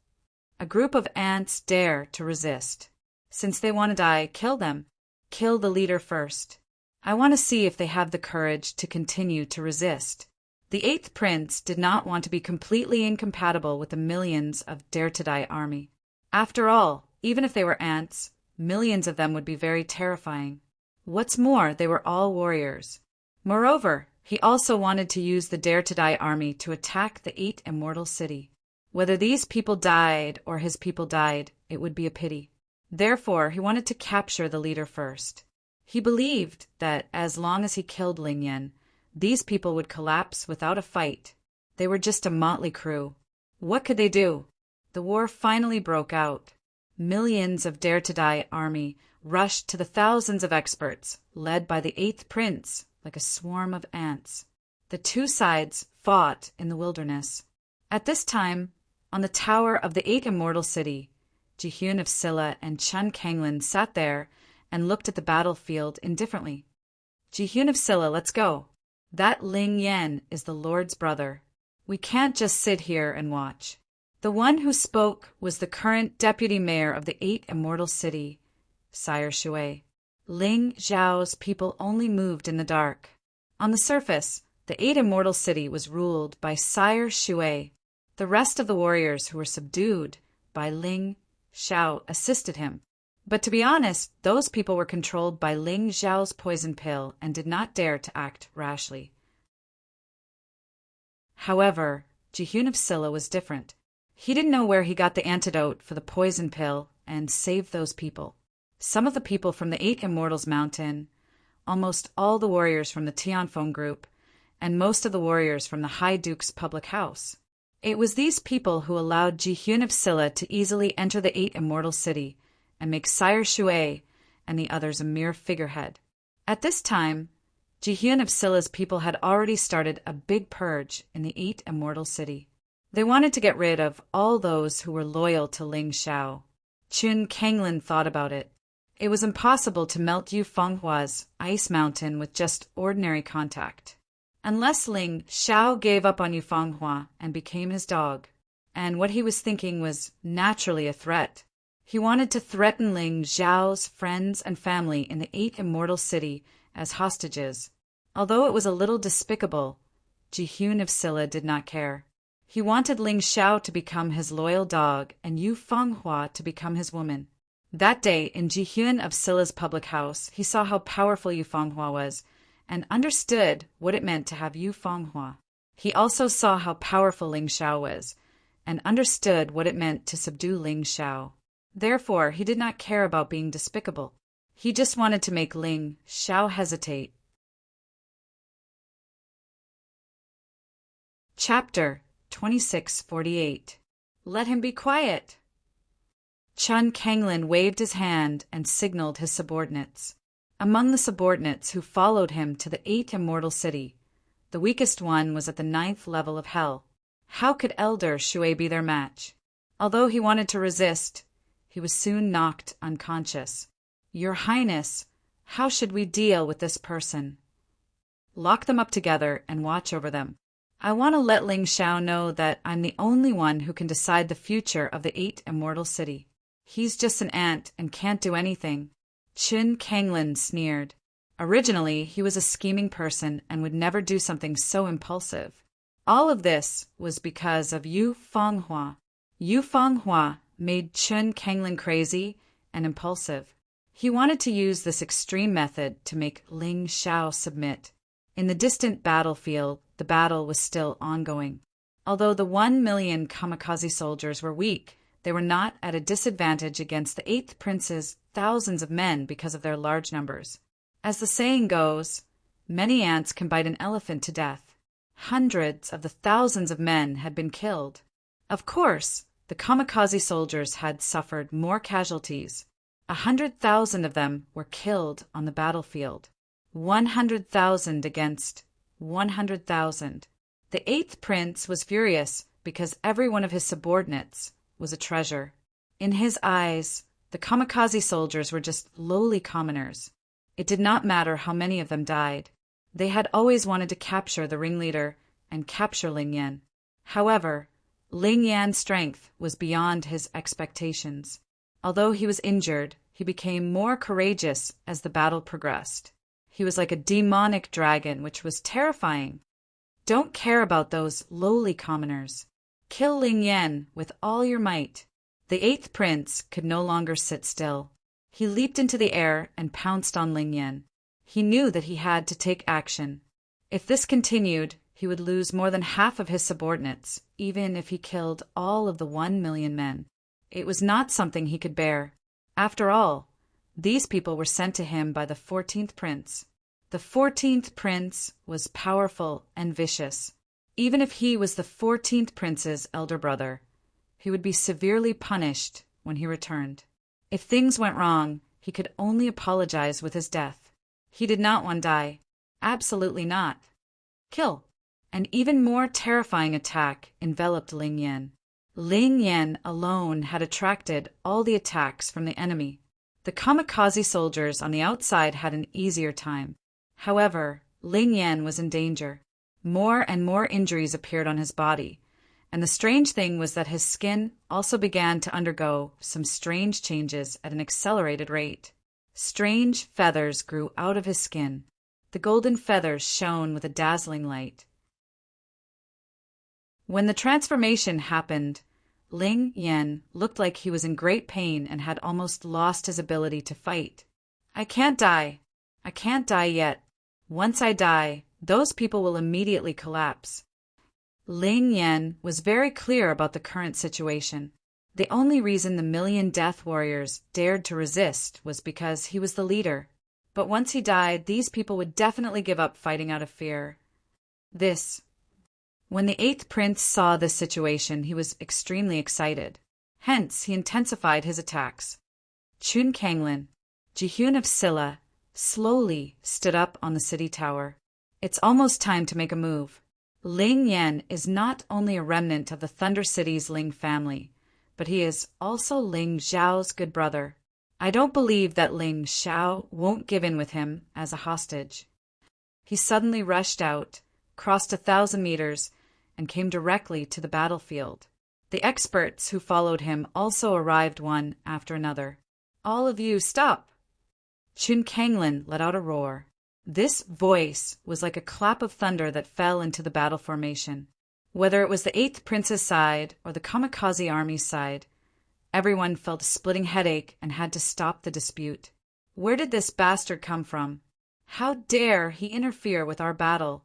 A group of ants dare to resist. Since they want to die, kill them. Kill the leader first. I want to see if they have the courage to continue to resist. The 8th prince did not want to be completely incompatible with the millions of Dare-to-Die army. After all, even if they were ants, millions of them would be very terrifying. What's more, they were all warriors. Moreover, he also wanted to use the Dare-to-Die army to attack the 8 immortal city. Whether these people died or his people died, it would be a pity. Therefore, he wanted to capture the leader first. He believed that as long as he killed Ling Yan, these people would collapse without a fight. They were just a motley crew. What could they do? The war finally broke out. Millions of Dare-to-Die army rushed to the thousands of experts, led by the 8th prince, like a swarm of ants. The two sides fought in the wilderness. At this time, on the tower of the 8 immortal city, Jihyun of Silla and Chun Kanglin sat there and looked at the battlefield indifferently. Jihyun of Silla, let's go. That Ling Yan is the Lord's brother. We can't just sit here and watch. The one who spoke was the current deputy mayor of the 8 immortal city, Sire Shui. Ling Zhao's people only moved in the dark. On the surface, the 8 immortal city was ruled by Sire Shui. The rest of the warriors who were subdued by Ling Xiao assisted him. But to be honest, those people were controlled by Ling Zhao's poison pill and did not dare to act rashly. However, Jihyun of Silla was different. He didn't know where he got the antidote for the poison pill and saved those people. Some of the people from the 8 Immortals Mountain, almost all the warriors from the Tianfeng group, and most of the warriors from the High Duke's public house. It was these people who allowed Jihyun of Silla to easily enter the 8 Immortal City and make Sire Shui and the others a mere figurehead. At this time, Jihyun of Silla's people had already started a big purge in the 8 Immortal City. They wanted to get rid of all those who were loyal to Ling Xiao. Chun Kanglin thought about it. It was impossible to melt Yu Fenghua's ice mountain with just ordinary contact. Unless Ling Xiao gave up on Yu Fenghua and became his dog. And what he was thinking was naturally a threat. He wanted to threaten Ling Xiao's friends and family in the 8 Immortal City as hostages. Although it was a little despicable, Jihyun of Silla did not care. He wanted Ling Xiao to become his loyal dog and Yu Fenghua to become his woman. That day, in Jihyun of Silla's public house, he saw how powerful Yu Fenghua was and understood what it meant to have Yu Fenghua. He also saw how powerful Ling Xiao was and understood what it meant to subdue Ling Xiao. Therefore, he did not care about being despicable. He just wanted to make Ling Xiao hesitate. Chapter 2648. Let him be quiet. Chun Kanglin waved his hand and signaled his subordinates. Among the subordinates who followed him to the 8 Immortal City, the weakest one was at the 9th level of hell. How could Elder Shui be their match? Although he wanted to resist, he was soon knocked unconscious. Your Highness, how should we deal with this person? Lock them up together and watch over them. I want to let Ling Xiao know that I'm the only one who can decide the future of the 8 Immortal City. He's just an ant and can't do anything. Chun Kanglin sneered. Originally, he was a scheming person and would never do something so impulsive. All of this was because of Yu Fenghua. Yu Fenghua made Chun Kanglin crazy and impulsive. He wanted to use this extreme method to make Ling Xiao submit. In the distant battlefield, the battle was still ongoing. Although the 1,000,000 kamikaze soldiers were weak, they were not at a disadvantage against the 8th Prince's thousands of men because of their large numbers. As the saying goes, many ants can bite an elephant to death. Hundreds of the thousands of men had been killed. Of course, the kamikaze soldiers had suffered more casualties. 100,000 of them were killed on the battlefield. 100,000 against 100,000. The 8th Prince was furious because every one of his subordinates was a treasure. In his eyes, the kamikaze soldiers were just lowly commoners. It did not matter how many of them died. They had always wanted to capture the ringleader and capture Ling Yan. However, Ling Yan's strength was beyond his expectations. Although he was injured, he became more courageous as the battle progressed. He was like a demonic dragon, which was terrifying. Don't care about those lowly commoners. Kill Ling Yan with all your might. The 8th Prince could no longer sit still. He leaped into the air and pounced on Ling Yan. He knew that he had to take action. If this continued, he would lose more than half of his subordinates, even if he killed all of the 1,000,000 men. It was not something he could bear. After all, these people were sent to him by the 14th Prince. The 14th Prince was powerful and vicious. Even if he was the 14th Prince's elder brother, he would be severely punished when he returned. If things went wrong, he could only apologize with his death. He did not want to die. Absolutely not. Kill. An even more terrifying attack enveloped Ling Yan. Ling Yan alone had attracted all the attacks from the enemy. The kamikaze soldiers on the outside had an easier time. However, Ling Yan was in danger. More and more injuries appeared on his body, and the strange thing was that his skin also began to undergo some strange changes at an accelerated rate. Strange feathers grew out of his skin. The golden feathers shone with a dazzling light. When the transformation happened, Ling Yan looked like he was in great pain and had almost lost his ability to fight. I can't die. I can't die yet. Once I die, those people will immediately collapse. Ling Yan was very clear about the current situation. The only reason the 1,000,000 death warriors dared to resist was because he was the leader. But once he died, these people would definitely give up fighting out of fear. When the 8th Prince saw this situation, he was extremely excited. Hence, he intensified his attacks. Chun Kanglin, Jihyun of Silla, slowly stood up on the city tower. It's almost time to make a move. Ling Yan is not only a remnant of the Thunder City's Ling family, but he is also Ling Xiao's good brother. I don't believe that Ling Xiao won't give in with him as a hostage. He suddenly rushed out, crossed 1,000 meters, and came directly to the battlefield. The experts who followed him also arrived one after another. All of you, stop! Chun Kanglin let out a roar. This voice was like a clap of thunder that fell into the battle formation. Whether it was the 8th Prince's side or the kamikaze army's side, everyone felt a splitting headache and had to stop the dispute. Where did this bastard come from? How dare he interfere with our battle?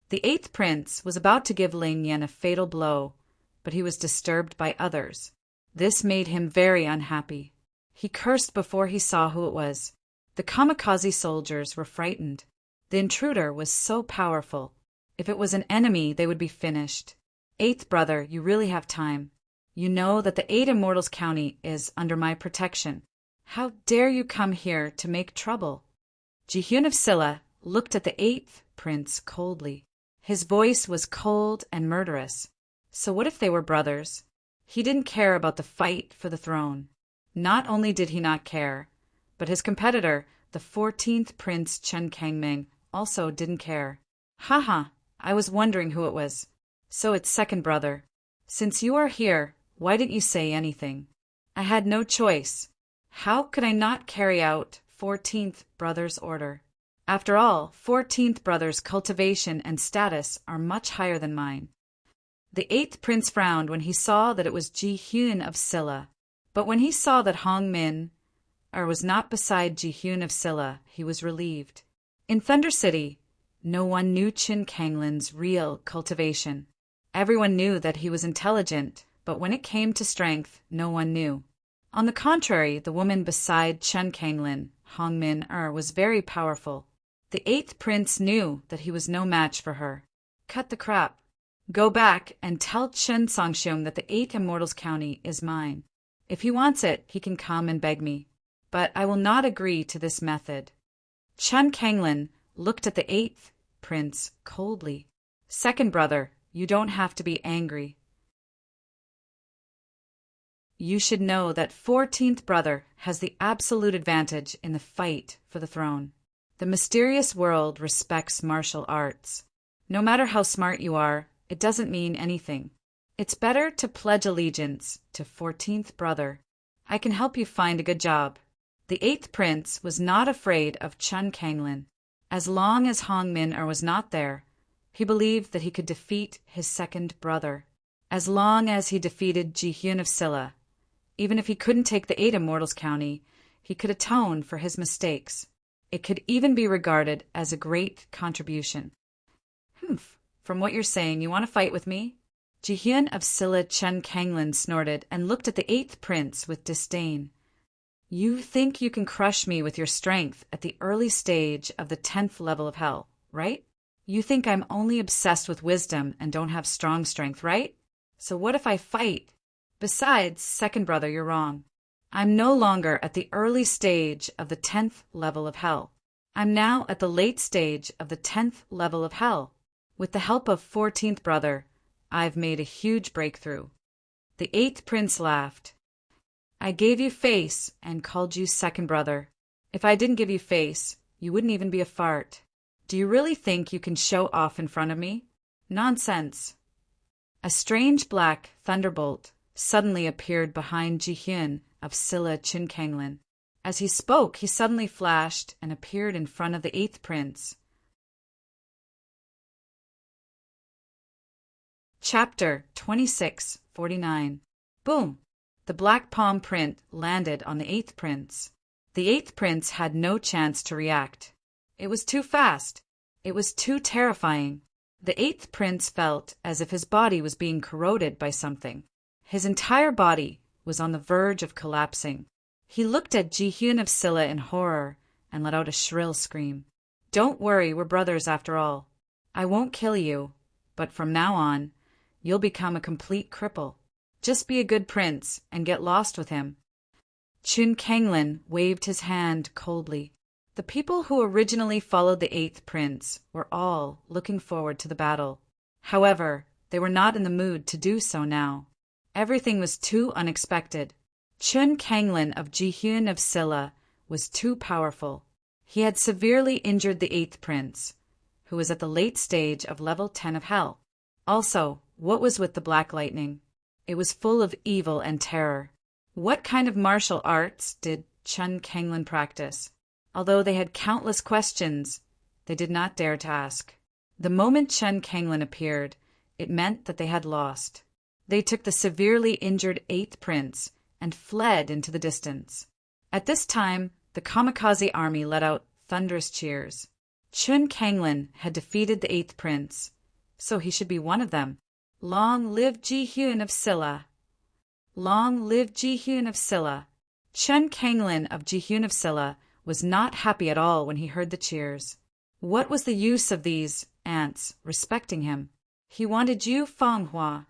The 8th Prince was about to give Ling Yan a fatal blow, but he was disturbed by others. This made him very unhappy. He cursed before he saw who it was. The kamikaze soldiers were frightened. The intruder was so powerful. If it was an enemy, they would be finished. 8th brother, you really have time. You know that the 8 Immortals County is under my protection. How dare you come here to make trouble? Jihyun of Silla looked at the 8th Prince coldly. His voice was cold and murderous. So what if they were brothers? He didn't care about the fight for the throne. Not only did he not care, but his competitor, the 14th Prince Chun Kangming, also didn't care. Haha, I was wondering who it was. So it's second brother. Since you are here, why didn't you say anything? I had no choice. How could I not carry out 14th brother's order? After all, 14th brother's cultivation and status are much higher than mine. The 8th Prince frowned when he saw that it was Jihyun of Silla. But when he saw that Hong Min was not beside Jihyun of Silla, he was relieved. In Thunder City, no one knew Chun Kanglin's real cultivation. Everyone knew that he was intelligent, but when it came to strength, no one knew. On the contrary, the woman beside Chen Kanglin, Hong Min-er, was very powerful. The 8th prince knew that he was no match for her. Cut the crap. Go back and tell Chen Songxiong that the 8 Immortals County is mine. If he wants it, he can come and beg me. But I will not agree to this method. Chen Kanglin looked at the 8th prince coldly. Second brother, you don't have to be angry. You should know that 14th brother has the absolute advantage in the fight for the throne. The mysterious world respects martial arts. No matter how smart you are, it doesn't mean anything. It's better to pledge allegiance to 14th brother. I can help you find a good job. The 8th prince was not afraid of Chen Kanglin. As long as Hong Min-er was not there, he believed that he could defeat his second brother. As long as he defeated Ji-hyun of Silla, even if he couldn't take the 8 Immortals County, he could atone for his mistakes. It could even be regarded as a great contribution. From what you're saying, you want to fight with me? Ji-hyun of Silla Chen Kanglin snorted and looked at the 8th prince with disdain. You think you can crush me with your strength at the early stage of the 10th level of hell, right? You think I'm only obsessed with wisdom and don't have strong strength, right? So what if I fight? Besides, second brother, you're wrong. I'm no longer at the early stage of the 10th level of hell. I'm now at the late stage of the 10th level of hell. With the help of 14th brother, I've made a huge breakthrough. The 8th prince laughed. I gave you face and called you second brother. If I didn't give you face, you wouldn't even be a fart. Do you really think you can show off in front of me? Nonsense. A strange black thunderbolt suddenly appeared behind Ji-hyun of Silla Chen Kanglin. As he spoke, he suddenly flashed and appeared in front of the 8th prince. Chapter 2649. Boom! The black palm print landed on the 8th prince. The 8th prince had no chance to react. It was too fast. It was too terrifying. The 8th prince felt as if his body was being corroded by something. His entire body was on the verge of collapsing. He looked at Ji-hyun of Silla in horror and let out a shrill scream. Don't worry, we're brothers after all. I won't kill you, but from now on, you'll become a complete cripple. Just be a good prince and get lost with him. Chen Kanglin waved his hand coldly. The people who originally followed the 8th prince were all looking forward to the battle. However, they were not in the mood to do so now. Everything was too unexpected. Chen Kanglin of Ji-hyun of Silla was too powerful. He had severely injured the 8th prince, who was at the late stage of level 10 of hell. Also, what was with the black lightning? It was full of evil and terror. What kind of martial arts did Chen Kanglin practice? Although they had countless questions, they did not dare to ask. The moment Chen Kanglin appeared, it meant that they had lost. They took the severely injured 8th prince and fled into the distance. At this time, the kamikaze army let out thunderous cheers. Chen Kanglin had defeated the 8th prince, so he should be one of them. Long live Ji-hyun of Silla! Long live Ji-hyun of Silla! Chen Kanglin of Ji-hyun of Silla was not happy at all when he heard the cheers. What was the use of these ants respecting him? He wanted Yu Fanghua.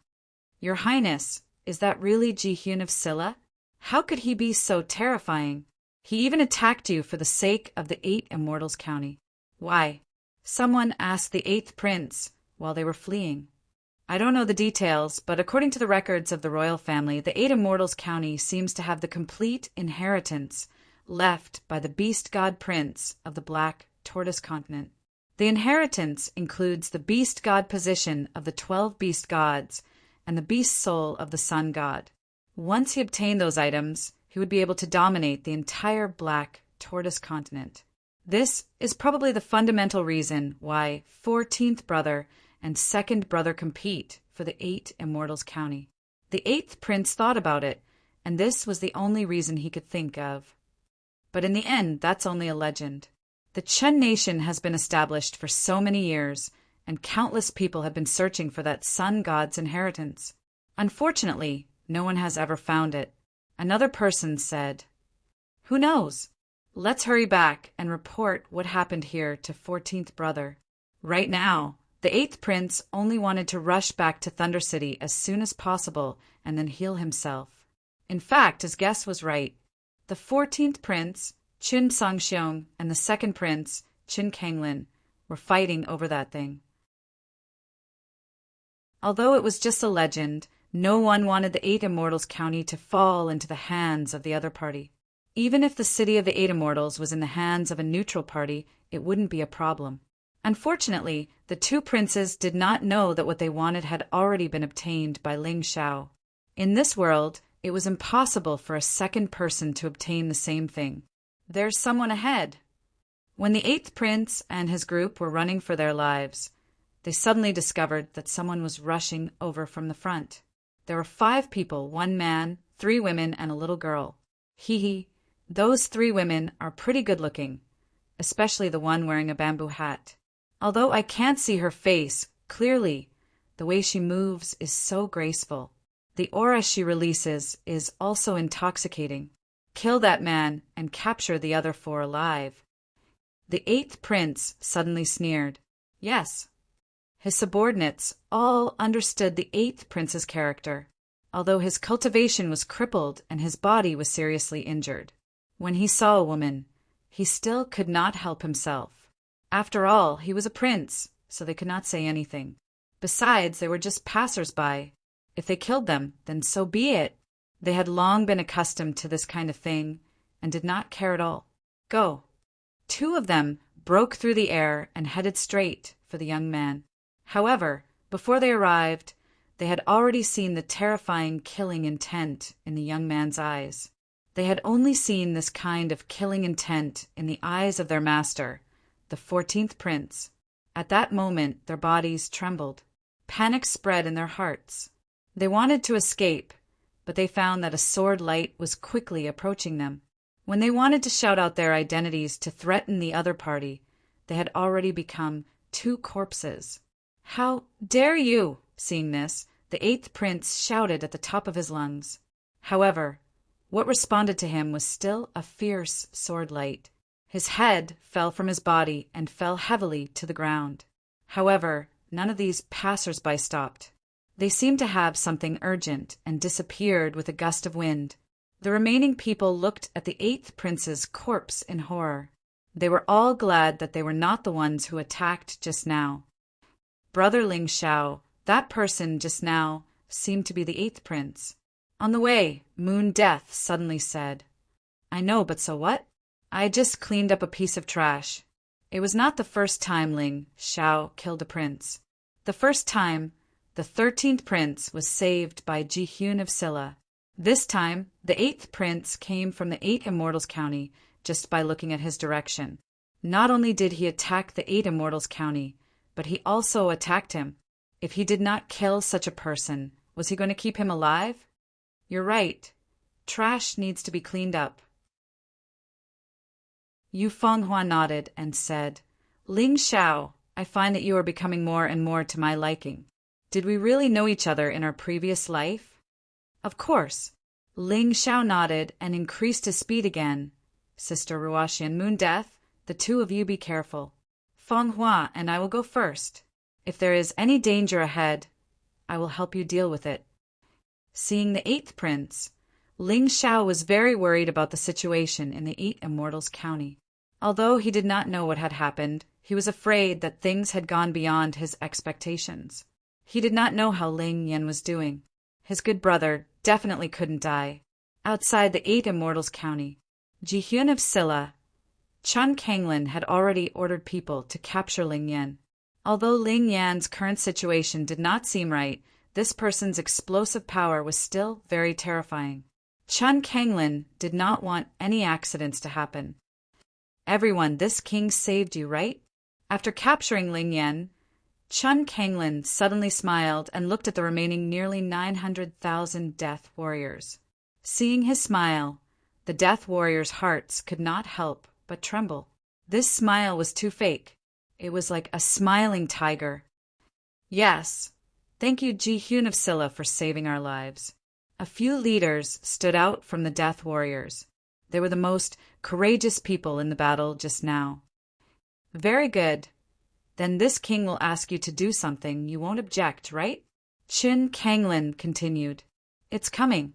Your Highness, is that really Ji-hyun of Silla? How could he be so terrifying? He even attacked you for the sake of the 8 Immortals County. Why? Someone asked the 8th prince while they were fleeing. I don't know the details, but according to the records of the royal family, the 8 Immortals County seems to have the complete inheritance left by the beast god prince of the Black Tortoise continent. The inheritance includes the beast god position of the 12 beast gods and the beast soul of the sun god. Once he obtained those items, he would be able to dominate the entire Black Tortoise continent. This is probably the fundamental reason why 14th brother and second brother compete for the 8 Immortals County. The 8th prince thought about it, and this was the only reason he could think of. But in the end, that's only a legend. The Chen nation has been established for so many years, and countless people have been searching for that sun god's inheritance. Unfortunately, no one has ever found it. Another person said, "Who knows? Let's hurry back and report what happened here to 14th brother." Right now, the 8th prince only wanted to rush back to Thunder City as soon as possible and then heal himself. In fact, his guess was right. The 14th prince, Qin Sangxiong, and the 2nd prince, Qin Kanglin, were fighting over that thing. Although it was just a legend, no one wanted the 8 Immortals County to fall into the hands of the other party. Even if the city of the 8 Immortals was in the hands of a neutral party, it wouldn't be a problem. Unfortunately, the 2 princes did not know that what they wanted had already been obtained by Ling Xiao. In this world, it was impossible for a second person to obtain the same thing. There's someone ahead. When the 8th prince and his group were running for their lives, they suddenly discovered that someone was rushing over from the front. There were 5 people, 1 man, 3 women, and a little girl. Hee. Those 3 women are pretty good-looking, especially the one wearing a bamboo hat. Although I can't see her face clearly, the way she moves is so graceful. The aura she releases is also intoxicating. Kill that man and capture the other 4 alive. The 8th prince suddenly sneered. Yes. His subordinates all understood the 8th prince's character, although his cultivation was crippled and his body was seriously injured. When he saw a woman, he still could not help himself. After all, he was a prince, so they could not say anything. Besides, they were just passers-by. If they killed them, then so be it. They had long been accustomed to this kind of thing and did not care at all. Go. 2 of them broke through the air and headed straight for the young man. However, before they arrived, they had already seen the terrifying killing intent in the young man's eyes. They had only seen this kind of killing intent in the eyes of their master, the 14th prince. At that moment, their bodies trembled. Panic spread in their hearts. They wanted to escape, but they found that a sword light was quickly approaching them. When they wanted to shout out their identities to threaten the other party, they had already become 2 corpses. "How dare you!" Seeing this, the 8th prince shouted at the top of his lungs. However, what responded to him was still a fierce sword light. His head fell from his body and fell heavily to the ground. However, none of these passers-by stopped. They seemed to have something urgent and disappeared with a gust of wind. The remaining people looked at the 8th prince's corpse in horror. They were all glad that they were not the ones who attacked just now. Brother Ling Xiao, that person just now, seemed to be the 8th prince. On the way, Moon Death suddenly said, "I know, but so what? I just cleaned up a piece of trash." It was not the first time Ling Xiao killed a prince. The first time, the 13th prince was saved by Ji Hyun of Silla. This time, the 8th prince came from the 8 Immortals County just by looking at his direction. Not only did he attack the 8 Immortals County, but he also attacked him. If he did not kill such a person, was he going to keep him alive? You're right. Trash needs to be cleaned up. Yu Fenghua nodded and said, "Ling Xiao, I find that you are becoming more and more to my liking. Did we really know each other in our previous life?" "Of course." Ling Xiao nodded and increased his speed again. "Sister Ruashi and Moon Death, the 2 of you be careful. Fenghua and I will go first. If there is any danger ahead, I will help you deal with it." Seeing the 8th prince, Ling Xiao was very worried about the situation in the 8 Immortals County. Although he did not know what had happened, he was afraid that things had gone beyond his expectations. He did not know how Ling Yan was doing. His good brother definitely couldn't die. Outside the 8 Immortals County, Ji Hyun of Silla, Chun Kanglin had already ordered people to capture Ling Yan. Although Ling Yan's current situation did not seem right, this person's explosive power was still very terrifying. Chun Kanglin did not want any accidents to happen. "Everyone, this king saved you, right?" After capturing Ling Yan, Chun Kanglin suddenly smiled and looked at the remaining nearly 900,000 death warriors. Seeing his smile, the death warriors' hearts could not help but tremble. This smile was too fake. It was like a smiling tiger, Yes. Thank you, Ji-hyun of Silla, for saving our lives. A few leaders stood out from the death warriors. They were the most courageous people in the battle just now. Very good. Then this king will ask you to do something you won't object, right? Chin Kanglin continued. It's coming.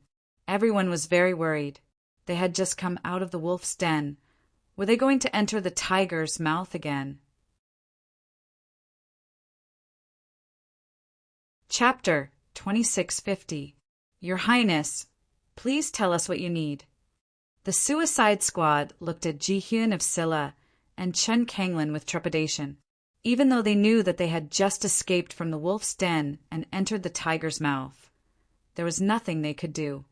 Everyone was very worried. They had just come out of the wolf's den. Were they going to enter the tiger's mouth again? Chapter 2650. Your Highness, please tell us what you need. The Suicide Squad looked at Ji-hyun of Silla and Chun Kanglin with trepidation, even though they knew that they had just escaped from the wolf's den and entered the tiger's mouth. There was nothing they could do.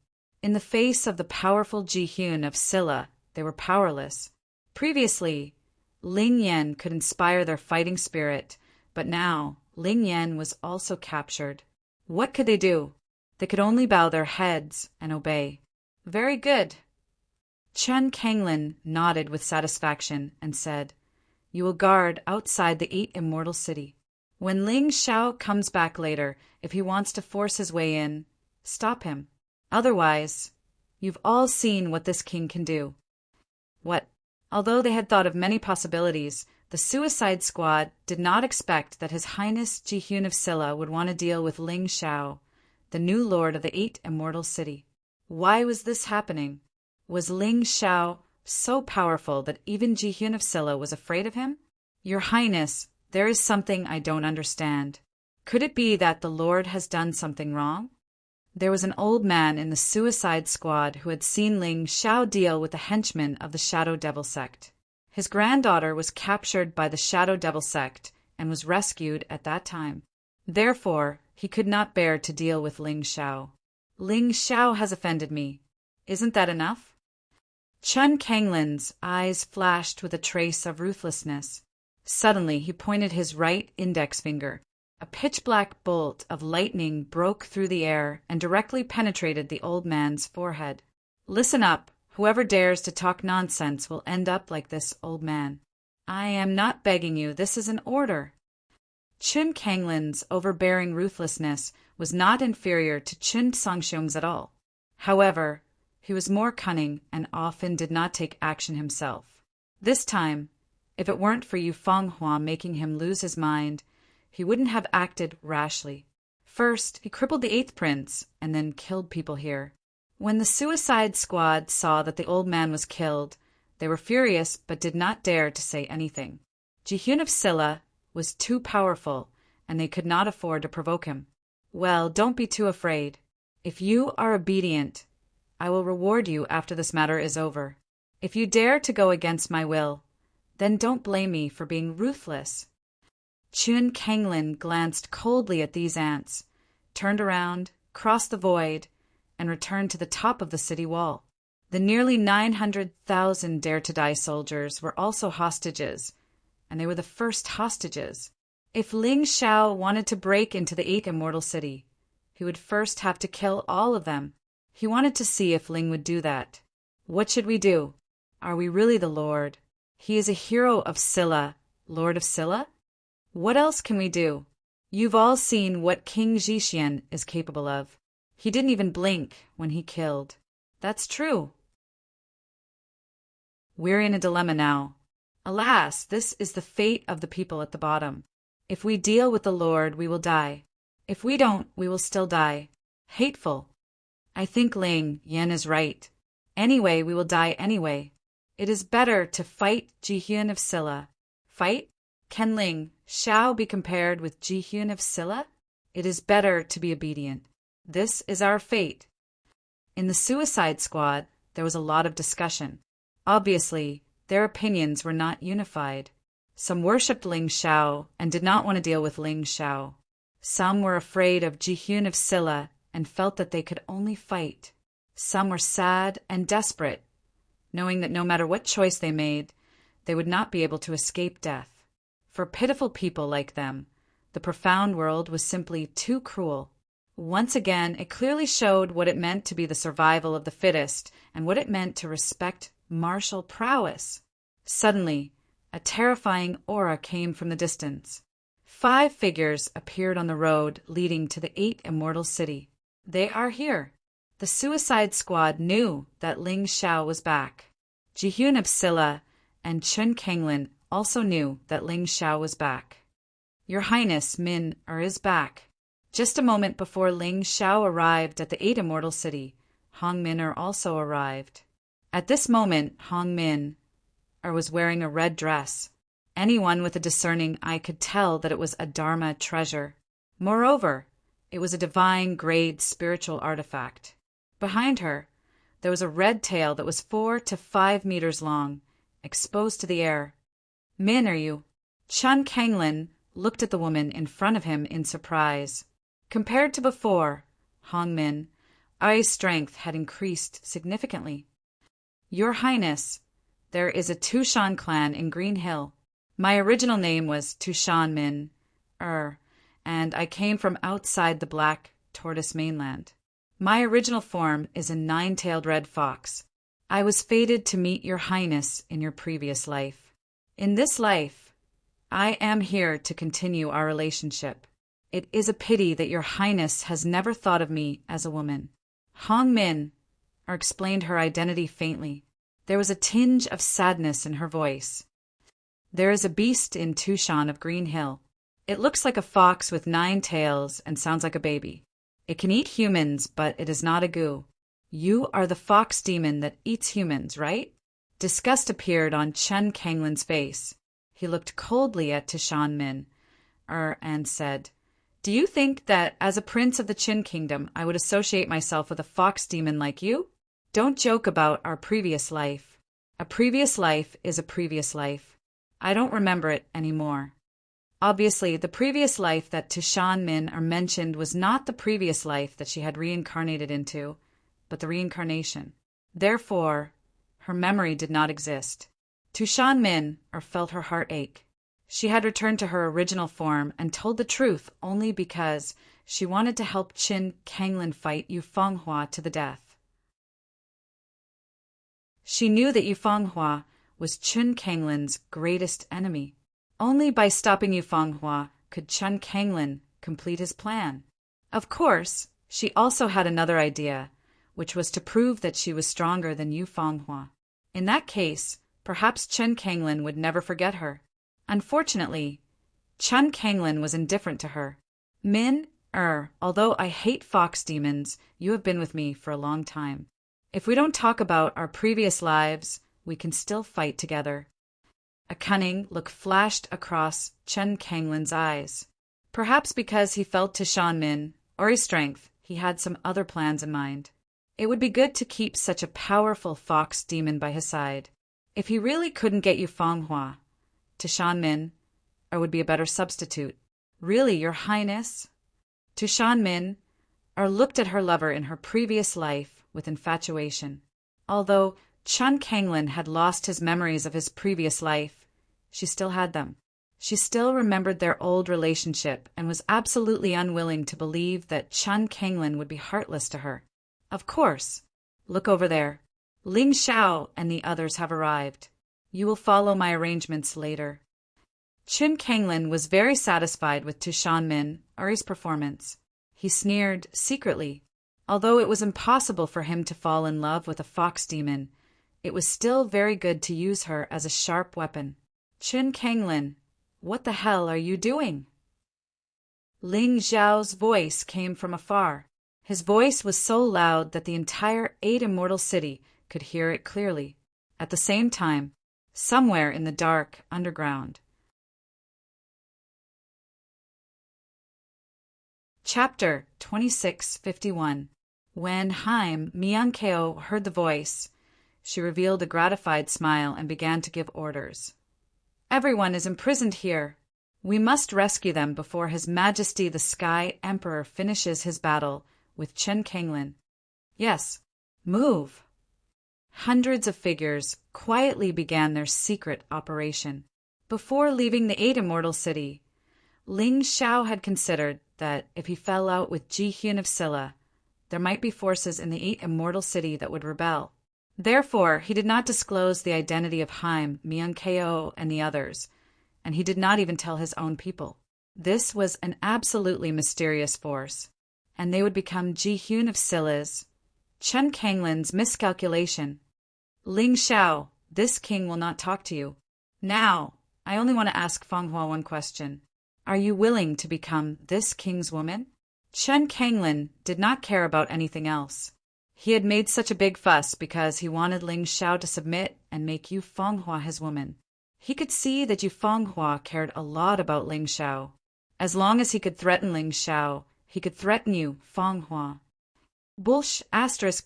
In the face of the powerful Ji-hyun of Silla, they were powerless. Previously, Ling Yen could inspire their fighting spirit, but now Ling Yen was also captured. What could they do? They could only bow their heads and obey. Very good. Chun Kanglin nodded with satisfaction and said, You will guard outside the 8 Immortal City. When Ling Xiao comes back later, if he wants to force his way in, stop him. Otherwise, you've all seen what this king can do. What? Although they had thought of many possibilities, the Suicide Squad did not expect that His Highness Ji-hyun of Silla would want to deal with Ling Xiao, the new lord of the 8 Immortal City. Why was this happening? Was Ling Xiao so powerful that even Ji-hyun of Silla was afraid of him? Your Highness, there is something I don't understand. Could it be that the Lord has done something wrong? There was an old man in the Suicide Squad who had seen Ling Xiao deal with the henchmen of the Shadow Devil sect. His granddaughter was captured by the Shadow Devil sect and was rescued at that time. Therefore, he could not bear to deal with Ling Xiao. Ling Xiao has offended me. Isn't that enough? Chun Kanglin's eyes flashed with a trace of ruthlessness. Suddenly, he pointed his right index finger. A pitch-black bolt of lightning broke through the air and directly penetrated the old man's forehead. Listen up. Whoever dares to talk nonsense will end up like this old man. I am not begging you. This is an order. Chun Kanglin's overbearing ruthlessness was not inferior to Chun Songxiong's at all. However, he was more cunning and often did not take action himself. This time, if it weren't for Yu Fenghua making him lose his mind, he wouldn't have acted rashly. First, he crippled the 8th prince and then killed people here. When the Suicide Squad saw that the old man was killed, they were furious but did not dare to say anything. Ji-hyun of Silla was too powerful, and they could not afford to provoke him. Well, don't be too afraid. If you are obedient, I will reward you after this matter is over. If you dare to go against my will, then don't blame me for being ruthless. Chun Kanglin glanced coldly at these ants, turned around, crossed the void, and returned to the top of the city wall. The nearly 900,000 dare-to-die soldiers were also hostages, and they were the first hostages. If Ling Xiao wanted to break into the 8 Immortal City, he would first have to kill all of them. He wanted to see if Ling would do that. What should we do? Are we really the Lord? He is a hero of Silla, Lord of Silla? What else can we do? You've all seen what King Zhixian is capable of. He didn't even blink when he killed. That's true. We're in a dilemma now. Alas, this is the fate of the people at the bottom. If we deal with the Lord, we will die. If we don't, we will still die. Hateful. I think Ling Yen is right. Anyway, we will die anyway. It is better to fight Ji-hyun of Silla. Fight? Can Ling Xiao be compared with Ji-hyun of Silla? It is better to be obedient. This is our fate. In the Suicide Squad, there was a lot of discussion. Obviously, their opinions were not unified. Some worshipped Ling Xiao and did not want to deal with Ling Xiao. Some were afraid of Ji-hyun of Silla and felt that they could only fight. Some were sad and desperate, knowing that no matter what choice they made, they would not be able to escape death. For pitiful people like them, the profound world was simply too cruel. Once again, it clearly showed what it meant to be the survival of the fittest and what it meant to respect martial prowess. Suddenly, a terrifying aura came from the distance. 5 figures appeared on the road leading to the 8 immortal city. They are here. The Suicide Squad knew that Ling Xiao was back. Jihyun of Silla and Chun Kanglin also knew that Ling Xiao was back. Your Highness, Min is back. Just a moment before Ling Xiao arrived at the 8 immortal city, Hong Min also arrived. At this moment, Hong Min was wearing a red dress. Anyone with a discerning eye could tell that it was a Dharma treasure. Moreover, it was a divine-grade spiritual artifact. Behind her, there was a red tail that was 4 to 5 meters long, exposed to the air. Min, are you? Chun Kanglin looked at the woman in front of him in surprise. Compared to before, Hong Min, Ai's strength had increased significantly. Your Highness, there is a Tushan clan in Green Hill. My original name was Tushan Min, and I came from outside the Black Tortoise mainland. My original form is a 9-tailed red fox. I was fated to meet your Highness in your previous life. In this life, I am here to continue our relationship. It is a pity that your Highness has never thought of me as a woman. Hong Min explained her identity faintly. There was a tinge of sadness in her voice. There is a beast in Tushan of Green Hill. It looks like a fox with 9 tails and sounds like a baby. It can eat humans, but it is not a goo. You are the fox demon that eats humans, right? Disgust appeared on Chun Kanglin's face. He looked coldly at Tushan Min, and said, Do you think that as a prince of the Qin kingdom I would associate myself with a fox demon like you? Don't joke about our previous life. A previous life is a previous life. I don't remember it anymore. Obviously, the previous life that Tushan Min mentioned was not the previous life that she had reincarnated into, but the reincarnation. Therefore, her memory did not exist. Tushan Min felt her heart ache. She had returned to her original form and told the truth only because she wanted to help Qin Kanglin fight Yu Fenghua to the death. She knew that Yu Fenghua was Chun Kanglin's greatest enemy. Only by stopping Yu Fenghua could Chun Kanglin complete his plan. Of course, she also had another idea, which was to prove that she was stronger than Yu Fenghua. In that case, perhaps Chun Kanglin would never forget her. Unfortunately, Chun Kanglin was indifferent to her. Min, although I hate fox demons, you have been with me for a long time. If we don't talk about our previous lives, we can still fight together. A cunning look flashed across Chun Kanglin's eyes. Perhaps because he felt Tushan Min, or his strength, he had some other plans in mind. It would be good to keep such a powerful fox demon by his side. If he really couldn't get Yu Fenghua, Tushan Min would be a better substitute. Really, your Highness? Tushan Min looked at her lover in her previous life with infatuation. Although Chun Kanglin had lost his memories of his previous life, she still had them. She still remembered their old relationship and was absolutely unwilling to believe that Chun Kanglin would be heartless to her. Of course. Look over there. Ling Xiao and the others have arrived. You will follow my arrangements later. Chun Kanglin was very satisfied with Tushan Min, Ari's performance. He sneered secretly. Although it was impossible for him to fall in love with a fox demon, it was still very good to use her as a sharp weapon. Chun Kanglin, what the hell are you doing? Ling Xiao's voice came from afar. His voice was so loud that the entire 8 immortal city could hear it clearly. At the same time, somewhere in the dark underground. Chapter 2651. When Haim Miankeo heard the voice, she revealed a gratified smile and began to give orders. Everyone is imprisoned here. We must rescue them before His Majesty the Sky Emperor finishes his battle with Chun Kanglin. Yes, move. Hundreds of figures quietly began their secret operation. Before leaving the 8 immortal city, Ling Xiao had considered that if he fell out with Jihyun of Silla, there might be forces in the 8 immortal city that would rebel. Therefore, he did not disclose the identity of Haim, Miankeo, and the others, and he did not even tell his own people. This was an absolutely mysterious force, and they would become Ji-Hyun of Scylla's, Chen Kanglin's miscalculation. Ling Xiao, this king will not talk to you. Now, I only want to ask Feng Hua one question. Are you willing to become this king's woman? Chen Kanglin did not care about anything else. He had made such a big fuss because he wanted Ling Xiao to submit and make Yu Fenghua his woman. He could see that Yu Fenghua cared a lot about Ling Xiao. As long as he could threaten Ling Xiao, he could threaten Yu Fenghua. Bullsh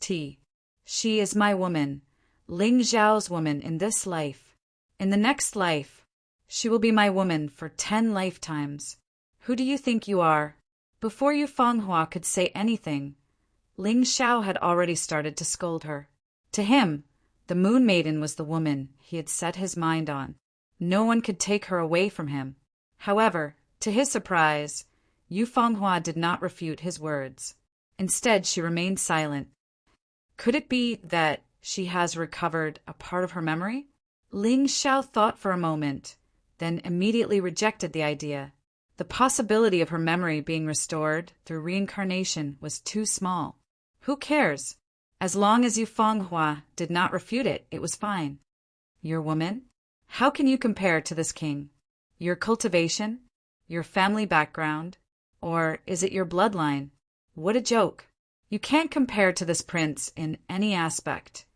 *T. She is my woman, Ling Xiao's woman in this life. In the next life, she will be my woman for 10 lifetimes. Who do you think you are? Before Yu Fenghua could say anything, Ling Xiao had already started to scold her. To him, the Moon Maiden was the woman he had set his mind on. No one could take her away from him. However, to his surprise, Yu Fenghua did not refute his words. Instead, she remained silent. Could it be that she has recovered a part of her memory? Ling Xiao thought for a moment, then immediately rejected the idea. The possibility of her memory being restored through reincarnation was too small. Who cares? As long as Yu Fenghua did not refute it, it was fine. Your woman? How can you compare to this king? Your cultivation? Your family background? Or is it your bloodline? What a joke. You can't compare to this prince in any aspect.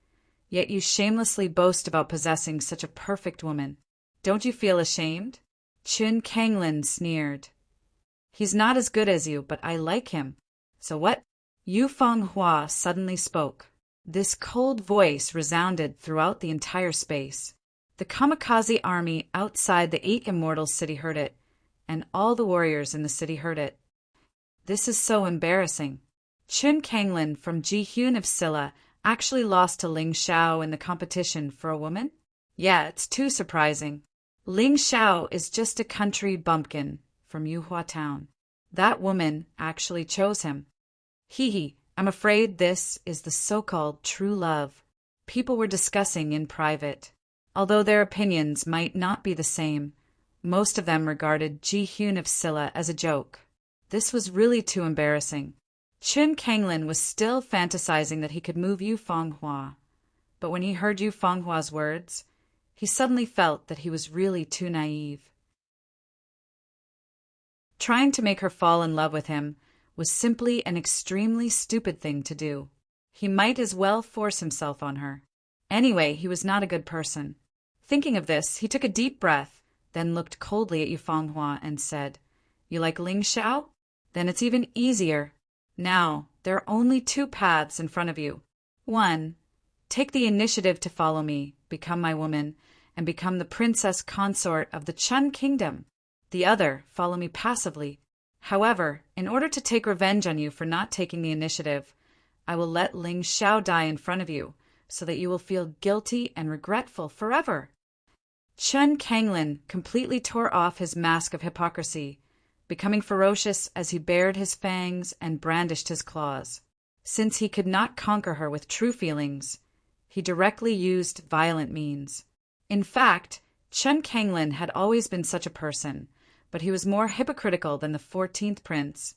Yet you shamelessly boast about possessing such a perfect woman. Don't you feel ashamed? Chen Kanglin sneered. He's not as good as you, but I like him. So what? Yu Fenghua suddenly spoke. This cold voice resounded throughout the entire space. The kamikaze army outside the 8 immortal city heard it, and all the warriors in the city heard it. This is so embarrassing. Chen Kanglin from Ji-Hyun of Scylla actually lost to Ling Xiao in the competition for a woman? Yeah, it's too surprising. Ling Xiao is just a country bumpkin from Yuhua town. That woman actually chose him. I'm afraid this is the so-called true love people were discussing in private. Although their opinions might not be the same, most of them regarded Ji-Hyun of Scylla as a joke. This was really too embarrassing. Chen Kanglin was still fantasizing that he could move Yu Fenghua, but when he heard Yu Fenghua's words, he suddenly felt that he was really too naive. Trying to make her fall in love with him was simply an extremely stupid thing to do. He might as well force himself on her. Anyway, he was not a good person. Thinking of this, he took a deep breath, then looked coldly at Yu Fenghua and said, You like Ling Xiao? Then it's even easier. Now, there are only 2 paths in front of you. 1. Take the initiative to follow me, become my woman, and become the princess consort of the Chun kingdom. The other, follow me passively. However, in order to take revenge on you for not taking the initiative, I will let Ling Xiao die in front of you, so that you will feel guilty and regretful forever. Chen Kanglin completely tore off his mask of hypocrisy, becoming ferocious as he bared his fangs and brandished his claws. Since he could not conquer her with true feelings, he directly used violent means. In fact, Chen Kanglin had always been such a person, but he was more hypocritical than the 14th prince,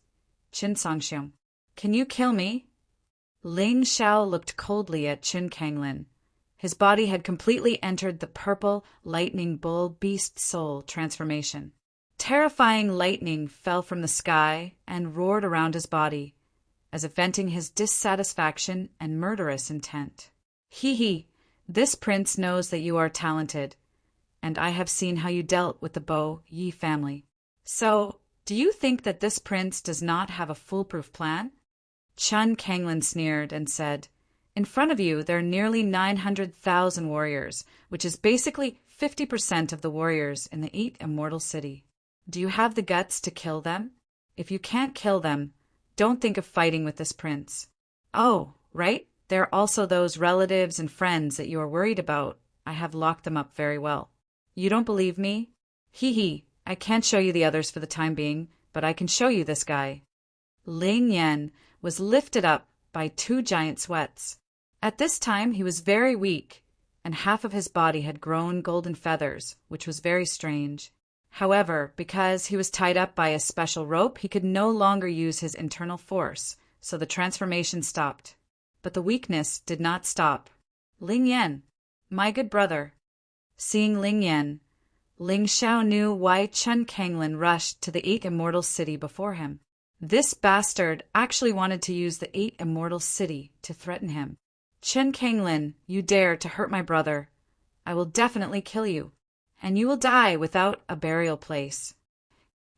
Qin Sangxiong. Can you kill me? Ling Xiao looked coldly at Chen Kanglin. His body had completely entered the purple lightning bull beast soul transformation. Terrifying lightning fell from the sky and roared around his body, as if venting his dissatisfaction and murderous intent. This prince knows that you are talented, and I have seen how you dealt with the Bo Yi family. So, do you think that this prince does not have a foolproof plan? Chen Kanglin sneered and said, In front of you there are nearly 900,000 warriors, which is basically 50% of the warriors in the 8 immortal city. Do you have the guts to kill them? If you can't kill them, don't think of fighting with this prince. Oh, right, there are also those relatives and friends that you are worried about. I have locked them up very well. You don't believe me? I can't show you the others for the time being, but I can show you this guy. Ling Yan was lifted up by 2 giant sweats. At this time he was very weak, and half of his body had grown golden feathers, which was very strange. However, because he was tied up by a special rope, he could no longer use his internal force, so the transformation stopped. But the weakness did not stop. Ling Yan, my good brother. Seeing Ling Yan, Ling Xiao knew why Chen Kanglin rushed to the 8 immortal city before him. This bastard actually wanted to use the 8 immortal city to threaten him. Chen Kanglin, you dare to hurt my brother. I will definitely kill you, and you will die without a burial place.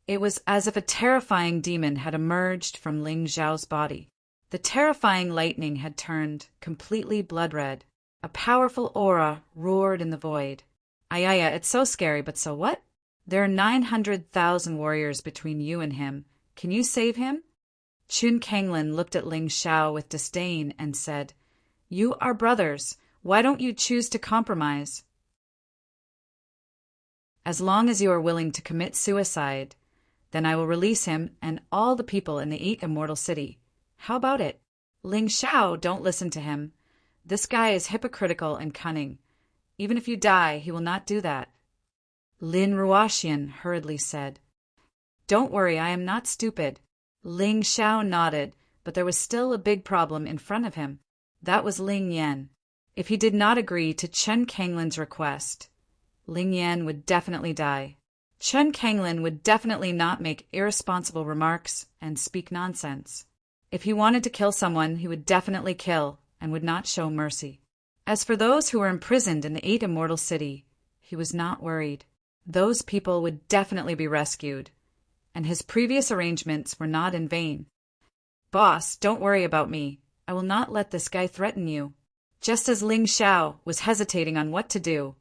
It was as if a terrifying demon had emerged from Ling Xiao's body. The terrifying lightning had turned completely blood red. A powerful aura roared in the void. Ayaya, it's so scary, but so what? There are 900,000 warriors between you and him. Can you save him? Chen Kanglin looked at Ling Xiao with disdain and said, You are brothers. Why don't you choose to compromise? As long as you are willing to commit suicide, then I will release him and all the people in the 8 immortal city. How about it? Ling Xiao, don't listen to him. This guy is hypocritical and cunning. Even if you die, he will not do that. Lin Ruoxian hurriedly said. Don't worry, I am not stupid. Ling Xiao nodded, but there was still a big problem in front of him. That was Ling Yan. If he did not agree to Chen Kanglin's request, Ling Yan would definitely die. Chen Kanglin would definitely not make irresponsible remarks and speak nonsense. If he wanted to kill someone, he would definitely kill and would not show mercy. As for those who were imprisoned in the 8 immortal city, he was not worried. Those people would definitely be rescued, and his previous arrangements were not in vain. Boss, don't worry about me. I will not let this guy threaten you. Just as Ling Xiao was hesitating on what to do,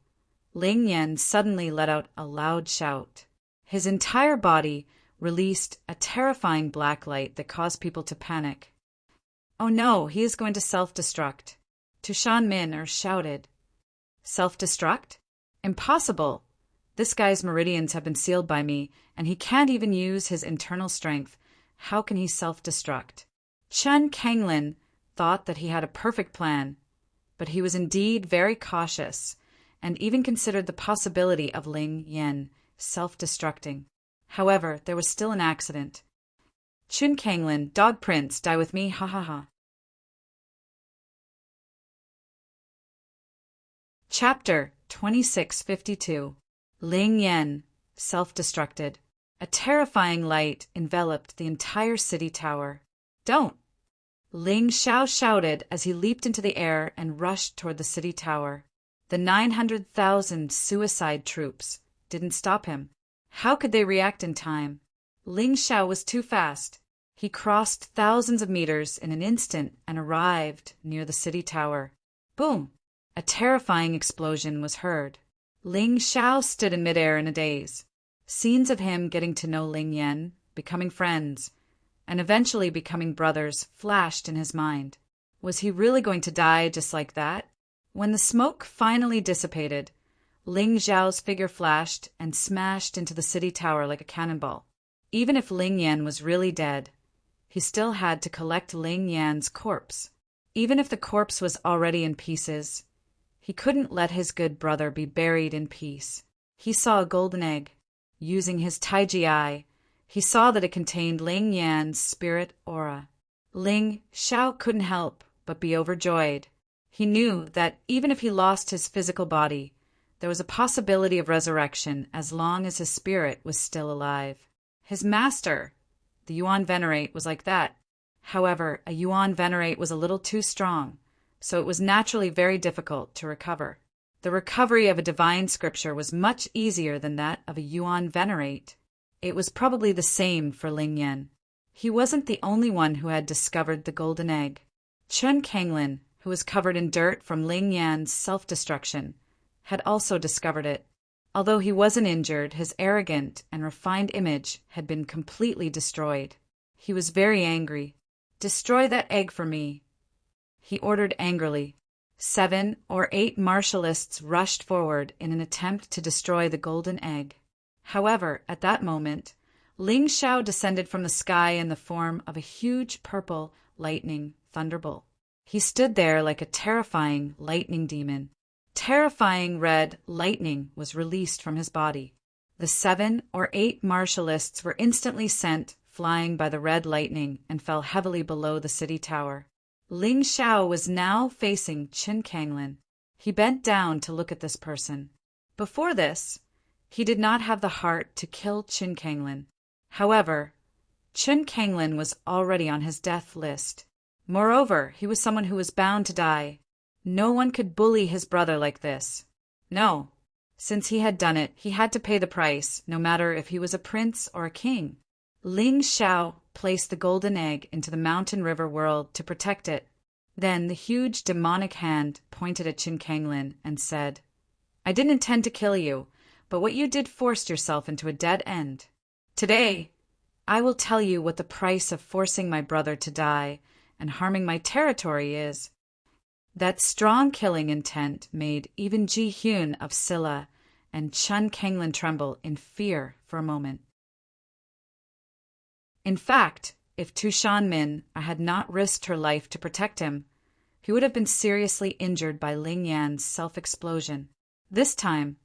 Ling Yan suddenly let out a loud shout. His entire body released a terrifying black light that caused people to panic. Oh no, he is going to self-destruct. Tushan Min shouted. Self-destruct? Impossible. This guy's meridians have been sealed by me, and he can't even use his internal strength. How can he self-destruct? Chen Kanglin thought that he had a perfect plan, but he was indeed very cautious, and even considered the possibility of Ling Yan self-destructing. However, there was still an accident. Chen Kanglin, Dog Prince, die with me, ha ha ha. Chapter 2652. Ling Yan, self-destructed. A terrifying light enveloped the entire city tower. Don't! Ling Xiao shouted as he leaped into the air and rushed toward the city tower. The 900,000 suicide troops didn't stop him. How could they react in time? Ling Xiao was too fast. He crossed thousands of meters in an instant and arrived near the city tower. Boom! A terrifying explosion was heard. Ling Xiao stood in midair in a daze. Scenes of him getting to know Ling Yan, becoming friends, and eventually becoming brothers flashed in his mind. Was he really going to die just like that? When the smoke finally dissipated, Ling Xiao's figure flashed and smashed into the city tower like a cannonball. Even if Ling Yan was really dead, he still had to collect Ling Yan's corpse. Even if the corpse was already in pieces, he couldn't let his good brother be buried in peace. He saw a golden egg. Using his Taiji eye, he saw that it contained Ling Yan's spirit aura. Ling Xiao couldn't help but be overjoyed. He knew that even if he lost his physical body, there was a possibility of resurrection as long as his spirit was still alive. His master, the Yuan Venerate, was like that. However, a Yuan Venerate was a little too strong, so it was naturally very difficult to recover. The recovery of a divine scripture was much easier than that of a Yuan Venerate. It was probably the same for Ling Yan. He wasn't the only one who had discovered the golden egg. Chen Kanglin, who was covered in dirt from Ling Yan's self-destruction, had also discovered it. Although he wasn't injured, his arrogant and refined image had been completely destroyed. He was very angry. Destroy that egg for me, he ordered angrily. 7 or 8 martialists rushed forward in an attempt to destroy the golden egg. However, at that moment, Ling Xiao descended from the sky in the form of a huge purple lightning thunderbolt. He stood there like a terrifying lightning demon. Terrifying red lightning was released from his body. The 7 or 8 martialists were instantly sent flying by the red lightning and fell heavily below the city tower. Ling Xiao was now facing Qin Kanglin. He bent down to look at this person. Before this, he did not have the heart to kill Qin Kanglin. However, Qin Kanglin was already on his death list. Moreover, he was someone who was bound to die. No one could bully his brother like this. No. Since he had done it, he had to pay the price, no matter if he was a prince or a king. Ling Xiao placed the golden egg into the mountain river world to protect it. Then the huge demonic hand pointed at Qin Kanglin and said, "I didn't intend to kill you, but what you did forced yourself into a dead end. Today, I will tell you what the price of forcing my brother to die and harming my territory is." That strong killing intent made even Ji Hyun of Silla and Qin Kanglin tremble in fear for a moment. In fact, if Tu Shanmin had not risked her life to protect him, he would have been seriously injured by Ling Yan's self-explosion. This time,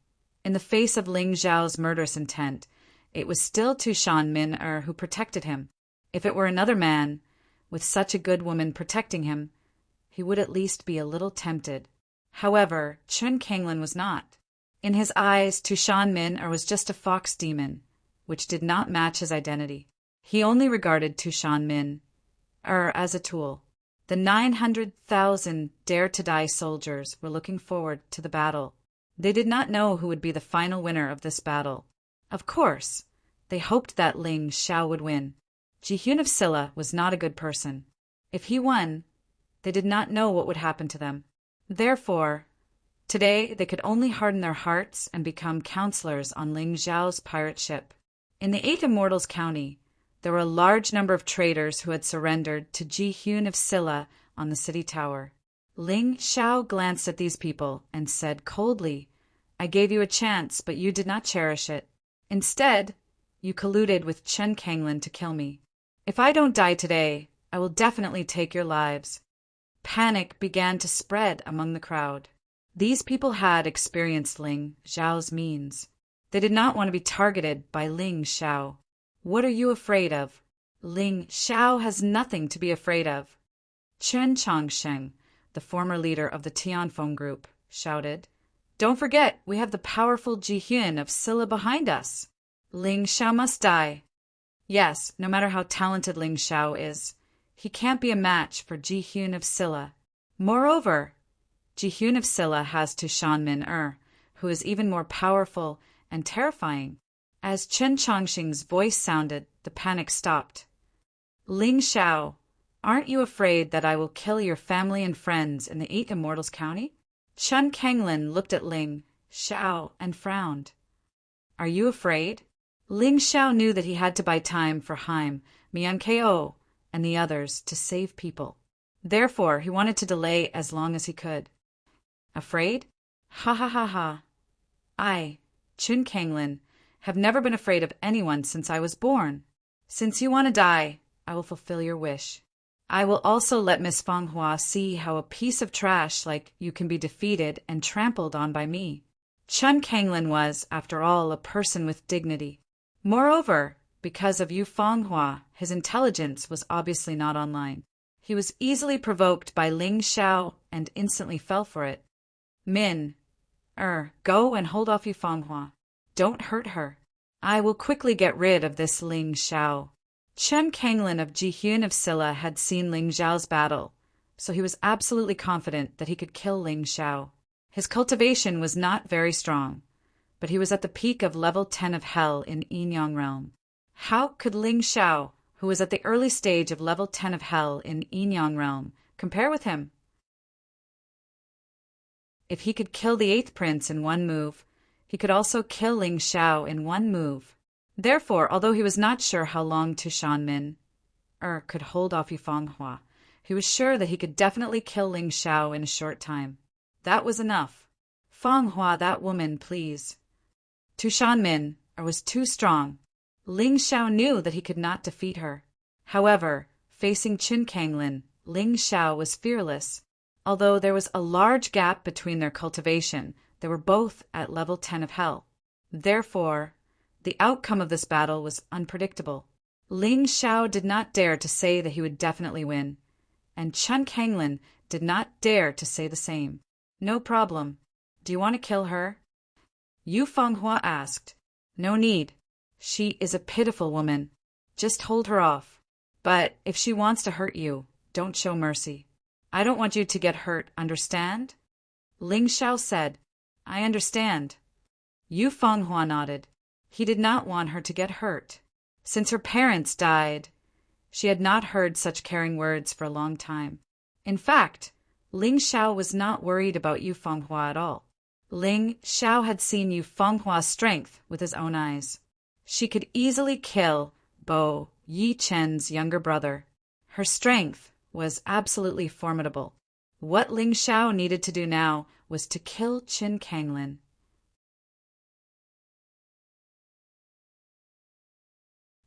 in the face of Ling Zhao's murderous intent, it was still Tu Shanmin who protected him. If it were another man, with such a good woman protecting him, he would at least be a little tempted. However, Qin Kanglin was not. In his eyes, Tu Shanmin was just a fox demon, which did not match his identity. He only regarded Tu Shanmin as a tool. The 900,000 dare-to-die soldiers were looking forward to the battle. They did not know who would be the final winner of this battle. Of course, they hoped that Ling Xiao would win. Ji Hyun of Silla was not a good person. If he won, they did not know what would happen to them. Therefore, today they could only harden their hearts and become counselors on Ling Zhao's pirate ship. In the 8 Immortals County, there were a large number of traitors who had surrendered to Ji Hyun of Silla on the city tower. Ling Xiao glanced at these people and said coldly, "I gave you a chance, but you did not cherish it. Instead, you colluded with Qin Kanglin to kill me. If I don't die today, I will definitely take your lives." Panic began to spread among the crowd. These people had experienced Ling Xiao's means. They did not want to be targeted by Ling Xiao. "What are you afraid of? Ling Xiao has nothing to be afraid of." Chen Changsheng, the former leader of the Tianfeng group, shouted, "Don't forget, we have the powerful Ji Hyun of Silla behind us. Ling Xiao must die." Yes, no matter how talented Ling Xiao is, he can't be a match for Ji Hyun of Silla. Moreover, Ji Hyun of Silla has Tu Shanmin who is even more powerful and terrifying. As Chen Changsheng's voice sounded, the panic stopped. "Ling Xiao, aren't you afraid that I will kill your family and friends in the 8 Immortals County?" Qin Kanglin looked at Ling Xiao and frowned. "Are you afraid?" Ling Xiao knew that he had to buy time for Haim, Mian Ko, and the others to save people. Therefore, he wanted to delay as long as he could. "Afraid? Ha ha ha ha. I, Qin Kanglin, have never been afraid of anyone since I was born. Since you want to die, I will fulfill your wish. I will also let Miss Fanghua see how a piece of trash like you can be defeated and trampled on by me." Qin Kanglin was, after all, a person with dignity. Moreover, because of Yu Fanghua, his intelligence was obviously not online. He was easily provoked by Ling Xiao and instantly fell for it. "Min, go and hold off Yu Fanghua. Don't hurt her. I will quickly get rid of this Ling Xiao." Qin Kanglin of Ji Hyun of Silla had seen Ling Xiao's battle, so he was absolutely confident that he could kill Ling Xiao. His cultivation was not very strong, but he was at the peak of level 10 of Hell in Yinyang Realm. How could Ling Xiao, who was at the early stage of level 10 of Hell in Yinyang Realm, compare with him? If he could kill the 8th prince in one move, he could also kill Ling Xiao in one move. Therefore, although he was not sure how long Tu Shanmin could hold off Yu Fanghua, he was sure that he could definitely kill Ling Xiao in a short time. That was enough. "Fanghua, that woman, please." Tu Shanmin was too strong. Ling Xiao knew that he could not defeat her. However, facing Qin Kanglin, Ling Xiao was fearless. Although there was a large gap between their cultivation, they were both at level 10 of Hell. Therefore, The outcome of this battle was unpredictable. Ling Xiao did not dare to say that he would definitely win, and Chen Kanglin did not dare to say the same. No problem. Do you want to kill her? Yu Fenghua asked. No need. She is a pitiful woman. Just hold her off. But if she wants to hurt you, don't show mercy. I don't want you to get hurt, understand? Ling Xiao said. I understand. Yu Fenghua nodded. He did not want her to get hurt. Since her parents died, she had not heard such caring words for a long time. In fact, Ling Xiao was not worried about Yu Fenghua at all. Ling Xiao had seen Yu Fenghua's strength with his own eyes. She could easily kill Bo Yi Chen's younger brother. Her strength was absolutely formidable. What Ling Xiao needed to do now was to kill Chen Kanglin.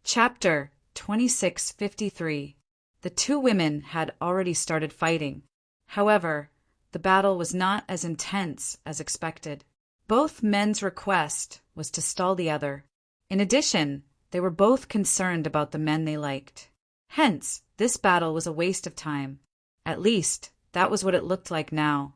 Chapter 2653. The two women had already started fighting. However, the battle was not as intense as expected. Both men's request was to stall the other. In addition, they were both concerned about the men they liked. Hence, this battle was a waste of time. At least, that was what it looked like now.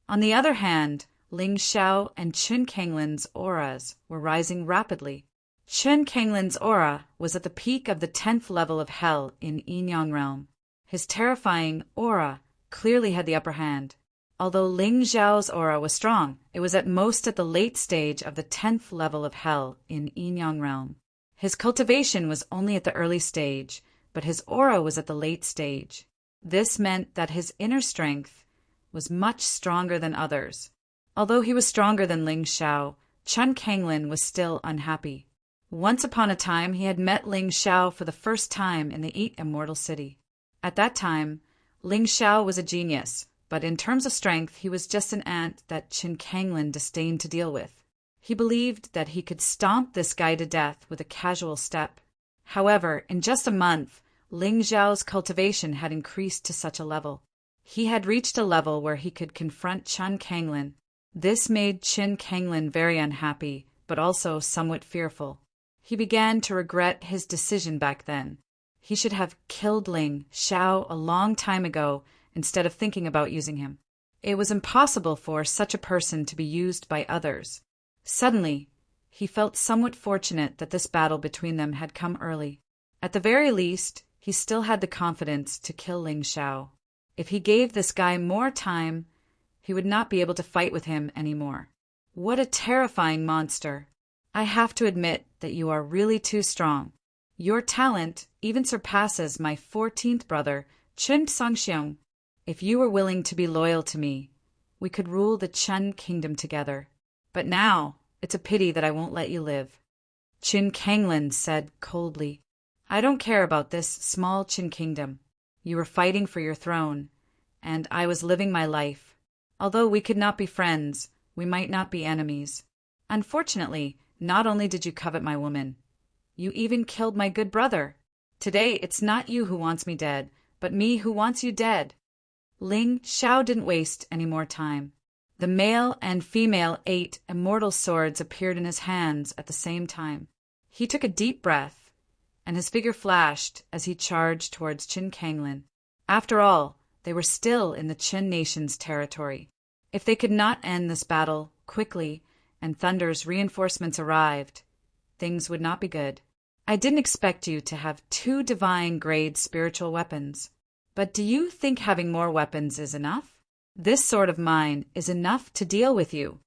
On the other hand, Ling Xiao and Chen Kanglin's auras were rising rapidly. Chen Kanglin's aura was at the peak of the 10th level of hell in Yinyang realm. His terrifying aura clearly had the upper hand. Although Ling Xiao's aura was strong, it was at most at the late stage of the 10th level of hell in Yinyang realm. His cultivation was only at the early stage, but his aura was at the late stage. This meant that his inner strength was much stronger than others. Although he was stronger than Ling Xiao, Chen Kanglin was still unhappy. Once upon a time he had met Ling Xiao for the first time in the 8 Immortal City. At that time, Ling Xiao was a genius, but in terms of strength he was just an ant that Chen Kanglin disdained to deal with. He believed that he could stomp this guy to death with a casual step. However, in just a month, Ling Xiao's cultivation had increased to such a level. He had reached a level where he could confront Chen Kanglin. This made Chen Kanglin very unhappy, but also somewhat fearful. He began to regret his decision back then. He should have killed Ling Xiao a long time ago instead of thinking about using him. It was impossible for such a person to be used by others. Suddenly, he felt somewhat fortunate that this battle between them had come early. At the very least, he still had the confidence to kill Ling Xiao. If he gave this guy more time, he would not be able to fight with him anymore. What a terrifying monster! I have to admit that you are really too strong. Your talent even surpasses my 14th brother, Chen Songxiong. If you were willing to be loyal to me, we could rule the Chen kingdom together. But now, it's a pity that I won't let you live. Chen Kanglin said coldly. I don't care about this small Chen kingdom. You were fighting for your throne, and I was living my life. Although we could not be friends, we might not be enemies. Unfortunately, not only did you covet my woman, you even killed my good brother. Today, it's not you who wants me dead, but me who wants you dead. Ling Xiao didn't waste any more time. The male and female 8 immortal swords appeared in his hands at the same time. He took a deep breath, and his figure flashed as he charged towards Chen Kanglin. After all, they were still in the Chen nation's territory. If they could not end this battle quickly, and Thunder's reinforcements arrived, things would not be good. I didn't expect you to have 2 divine-grade spiritual weapons. But do you think having more weapons is enough? This sword of mine is enough to deal with you.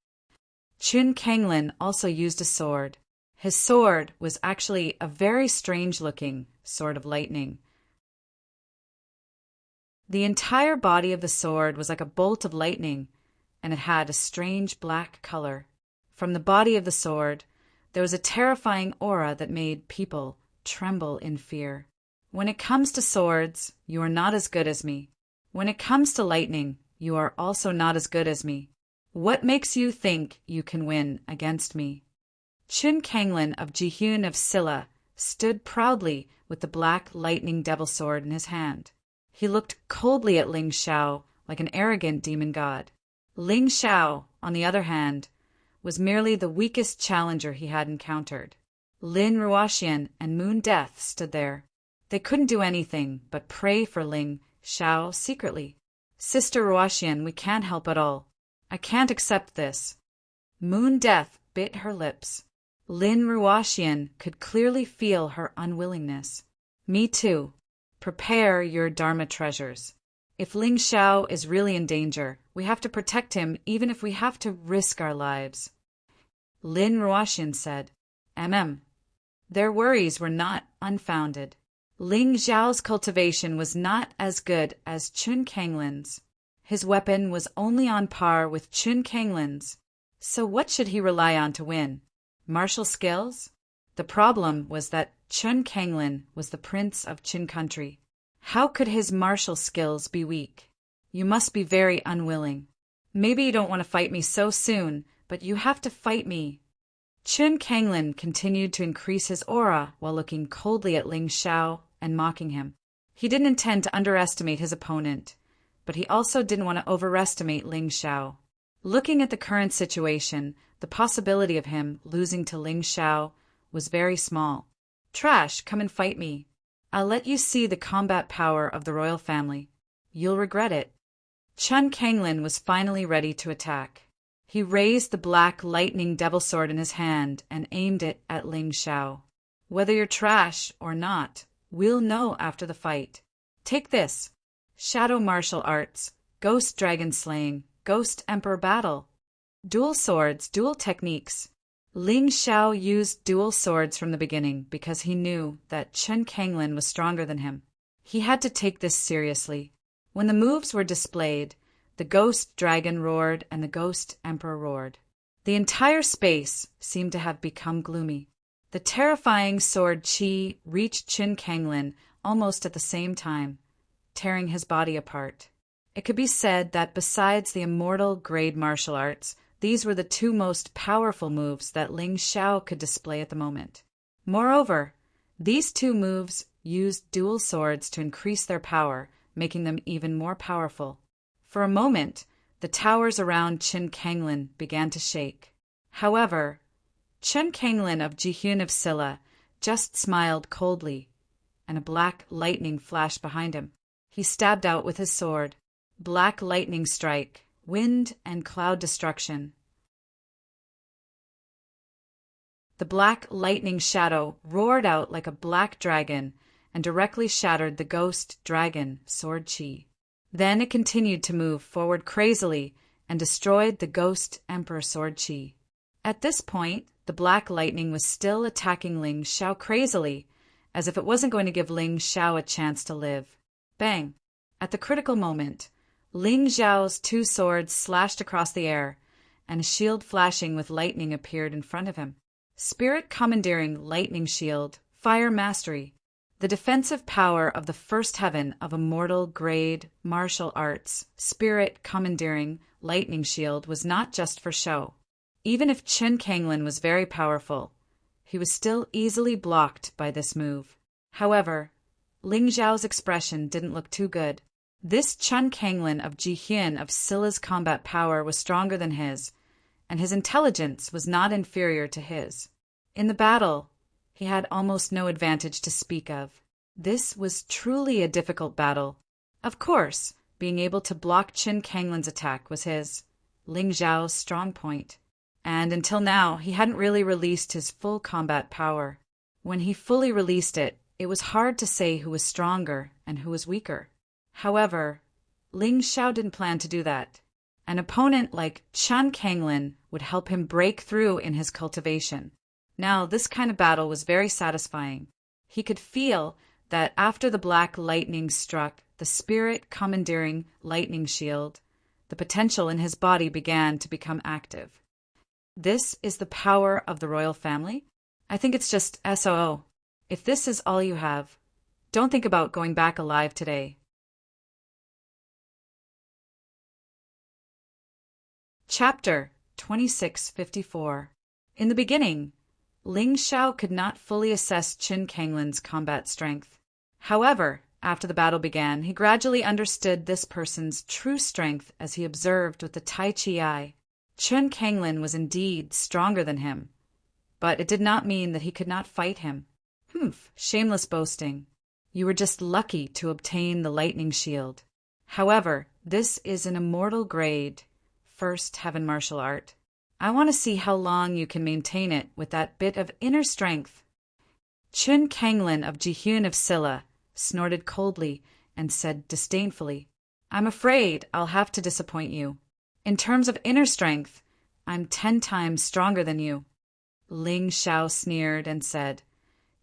Chen Kanglin also used a sword. His sword was actually a very strange-looking sword of lightning. The entire body of the sword was like a bolt of lightning, and it had a strange black color. From the body of the sword, there was a terrifying aura that made people tremble in fear. When it comes to swords, you are not as good as me. When it comes to lightning, you are also not as good as me. What makes you think you can win against me? Chen Kanglin of Jihyun of Silla stood proudly with the black lightning devil sword in his hand. He looked coldly at Ling Xiao like an arrogant demon god. Ling Xiao, on the other hand, was merely the weakest challenger he had encountered. Lin Ruoxian and Moon Death stood there. They couldn't do anything but pray for Ling Xiao secretly. Sister Ruoxian, we can't help at all. I can't accept this. Moon Death bit her lips. Lin Ruoxian could clearly feel her unwillingness. Me too. Prepare your Dharma treasures. If Ling Xiao is really in danger, we have to protect him even if we have to risk our lives. Lin Ruoxian said, Their worries were not unfounded. Ling Xiao's cultivation was not as good as Chun Kanglin's. His weapon was only on par with Chun Kanglin's. So what should he rely on to win? Martial skills? The problem was that Chun Kanglin was the prince of Qin country. How could his martial skills be weak? You must be very unwilling. Maybe you don't want to fight me so soon, but you have to fight me. Chun Kanglin continued to increase his aura while looking coldly at Ling Xiao and mocking him. He didn't intend to underestimate his opponent, but he also didn't want to overestimate Ling Xiao. Looking at the current situation, the possibility of him losing to Ling Xiao was very small. Trash, come and fight me. I'll let you see the combat power of the royal family. You'll regret it. Chun Kanglin was finally ready to attack. He raised the black lightning devil sword in his hand and aimed it at Ling Xiao. Whether you're trash or not, we'll know after the fight. Take this. Shadow martial arts, ghost dragon slaying, ghost emperor battle. Dual swords, dual techniques. Ling Xiao used dual swords from the beginning because he knew that Chun Kanglin was stronger than him. He had to take this seriously. When the moves were displayed, the ghost dragon roared and the ghost emperor roared. The entire space seemed to have become gloomy. The terrifying sword chi reached Chun Kanglin almost at the same time, tearing his body apart. It could be said that besides the immortal grade martial arts, these were the two most powerful moves that Ling Xiao could display at the moment. Moreover, these two moves used dual swords to increase their power, making them even more powerful. For a moment, the towers around Chun Kanglin began to shake. However, Chun Kanglin of Jihyun of Silla just smiled coldly, and a black lightning flashed behind him. He stabbed out with his sword. Black lightning strike, wind and cloud destruction. The black lightning shadow roared out like a black dragon and directly shattered the ghost dragon sword chi. Then it continued to move forward crazily and destroyed the ghost emperor sword chi. At this point, the black lightning was still attacking Ling Xiao crazily, as if it wasn't going to give Ling Xiao a chance to live. Bang! At the critical moment, Ling Xiao's two swords slashed across the air, and a shield flashing with lightning appeared in front of him. Spirit commandeering lightning shield, fire mastery. The defensive power of the first heaven of immortal grade martial arts, spirit commandeering lightning shield was not just for show. Even if Chun Kanglin was very powerful, he was still easily blocked by this move. However, Ling Xiao's expression didn't look too good. This Chun Kanglin of Jihyun of Silla's combat power was stronger than his, and his intelligence was not inferior to his. In the battle, he had almost no advantage to speak of. This was truly a difficult battle. Of course, being able to block Chun Kanglin's attack was Ling Xiao's strong point. And until now, he hadn't really released his full combat power. When he fully released it, it was hard to say who was stronger and who was weaker. However, Ling Xiao didn't plan to do that. An opponent like Chun Kanglin would help him break through in his cultivation. Now, this kind of battle was very satisfying. He could feel that after the black lightning struck the spirit commandeering lightning shield, the potential in his body began to become active. This is the power of the royal family? I think it's just SOO. If this is all you have, don't think about going back alive today. Chapter 2654. In the beginning, Ling Xiao could not fully assess Chun Kanglin's combat strength. However, after the battle began, he gradually understood this person's true strength as he observed with the Tai Chi eye. Chun Kanglin was indeed stronger than him, but it did not mean that he could not fight him. Humph, shameless boasting. You were just lucky to obtain the lightning shield. However, this is an immortal grade, first heaven martial art. I want to see how long you can maintain it with that bit of inner strength. Chun Kanglin of Jihyun of Silla snorted coldly and said disdainfully, I'm afraid I'll have to disappoint you. In terms of inner strength, I'm 10 times stronger than you. Ling Xiao sneered and said,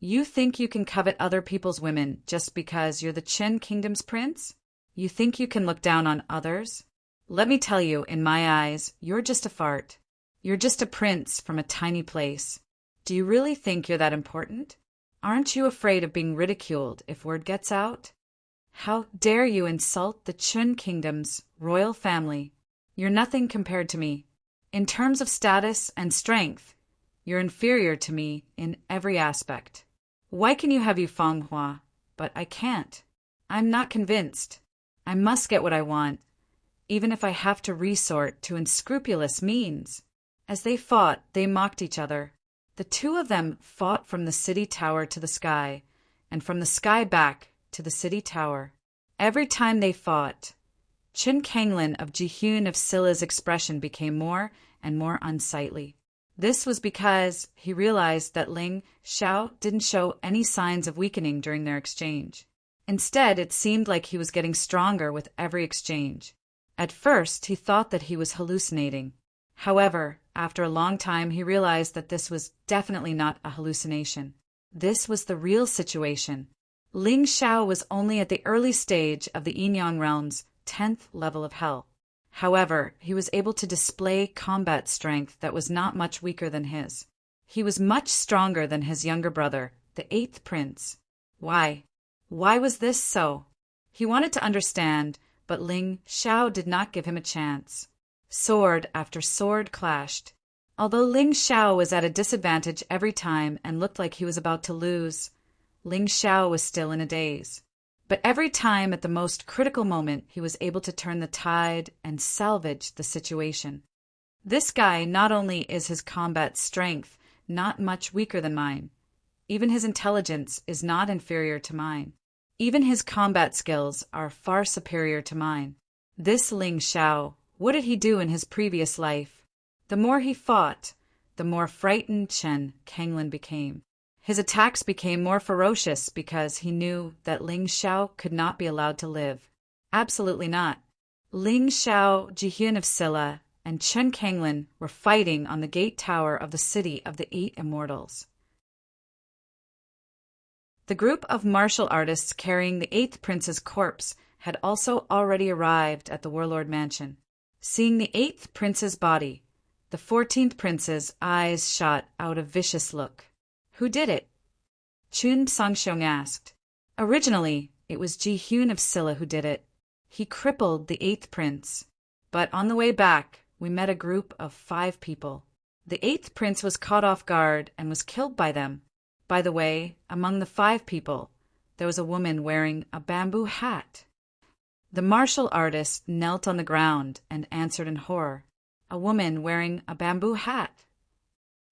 You think you can covet other people's women just because you're the Qin Kingdom's prince? You think you can look down on others? Let me tell you, in my eyes, you're just a fart. You're just a prince from a tiny place. Do you really think you're that important? Aren't you afraid of being ridiculed if word gets out? How dare you insult the Qin Kingdom's royal family? You're nothing compared to me. In terms of status and strength, you're inferior to me in every aspect. Why can you have Yufeng Hua, but I can't? I'm not convinced. I must get what I want, even if I have to resort to unscrupulous means. As they fought, they mocked each other. The two of them fought from the city tower to the sky, and from the sky back to the city tower. Every time they fought, Chun Kanglin of Jihyun of Silla's expression became more and more unsightly. This was because he realized that Ling Xiao didn't show any signs of weakening during their exchange. Instead, it seemed like he was getting stronger with every exchange. At first, he thought that he was hallucinating. However, after a long time, he realized that this was definitely not a hallucination. This was the real situation. Ling Xiao was only at the early stage of the Yin-Yang realm's 10th level of hell. However, he was able to display combat strength that was not much weaker than his. He was much stronger than his younger brother, the 8th prince. Why? Why was this so? He wanted to understand, but Ling Xiao did not give him a chance. Sword after sword clashed. Although Ling Xiao was at a disadvantage every time and looked like he was about to lose, Ling Xiao was still in a daze. But every time at the most critical moment, he was able to turn the tide and salvage the situation. This guy, not only is his combat strength not much weaker than mine, even his intelligence is not inferior to mine. Even his combat skills are far superior to mine. This Ling Xiao, what did he do in his previous life? The more he fought, the more frightened Chen Kanglin became. His attacks became more ferocious because he knew that Ling Xiao could not be allowed to live. Absolutely not. Ling Xiao, Jihyun of Silla, and Chen Kanglin were fighting on the gate tower of the city of the 8 immortals. The group of martial artists carrying the 8th prince's corpse had also already arrived at the warlord mansion. Seeing the 8th prince's body, the 14th prince's eyes shot out a vicious look. Who did it? Chun Songxiong asked. Originally, it was Jihyun of Silla who did it. He crippled the 8th prince. But on the way back, we met a group of 5 people. The 8th prince was caught off guard and was killed by them. By the way, among the 5 people, there was a woman wearing a bamboo hat. The martial artist knelt on the ground and answered in horror. A woman wearing a bamboo hat.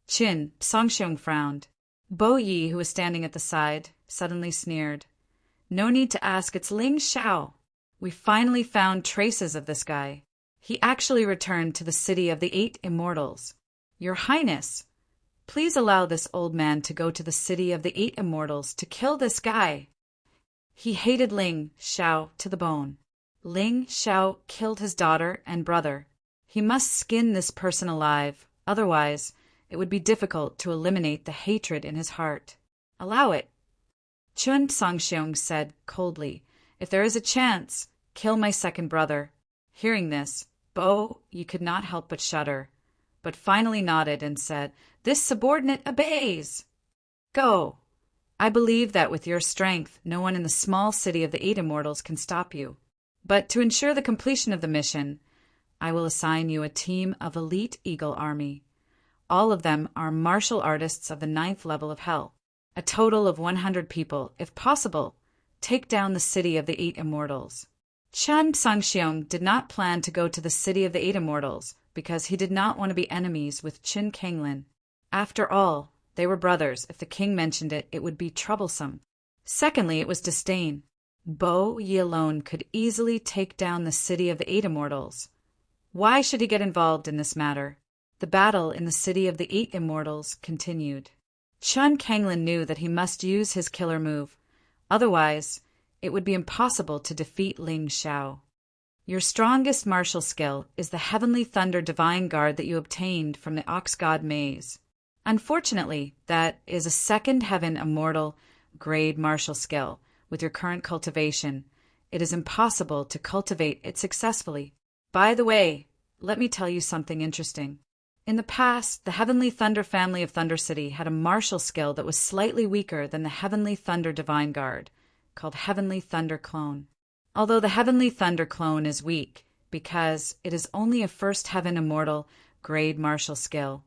Chin Songxiong frowned. Bo Yi, who was standing at the side, suddenly sneered. No need to ask, it's Ling Xiao. We finally found traces of this guy. He actually returned to the city of the 8 immortals. Your Highness, please allow this old man to go to the city of the 8 immortals to kill this guy. He hated Ling Xiao to the bone. Ling Xiao killed his daughter and brother. He must skin this person alive, otherwise it would be difficult to eliminate the hatred in his heart. Allow it. Chun Songxiong said coldly, if there is a chance, kill my second brother. Hearing this, Bo Yi could not help but shudder, but finally nodded and said, this subordinate obeys. Go. I believe that with your strength, no one in the small city of the 8 immortals can stop you. But to ensure the completion of the mission, I will assign you a team of elite Eagle Army. All of them are martial artists of the 9th level of hell. A total of 100 people, if possible. Take down the city of the 8 immortals. Chun Songxiong did not plan to go to the city of the 8 immortals because he did not want to be enemies with Qin Kanglin. After all, they were brothers. If the king mentioned it, it would be troublesome. Secondly, it was disdain. Bo Yi alone could easily take down the city of the 8 immortals. Why should he get involved in this matter? The battle in the city of the 8 immortals continued. Chun Kanglin knew that he must use his killer move. Otherwise, it would be impossible to defeat Ling Xiao. Your strongest martial skill is the Heavenly Thunder Divine Guard that you obtained from the Ox God Maze. Unfortunately, that is a second heaven immortal grade martial skill. With your current cultivation, it is impossible to cultivate it successfully. By the way, let me tell you something interesting. In the past, the Heavenly Thunder family of Thunder City had a martial skill that was slightly weaker than the Heavenly Thunder Divine Guard, called Heavenly Thunder Clone. Although the Heavenly Thunder Clone is weak, because it is only a first heaven immortal grade martial skill,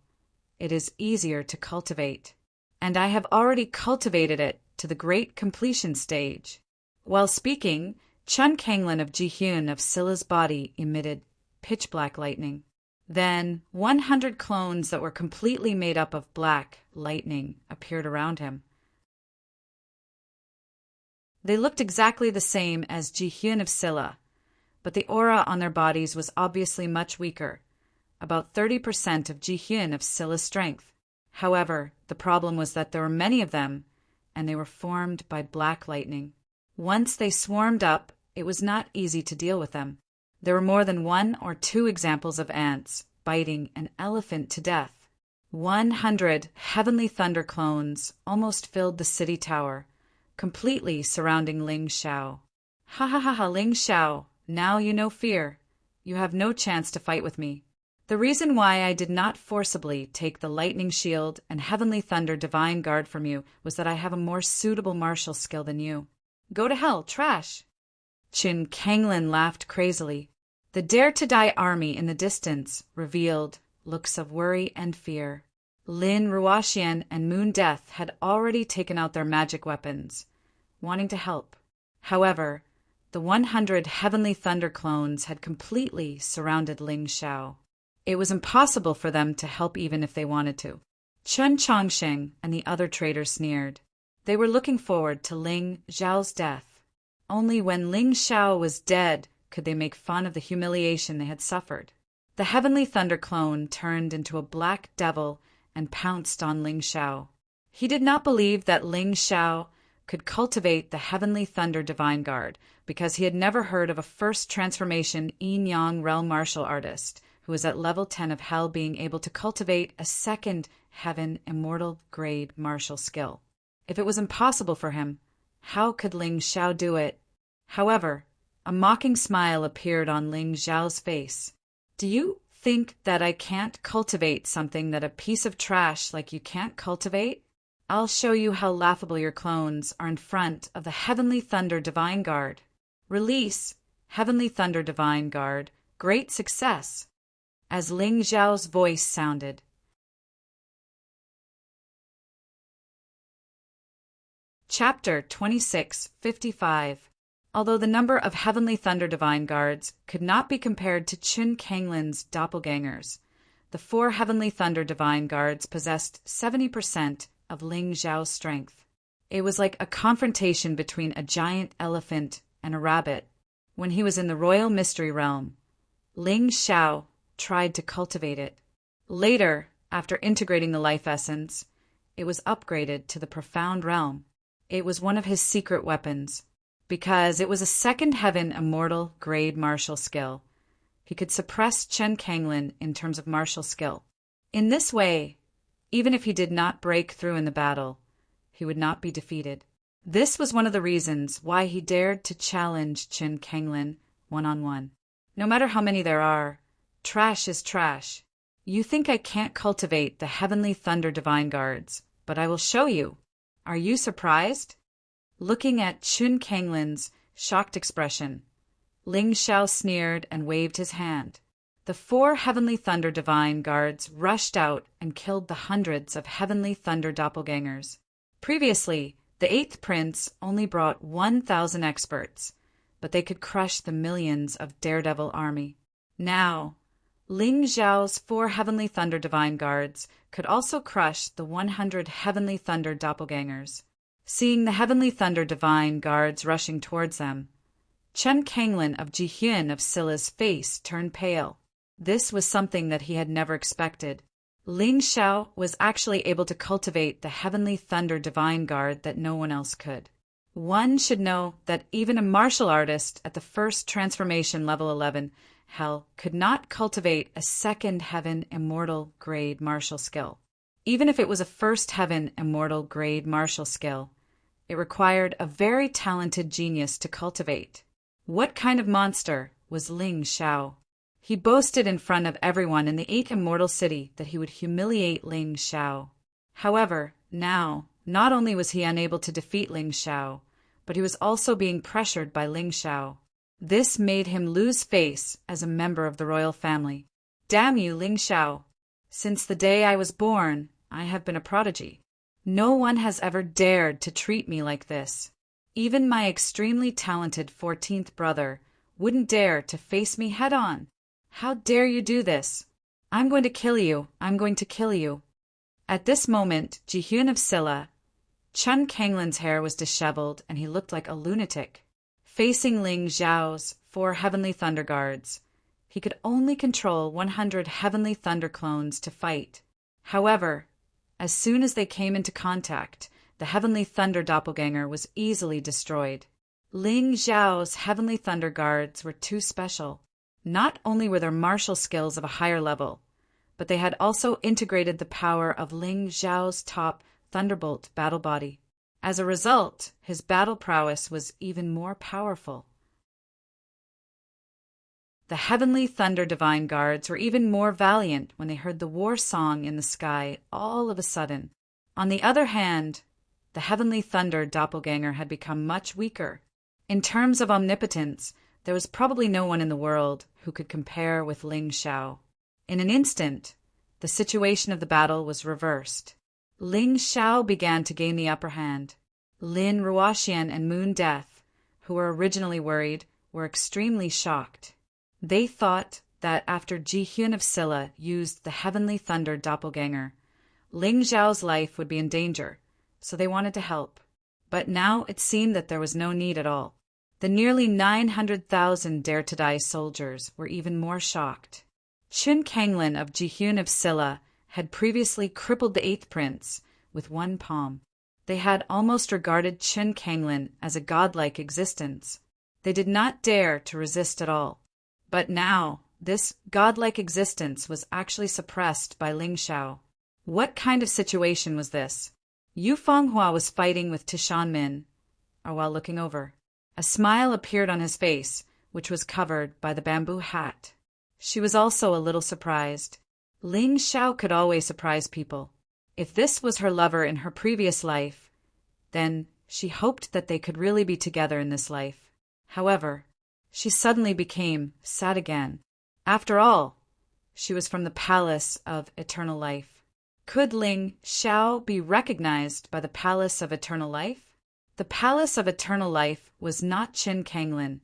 it is easier to cultivate. And I have already cultivated it to the great completion stage. While speaking, Chun Kanglin of Jihyun of Scylla's body emitted pitch-black lightning. Then 100 clones that were completely made up of black lightning appeared around him. They looked exactly the same as Jihyun of Scylla, but the aura on their bodies was obviously much weaker, about 30% of Jihyun of Scylla's strength. However, the problem was that there were many of them, and they were formed by black lightning. Once they swarmed up, it was not easy to deal with them. There were more than 1 or 2 examples of ants biting an elephant to death. 100 Heavenly Thunder clones almost filled the city tower, completely surrounding Ling Xiao. Ha ha ha ha, Ling Xiao, now you know fear. You have no chance to fight with me. The reason why I did not forcibly take the Lightning Shield and Heavenly Thunder Divine Guard from you was that I have a more suitable martial skill than you. Go to hell, trash! Chun Kanglin laughed crazily. The Dare to Die army in the distance revealed looks of worry and fear. Lin Ruoxian and Moon Death had already taken out their magic weapons, wanting to help. However, the 100 Heavenly Thunder clones had completely surrounded Ling Xiao. It was impossible for them to help even if they wanted to. Chun Chongsheng and the other traitors sneered. They were looking forward to Ling Xiao's death. Only when Ling Xiao was dead could they make fun of the humiliation they had suffered. The Heavenly Thunder clone turned into a black devil and pounced on Ling Xiao. He did not believe that Ling Xiao could cultivate the Heavenly Thunder Divine Guard because he had never heard of a first transformation yin-yang realm martial artist who was at level 10 of Hell being able to cultivate a second heaven immortal grade martial skill. If it was impossible for him, how could Ling Xiao do it? However, a mocking smile appeared on Ling Xiao's face. Do you think that I can't cultivate something that a piece of trash like you can't cultivate? I'll show you how laughable your clones are in front of the Heavenly Thunder Divine Guard. Release, Heavenly Thunder Divine Guard. Great success. As Ling Xiao's voice sounded. Chapter 2655. Although the number of Heavenly Thunder Divine Guards could not be compared to Chun Kanglin's doppelgangers, the 4 Heavenly Thunder Divine Guards possessed 70% of Ling Xiao's strength. It was like a confrontation between a giant elephant and a rabbit. When he was in the Royal Mystery Realm, Ling Xiao tried to cultivate it. Later, after integrating the life essence, it was upgraded to the Profound Realm. It was one of his secret weapons, because it was a second heaven immortal grade martial skill. He could suppress Chun Kanglin in terms of martial skill. In this way, even if he did not break through in the battle, he would not be defeated. This was one of the reasons why he dared to challenge Chun Kanglin one-on-one. No matter how many there are, trash is trash. You think I can't cultivate the Heavenly Thunder Divine Guards, but I will show you. Are you surprised? Looking at Chun Kanglin's shocked expression, Ling Xiao sneered and waved his hand. The 4 Heavenly Thunder Divine Guards rushed out and killed the hundreds of Heavenly Thunder doppelgangers. Previously, the 8th Prince only brought 1,000 experts, but they could crush the millions of Daredevil army. Now, Ling Xiao's 4 Heavenly Thunder Divine Guards could also crush the 100 Heavenly Thunder Doppelgangers. Seeing the Heavenly Thunder Divine Guards rushing towards them, Chen Kanglin of Jihyun of Scylla's face turned pale. This was something that he had never expected. Ling Xiao was actually able to cultivate the Heavenly Thunder Divine Guard that no one else could. One should know that even a martial artist at the first transformation level 11 hell could not cultivate a second heaven immortal grade martial skill. Even if it was a first heaven immortal grade martial skill, it required a very talented genius to cultivate. What kind of monster was Ling Xiao? He boasted in front of everyone in the 8 Immortal City that he would humiliate Ling Xiao. However, now, not only was he unable to defeat Ling Xiao, but he was also being pressured by Ling Xiao. This made him lose face as a member of the royal family. Damn you, Ling Xiao! Since the day I was born, I have been a prodigy. No one has ever dared to treat me like this. Even my extremely talented 14th brother wouldn't dare to face me head-on. How dare you do this? I'm going to kill you. I'm going to kill you. At this moment, Jihyun of Scylla, Chen Kanglin's hair was disheveled and he looked like a lunatic. Facing Ling Xiao's 4 Heavenly Thunder Guards, he could only control 100 Heavenly Thunder clones to fight. However, as soon as they came into contact, the Heavenly Thunder Doppelganger was easily destroyed. Ling Xiao's Heavenly Thunder Guards were too special. Not only were their martial skills of a higher level, but they had also integrated the power of Ling Xiao's top Thunderbolt battle body. As a result, his battle prowess was even more powerful. The Heavenly Thunder Divine Guards were even more valiant when they heard the war song in the sky all of a sudden. On the other hand, the Heavenly Thunder Doppelganger had become much weaker. In terms of omnipotence, there was probably no one in the world who could compare with Ling Xiao. In an instant, the situation of the battle was reversed. Ling Xiao began to gain the upper hand. Lin Ruoxian and Moon Death, who were originally worried, were extremely shocked. They thought that after Jihyun of Scylla used the Heavenly Thunder Doppelganger, Ling Xiao's life would be in danger, so they wanted to help. But now it seemed that there was no need at all. The nearly 900,000 dare-to-die soldiers were even more shocked. Chen Kanglin of Jihyun of Scylla had previously crippled the 8th prince with one palm. They had almost regarded Chen Kanglin as a godlike existence. They did not dare to resist at all. But now, this godlike existence was actually suppressed by Ling Xiao. What kind of situation was this? Yu Fenghua was fighting with Tishanmin, while looking over. A smile appeared on his face, which was covered by the bamboo hat. She was also a little surprised. Ling Xiao could always surprise people. If this was her lover in her previous life, then she hoped that they could really be together in this life. However, she suddenly became sad again. After all, she was from the Palace of Eternal Life. Could Ling Xiao be recognized by the Palace of Eternal Life? The Palace of Eternal Life was not Qin Kanglin,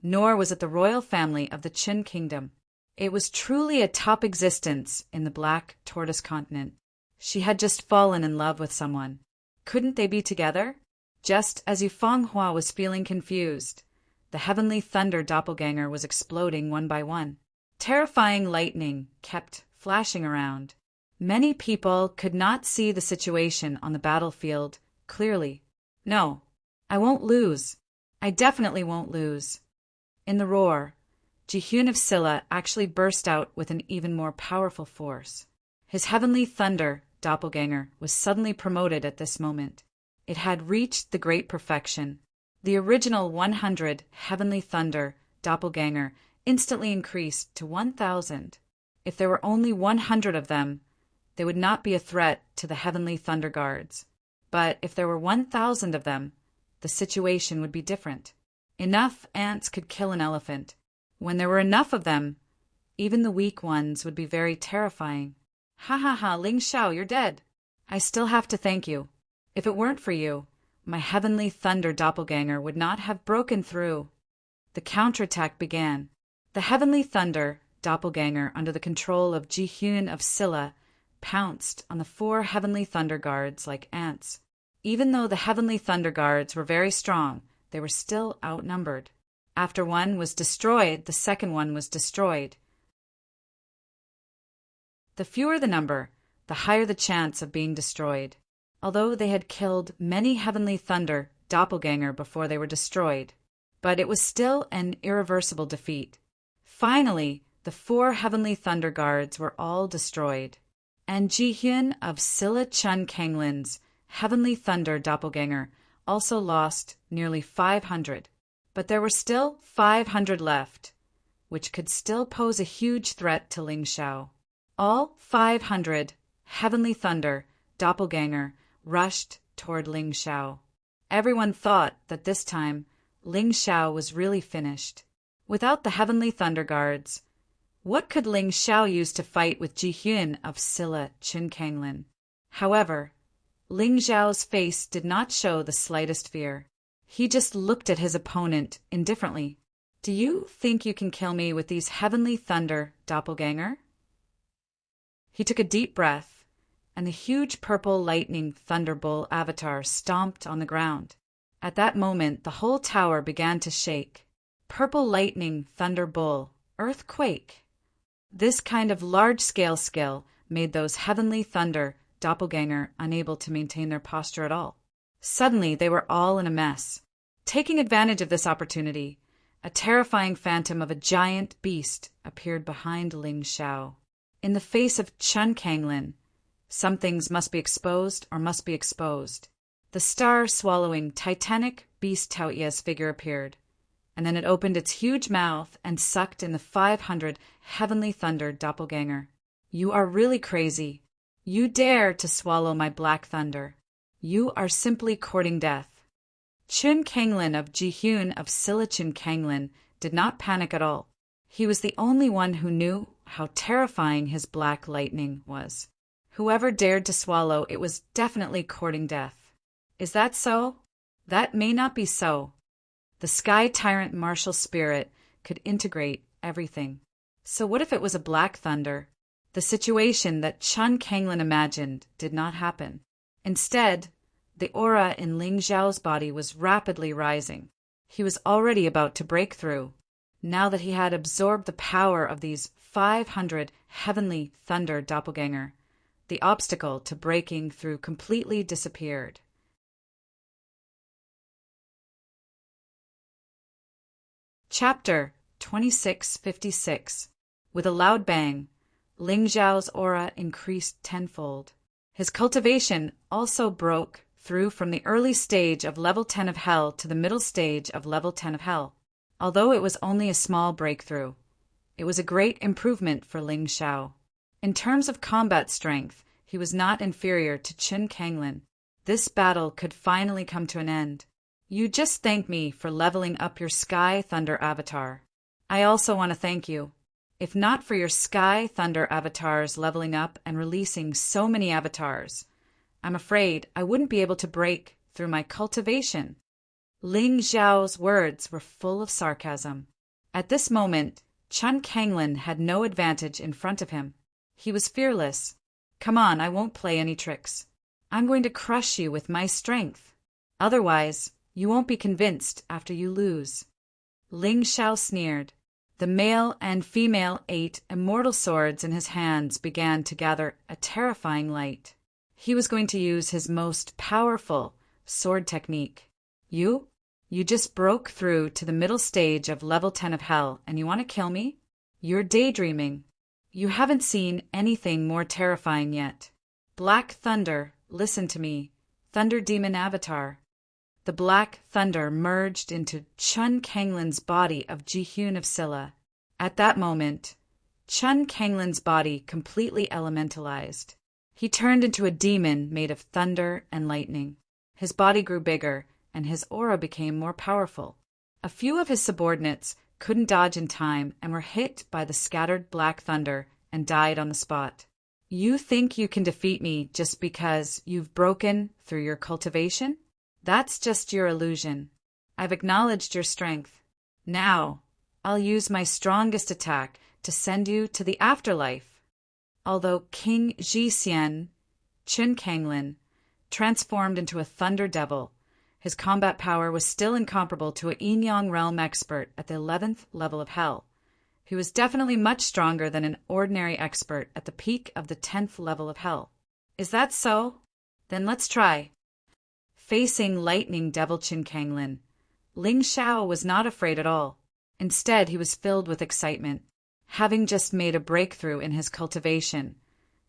nor was it the royal family of the Qin Kingdom. It was truly a top existence in the Black Tortoise Continent. She had just fallen in love with someone. Couldn't they be together? Just as Yu Fenghua was feeling confused, the Heavenly Thunder Doppelganger was exploding one by one. Terrifying lightning kept flashing around. Many people could not see the situation on the battlefield clearly. No, I won't lose. I definitely won't lose. In the roar, Jihyun of Scylla actually burst out with an even more powerful force. His Heavenly Thunder Doppelganger was suddenly promoted at this moment. It had reached the great perfection. The original 100 Heavenly Thunder Doppelganger instantly increased to 1,000. If there were only 100 of them, they would not be a threat to the Heavenly Thunder Guards. But if there were 1,000 of them, the situation would be different. Enough ants could kill an elephant. When there were enough of them, even the weak ones would be very terrifying. Ha ha ha, Ling Xiao, you're dead. I still have to thank you. If it weren't for you, my Heavenly Thunder Doppelganger would not have broken through. The counterattack began. The Heavenly Thunder doppelganger under the control of Ji-hyun of Silla pounced on the 4 Heavenly Thunder Guards like ants. Even though the Heavenly Thunder Guards were very strong, they were still outnumbered. After one was destroyed, the second one was destroyed. The fewer the number, the higher the chance of being destroyed. Although they had killed many Heavenly Thunder doppelganger before they were destroyed, but it was still an irreversible defeat. Finally, the 4 Heavenly Thunder Guards were all destroyed, and Ji-hyun of Silla Chun Kanglin's Heavenly Thunder doppelganger also lost nearly 500. But there were still 500 left, which could still pose a huge threat to Ling Xiao. All 500 Heavenly Thunder doppelganger rushed toward Ling Xiao. Everyone thought that this time Ling Xiao was really finished. Without the Heavenly Thunder Guards, what could Ling Xiao use to fight with Ji-hyun of Silla Chun Kanglin? However, Ling Xiao's face did not show the slightest fear. He just looked at his opponent indifferently. Do you think you can kill me with these Heavenly Thunder doppelganger? He took a deep breath, and the huge purple lightning Thunder Bull avatar stomped on the ground. At that moment, the whole tower began to shake. Purple lightning Thunder Bull, earthquake. This kind of large-scale skill made those Heavenly Thunder doppelganger unable to maintain their posture at all. Suddenly, they were all in a mess. Taking advantage of this opportunity, a terrifying phantom of a giant beast appeared behind Ling Xiao. In the face of Chun Kanglin, some things must be exposed or must be exposed. The star-swallowing titanic beast Taoye's figure appeared, and then it opened its huge mouth and sucked in the 500 Heavenly Thunder doppelganger. You are really crazy. You dare to swallow my black thunder. You are simply courting death. Chun Kanglin of Ji-hyun of Silla Chun Kanglin did not panic at all. He was the only one who knew how terrifying his black lightning was. Whoever dared to swallow it was definitely courting death. Is that so? That may not be so. The Sky Tyrant martial spirit could integrate everything. So what if it was a black thunder? The situation that Chun Kanglin imagined did not happen. Instead, the aura in Ling Xiao's body was rapidly rising. He was already about to break through. Now that he had absorbed the power of these 500 Heavenly Thunder doppelganger, the obstacle to breaking through completely disappeared. Chapter 2656. With a loud bang, Ling Xiao's aura increased tenfold. His cultivation also broke through from the early stage of level 10 of Hell to the middle stage of level 10 of Hell. Although it was only a small breakthrough, it was a great improvement for Ling Xiao. In terms of combat strength, he was not inferior to Chun Kanglin. This battle could finally come to an end. You just thank me for leveling up your Sky Thunder avatar. I also want to thank you. If not for your Sky Thunder avatars leveling up and releasing so many avatars, I'm afraid I wouldn't be able to break through my cultivation. Ling Xiao's words were full of sarcasm. At this moment, Chun Kanglin had no advantage in front of him. He was fearless. Come on, I won't play any tricks. I'm going to crush you with my strength. Otherwise, you won't be convinced after you lose. Ling Xiao sneered. The male and female 8 immortal swords in his hands began to gather a terrifying light. He was going to use his most powerful sword technique. You just broke through to the middle stage of level 10 of Hell, and you want to kill me? You're daydreaming. You haven't seen anything more terrifying yet. Black Thunder, listen to me. Thunder Demon Avatar. The Black Thunder merged into Chun Kanglin's body of Ji-hyun of Silla. At that moment, Chun Kanglin's body completely elementalized. He turned into a demon made of thunder and lightning. His body grew bigger, and his aura became more powerful. A few of his subordinates couldn't dodge in time and were hit by the scattered black thunder and died on the spot. You think you can defeat me just because you've broken through your cultivation? That's just your illusion. I've acknowledged your strength. Now, I'll use my strongest attack to send you to the afterlife. Although King Ji-Xian, Qin Kanglin, transformed into a thunder devil, his combat power was still incomparable to a yin-yang realm expert at the 11th level of hell. He was definitely much stronger than an ordinary expert at the peak of the 10th level of hell. Is that so? Then let's try. Facing lightning devil Qin Kanglin, Ling Xiao was not afraid at all. Instead, he was filled with excitement, having just made a breakthrough in his cultivation.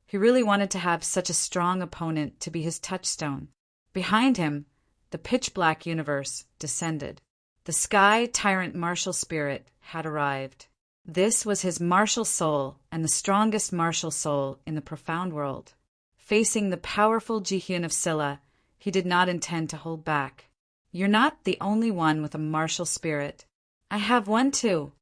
He really wanted to have such a strong opponent to be his touchstone. Behind him, the pitch-black universe descended. The sky tyrant martial spirit had arrived. This was his martial soul and the strongest martial soul in the profound world. Facing the powerful Jihyun of Silla, he did not intend to hold back. You're not the only one with a martial spirit. I have one too.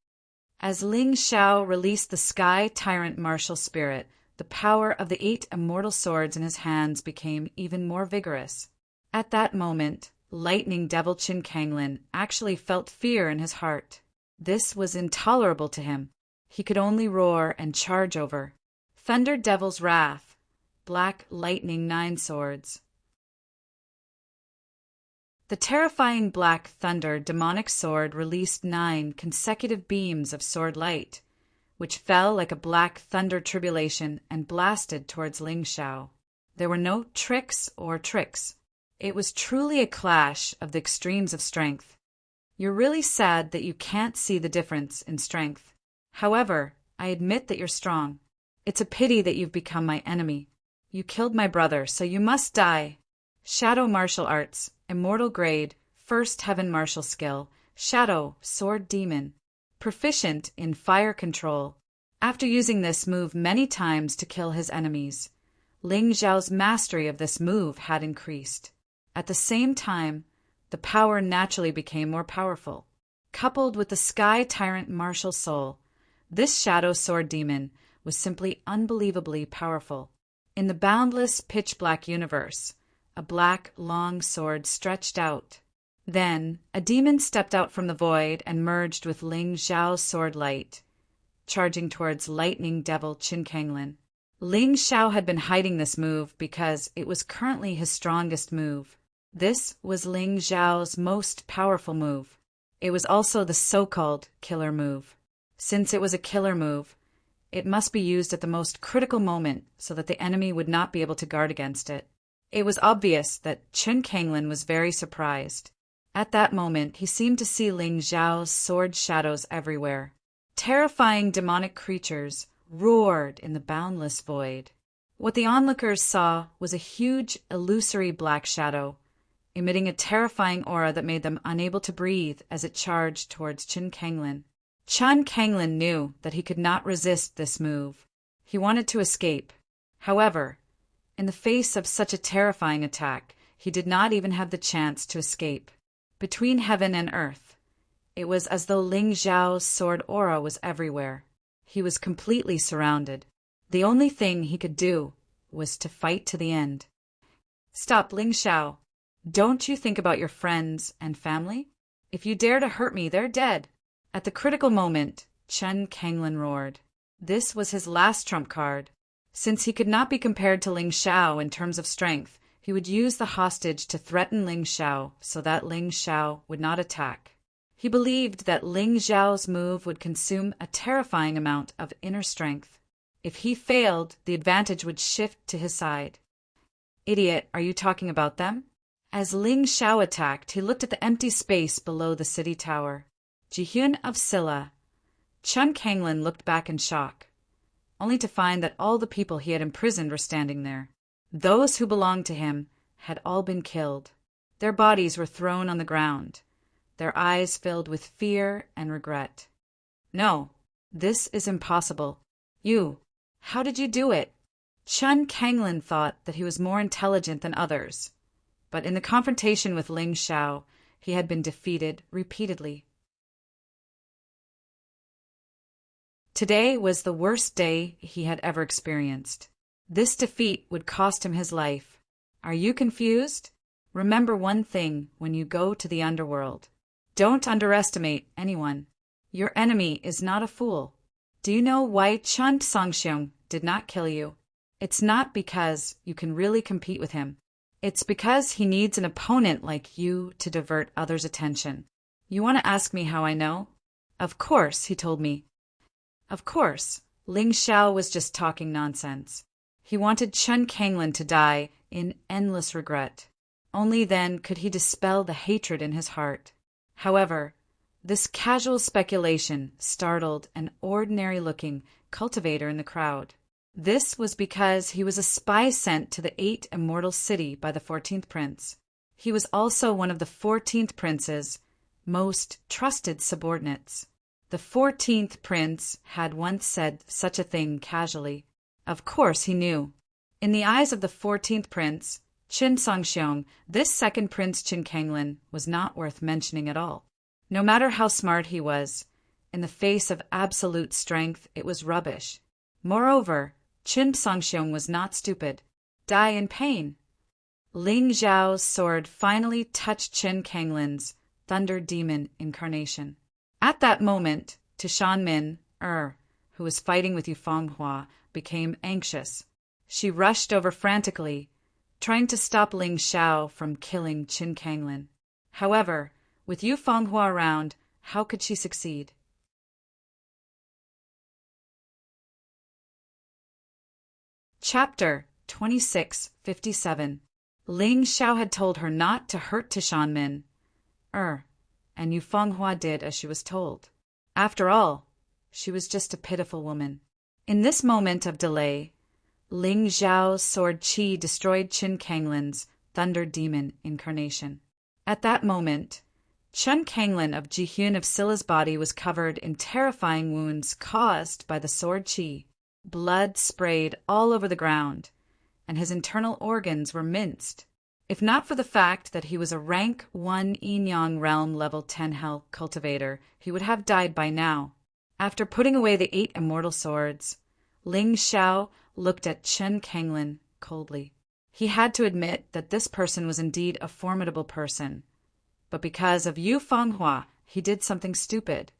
As Ling Xiao released the sky tyrant martial spirit, the power of the 8 immortal swords in his hands became even more vigorous. At that moment, lightning devil Qin Kanglin actually felt fear in his heart. This was intolerable to him. He could only roar and charge over. Thunder Devil's Wrath, Black Lightning 9 Swords. The terrifying Black Thunder demonic sword released 9 consecutive beams of sword light, which fell like a black thunder tribulation and blasted towards Ling Xiao. There were no tricks or tricks. It was truly a clash of the extremes of strength. You're really sad that you can't see the difference in strength. However, I admit that you're strong. It's a pity that you've become my enemy. You killed my brother, so you must die. Shadow Martial Arts, Immortal Grade, First Heaven Martial Skill, Shadow Sword Demon. Proficient in fire control. After using this move many times to kill his enemies, Ling Xiao's mastery of this move had increased. At the same time, the power naturally became more powerful. Coupled with the Sky Tyrant martial soul, this Shadow Sword Demon was simply unbelievably powerful. In the boundless pitch-black universe, a black, long sword stretched out. Then, a demon stepped out from the void and merged with Ling Xiao's sword light, charging towards lightning devil Qin Kanglin. Ling Xiao had been hiding this move because it was currently his strongest move. This was Ling Xiao's most powerful move. It was also the so-called killer move. Since it was a killer move, it must be used at the most critical moment so that the enemy would not be able to guard against it. It was obvious that Qin Kanglin was very surprised. At that moment, he seemed to see Ling Xiao's sword shadows everywhere. Terrifying demonic creatures roared in the boundless void. What the onlookers saw was a huge, illusory black shadow, emitting a terrifying aura that made them unable to breathe as it charged towards Qin Kanglin. Qin Kanglin knew that he could not resist this move. He wanted to escape. However, in the face of such a terrifying attack, he did not even have the chance to escape. Between heaven and earth, it was as though Ling Xiao's sword aura was everywhere. He was completely surrounded. The only thing he could do was to fight to the end. Stop, Ling Xiao. Don't you think about your friends and family? If you dare to hurt me, they're dead. At the critical moment, Qin Kanglin roared. This was his last trump card. Since he could not be compared to Ling Xiao in terms of strength, he would use the hostage to threaten Ling Xiao so that Ling Xiao would not attack. He believed that Ling Xiao's move would consume a terrifying amount of inner strength. If he failed, the advantage would shift to his side. Idiot, are you talking about them? As Ling Xiao attacked, he looked at the empty space below the city tower. Jihyun of Silla. Qin Kanglin looked back in shock, only to find that all the people he had imprisoned were standing there. Those who belonged to him had all been killed. Their bodies were thrown on the ground, their eyes filled with fear and regret. No, this is impossible. How did you do it? Qin Kanglin thought that he was more intelligent than others, but in the confrontation with Ling Xiao, he had been defeated repeatedly. Today was the worst day he had ever experienced. This defeat would cost him his life. Are you confused? Remember one thing when you go to the underworld. Don't underestimate anyone. Your enemy is not a fool. Do you know why Chun Songxiong did not kill you? It's not because you can really compete with him. It's because he needs an opponent like you to divert others' attention. You want to ask me how I know? Of course, he told me. Of course, Ling Xiao was just talking nonsense. He wanted Chun Kanglin to die in endless regret. Only then could he dispel the hatred in his heart. However, this casual speculation startled an ordinary-looking cultivator in the crowd. This was because he was a spy sent to the 8 Immortal City by the 14th Prince. He was also one of the 14th Prince's most trusted subordinates. The 14th Prince had once said such a thing casually. Of course he knew. In the eyes of the 14th Prince, Qin Songxiong, this second Prince Qin Kanglin was not worth mentioning at all. No matter how smart he was, in the face of absolute strength, it was rubbish. Moreover, Qin Songxiong was not stupid. Die in pain. Ling Zhao's sword finally touched Qin Kanglin's Thunder Demon incarnation. At that moment, Tishan who was fighting with Yufeng Hua, became anxious. She rushed over frantically, trying to stop Ling Xiao from killing Qin Kanglin. However, with Yufeng Hua around, how could she succeed? Chapter 2657. Ling Xiao had told her not to hurt Tishan and Yufeng Hua did as she was told. After all, she was just a pitiful woman. In this moment of delay, Ling Zhao's sword Qi destroyed Qin Kanglin's Thunder Demon incarnation. At that moment, Chun Kanglin of Jihyun of Scylla's body was covered in terrifying wounds caused by the sword Qi. Blood sprayed all over the ground, and his internal organs were minced. If not for the fact that he was a rank 1 Yin-Yang realm level 10 health cultivator, he would have died by now. After putting away the 8 immortal swords, Ling Xiao looked at Chun Kanglin coldly. He had to admit that this person was indeed a formidable person. But because of Yufeng Hua, he did something stupid.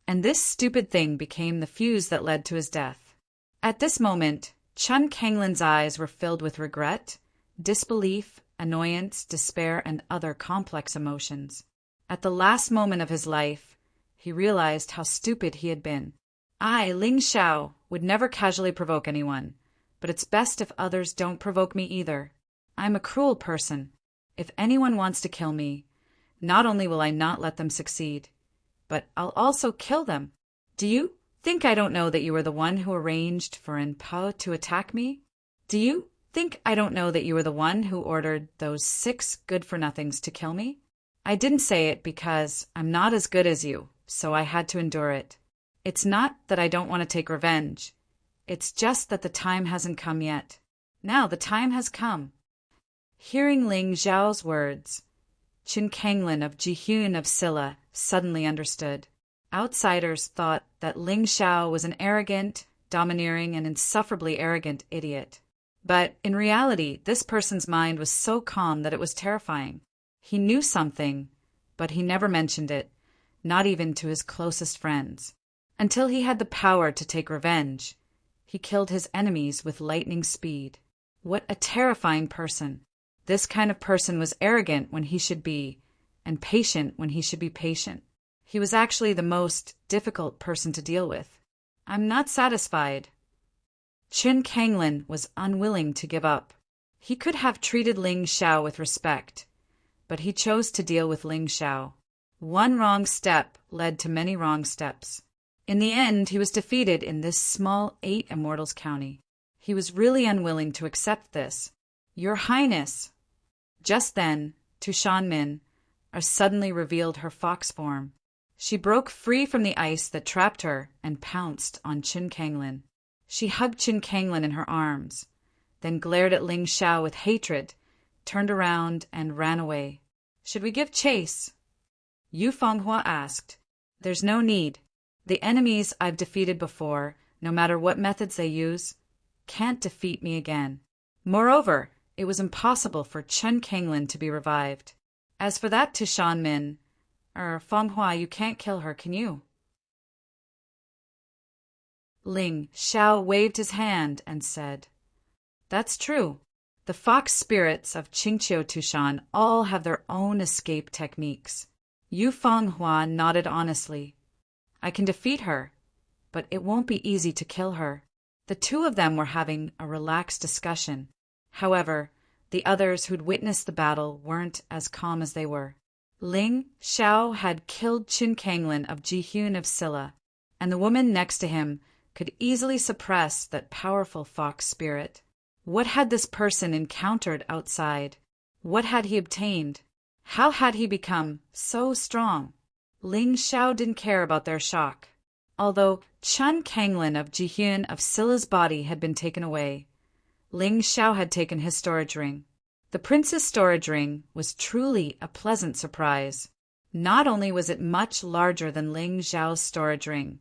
And this stupid thing became the fuse that led to his death. At this moment, Chun Kanglin's eyes were filled with regret, disbelief, annoyance, despair, and other complex emotions. At the last moment of his life, he realized how stupid he had been. I, Ling Xiao, would never casually provoke anyone, but it's best if others don't provoke me either. I'm a cruel person. If anyone wants to kill me, not only will I not let them succeed, but I'll also kill them. Do you think I don't know that you were the one who arranged for Enpao to attack me? Do you think I don't know that you were the one who ordered those 6 good-for-nothings to kill me? I didn't say it because I'm not as good as you, so I had to endure it. It's not that I don't want to take revenge. It's just that the time hasn't come yet. Now the time has come. Hearing Ling Zhao's words, Qin Kanglin of Jihyun of Scylla suddenly understood. Outsiders thought that Ling Xiao was an arrogant, domineering, and insufferably arrogant idiot. But in reality, this person's mind was so calm that it was terrifying. He knew something, but he never mentioned it, not even to his closest friends. Until he had the power to take revenge, he killed his enemies with lightning speed. What a terrifying person. This kind of person was arrogant when he should be, and patient when he should be patient. He was actually the most difficult person to deal with. I'm not satisfied. Qin Kanglin was unwilling to give up. He could have treated Ling Xiao with respect, but he chose to deal with Ling Xiao. One wrong step led to many wrong steps. In the end, he was defeated in this small 8 Immortals county. He was really unwilling to accept this. Your Highness! Just then, Tishan suddenly revealed her fox form. She broke free from the ice that trapped her and pounced on Qin Kanglin. She hugged Qin Kanglin in her arms, then glared at Ling Xiao with hatred, turned around, and ran away. Should we give chase? Yufeng Hua asked. There's no need. The enemies I've defeated before, no matter what methods they use, can't defeat me again. Moreover, it was impossible for Qin Kanglin to be revived. As for that Tishan Feng Hua, you can't kill her, can you? Ling Xiao waved his hand and said, "That's true. The fox spirits of Qingqiu Tushan all have their own escape techniques." Yu Fenghua nodded honestly. "I can defeat her, but it won't be easy to kill her." The two of them were having a relaxed discussion. However, the others who'd witnessed the battle weren't as calm as they were. Ling Xiao had killed Qin Kanglin of Jihyun of Silla, and the woman next to him could easily suppress that powerful fox spirit. What had this person encountered outside? What had he obtained? How had he become so strong? Ling Xiao didn't care about their shock. Although Qin Kanglin of Jihyun of Silla's body had been taken away, Ling Xiao had taken his storage ring. The prince's storage ring was truly a pleasant surprise. Not only was it much larger than Ling Xiao's storage ring,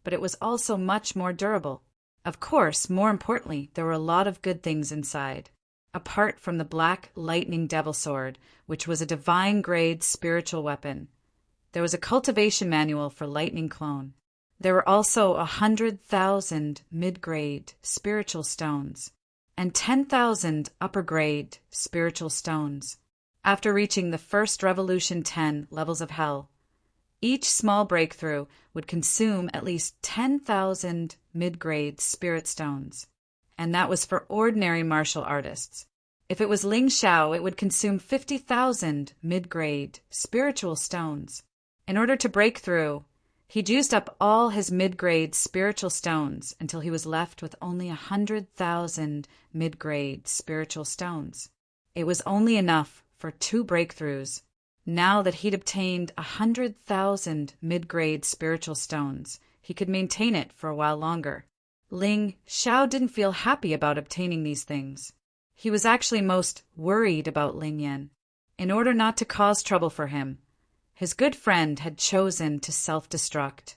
but it was also much more durable. Of course, more importantly, there were a lot of good things inside. Apart from the Black Lightning Devil Sword, which was a divine-grade spiritual weapon, there was a cultivation manual for Lightning Clone. There were also 100,000 mid-grade spiritual stones and 10,000 upper-grade spiritual stones. After reaching the first Revolution 10 levels of Hell, each small breakthrough would consume at least 10,000 mid-grade spirit stones, and that was for ordinary martial artists. If it was Ling Xiao, it would consume 50,000 mid-grade spiritual stones. In order to break through, he'd used up all his mid-grade spiritual stones until he was left with only 100,000 mid-grade spiritual stones. It was only enough for 2 breakthroughs. Now that he'd obtained 100,000 mid-grade spiritual stones, he could maintain it for a while longer. Ling Xiao didn't feel happy about obtaining these things. He was actually most worried about Ling Yan. In order not to cause trouble for him, his good friend had chosen to self-destruct,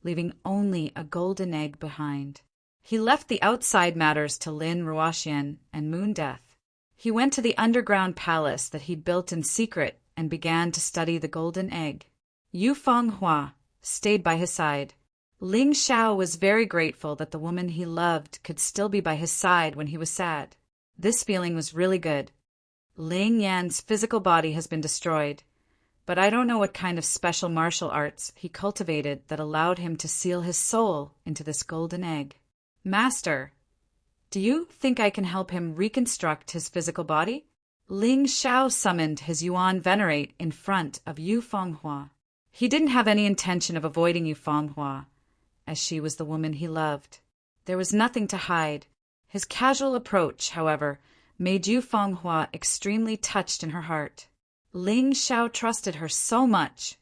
leaving only a golden egg behind. He left the outside matters to Lin Ruoxian and Moon Death. He went to the underground palace that he'd built in secret and began to study the golden egg. Yu Fenghua stayed by his side. Ling Xiao was very grateful that the woman he loved could still be by his side when he was sad. This feeling was really good. Ling Yan's physical body has been destroyed, but I don't know what kind of special martial arts he cultivated that allowed him to seal his soul into this golden egg. Master, do you think I can help him reconstruct his physical body? Ling Xiao summoned his Yuan Venerate in front of Yu Fenghua. He didn't have any intention of avoiding Yu Fenghua, as she was the woman he loved. There was nothing to hide. His casual approach, however, made Yu Fenghua extremely touched in her heart. Ling Xiao trusted her so much,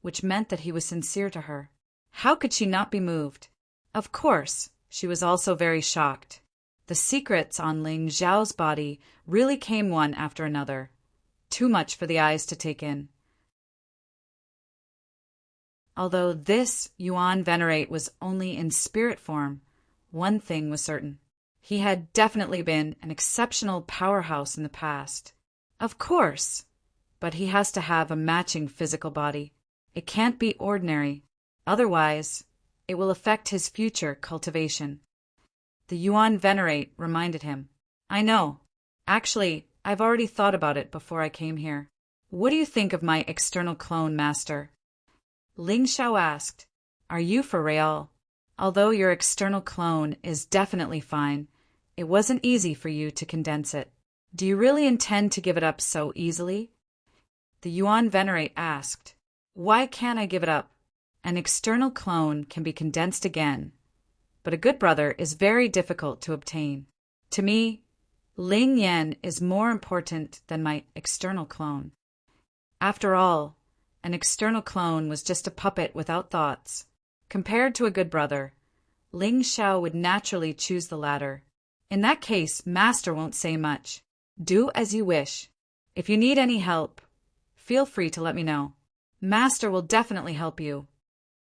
which meant that he was sincere to her. How could she not be moved? Of course, she was also very shocked. The secrets on Ling Xiao's body really came one after another. Too much for the eyes to take in. Although this Yuan Venerate was only in spirit form, one thing was certain. He had definitely been an exceptional powerhouse in the past. Of course, but he has to have a matching physical body. It can't be ordinary. Otherwise, it will affect his future cultivation. The Yuan Venerate reminded him. I know. Actually, I've already thought about it before I came here. What do you think of my external clone, Master? Ling Xiao asked. Are you for real? Although your external clone is definitely fine, it wasn't easy for you to condense it. Do you really intend to give it up so easily? The Yuan Venerate asked. Why can't I give it up? An external clone can be condensed again, but a good brother is very difficult to obtain. To me, Ling Yan is more important than my external clone. After all, an external clone was just a puppet without thoughts. Compared to a good brother, Ling Xiao would naturally choose the latter. In that case, Master won't say much. Do as you wish. If you need any help, feel free to let me know. Master will definitely help you.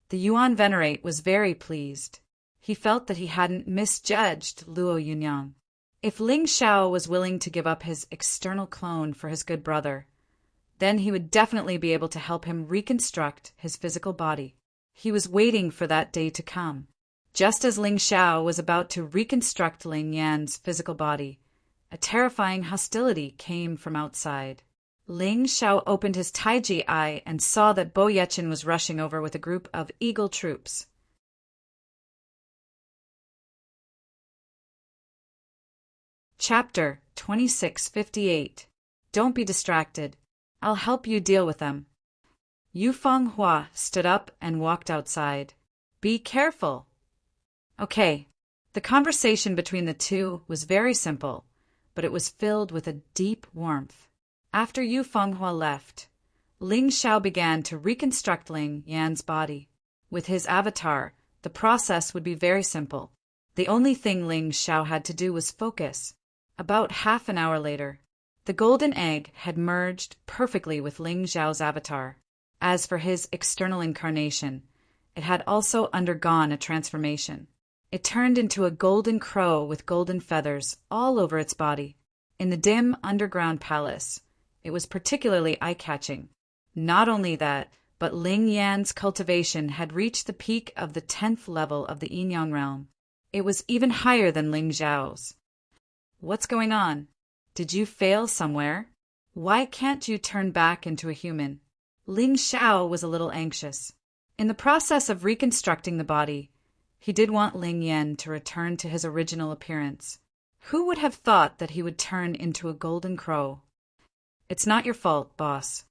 The Yuan Venerate was very pleased. He felt that he hadn't misjudged Luo Yunyang. If Ling Xiao was willing to give up his external clone for his good brother, then he would definitely be able to help him reconstruct his physical body. He was waiting for that day to come. Just as Ling Xiao was about to reconstruct Ling Yan's physical body, a terrifying hostility came from outside. Ling Xiao opened his Taiji eye and saw that Bo Yechin was rushing over with a group of eagle troops. Chapter 2658. Don't be distracted. I'll help you deal with them. Yu Fenghua stood up and walked outside. Be careful. Okay. The conversation between the two was very simple, but it was filled with a deep warmth. After Yu Fenghua left, Ling Xiao began to reconstruct Ling Yan's body. With his avatar, the process would be very simple. The only thing Ling Xiao had to do was focus. About half an hour later, the golden egg had merged perfectly with Ling Xiao's avatar. As for his external incarnation, it had also undergone a transformation. It turned into a golden crow with golden feathers all over its body. In the dim underground palace, it was particularly eye-catching. Not only that, but Ling Yan's cultivation had reached the peak of the 10th level of the Yin-Yang realm. It was even higher than Ling Xiao's. What's going on? Did you fail somewhere? Why can't you turn back into a human? Ling Xiao was a little anxious. In the process of reconstructing the body, he did want Ling Yan to return to his original appearance. Who would have thought that he would turn into a golden crow? It's not your fault, boss.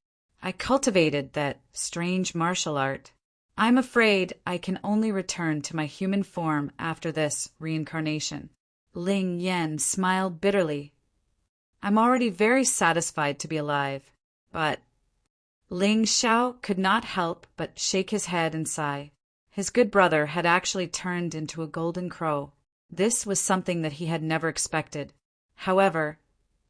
I cultivated that strange martial art. I'm afraid I can only return to my human form after this reincarnation. Ling Yan smiled bitterly. I'm already very satisfied to be alive, but... Ling Xiao could not help but shake his head and sigh. His good brother had actually turned into a golden crow. This was something that he had never expected. However,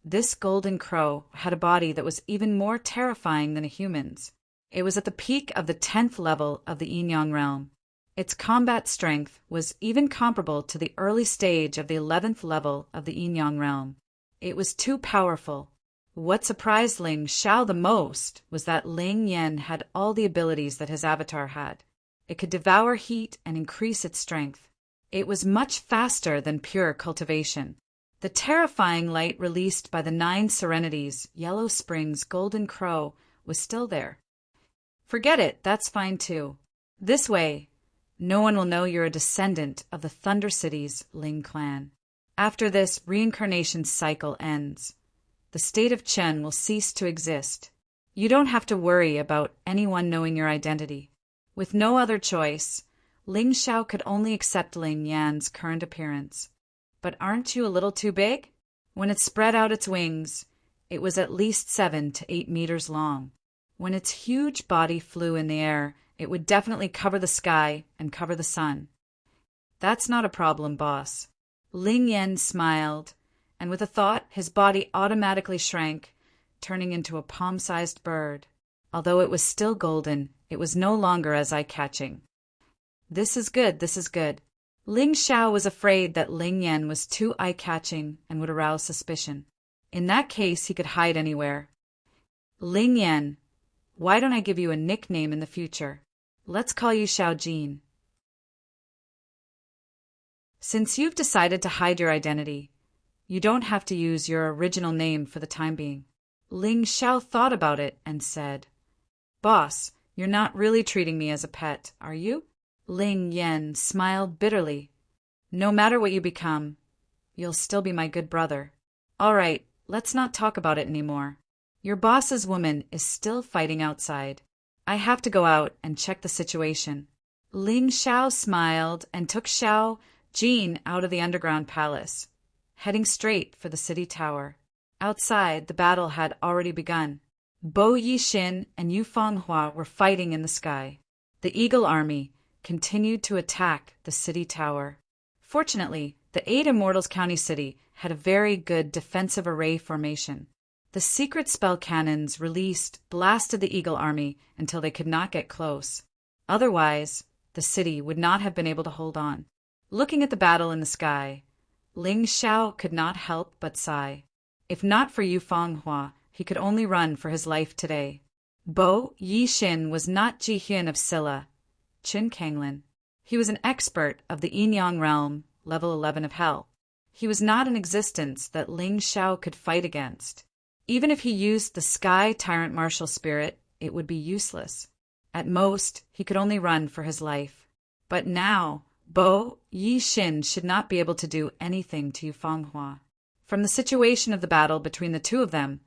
this golden crow had a body that was even more terrifying than a human's. It was at the peak of the 10th level of the Yin-Yang realm. Its combat strength was even comparable to the early stage of the 11th level of the Yin-Yang realm. It was too powerful. What surprised Ling Xiao the most was that Ling Yan had all the abilities that his avatar had. It could devour heat and increase its strength. It was much faster than pure cultivation. The terrifying light released by the 9 Serenities, Yellow Springs, Golden Crow, was still there. Forget it, that's fine too. This way, no one will know you're a descendant of the Thunder City's Ling clan. After this reincarnation cycle ends, the state of Chen will cease to exist. You don't have to worry about anyone knowing your identity. With no other choice, Ling Xiao could only accept Ling Yan's current appearance. But aren't you a little too big? When it spread out its wings, it was at least 7 to 8 meters long. When its huge body flew in the air, it would definitely cover the sky and cover the sun. That's not a problem, boss. Ling Yan smiled, and with a thought, his body automatically shrank, turning into a palm-sized bird. Although it was still golden, it was no longer as eye-catching. This is good, this is good. Ling Xiao was afraid that Ling Yan was too eye-catching and would arouse suspicion. In that case, he could hide anywhere. Ling Yan, why don't I give you a nickname in the future? Let's call you Xiao Jin. Since you've decided to hide your identity, you don't have to use your original name for the time being. Ling Xiao thought about it and said, Boss, you're not really treating me as a pet, are you? Ling Yan smiled bitterly. No matter what you become, you'll still be my good brother. All right, let's not talk about it anymore. Your boss's woman is still fighting outside. I have to go out and check the situation. Ling Xiao smiled and took Xiao Jin out of the underground palace, heading straight for the city tower. Outside, the battle had already begun. Bo Yixin and Yu Fenghua were fighting in the sky. The Eagle Army continued to attack the city tower. Fortunately, the 8 Immortals County City had a very good defensive array formation. The secret spell cannons released blasted the Eagle Army until they could not get close. Otherwise, the city would not have been able to hold on. Looking at the battle in the sky, Ling Xiao could not help but sigh. If not for Yu Fenghua, he could only run for his life today. Bo Yixin was not Ji Hyun of Silla, Qin Kanglin. He was an expert of the Yin Yang realm, level 11 of hell. He was not an existence that Ling Xiao could fight against. Even if he used the Sky Tyrant martial spirit, it would be useless. At most, he could only run for his life. But now, Bo Yixin should not be able to do anything to Yu Fanghua. From the situation of the battle between the two of them,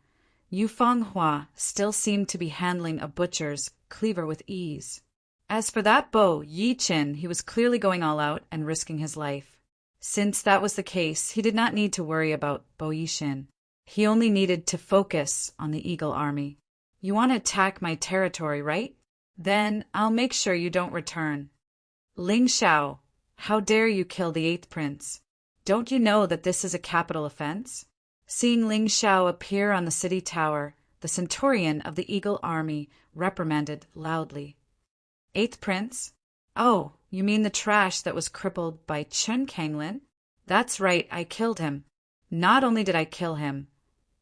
Yu Fanghua still seemed to be handling a butcher's cleaver with ease. As for that Bo Yixin, he was clearly going all out and risking his life. Since that was the case, he did not need to worry about Bo Yixin. He only needed to focus on the Eagle Army. You want to attack my territory, right? Then I'll make sure you don't return. Ling Xiao, how dare you kill the 8th prince? Don't you know that this is a capital offense? Seeing Ling Xiao appear on the city tower, the centurion of the Eagle Army reprimanded loudly. 8th prince? Oh, you mean the trash that was crippled by Chen Kanglin? That's right, I killed him. Not only did I kill him,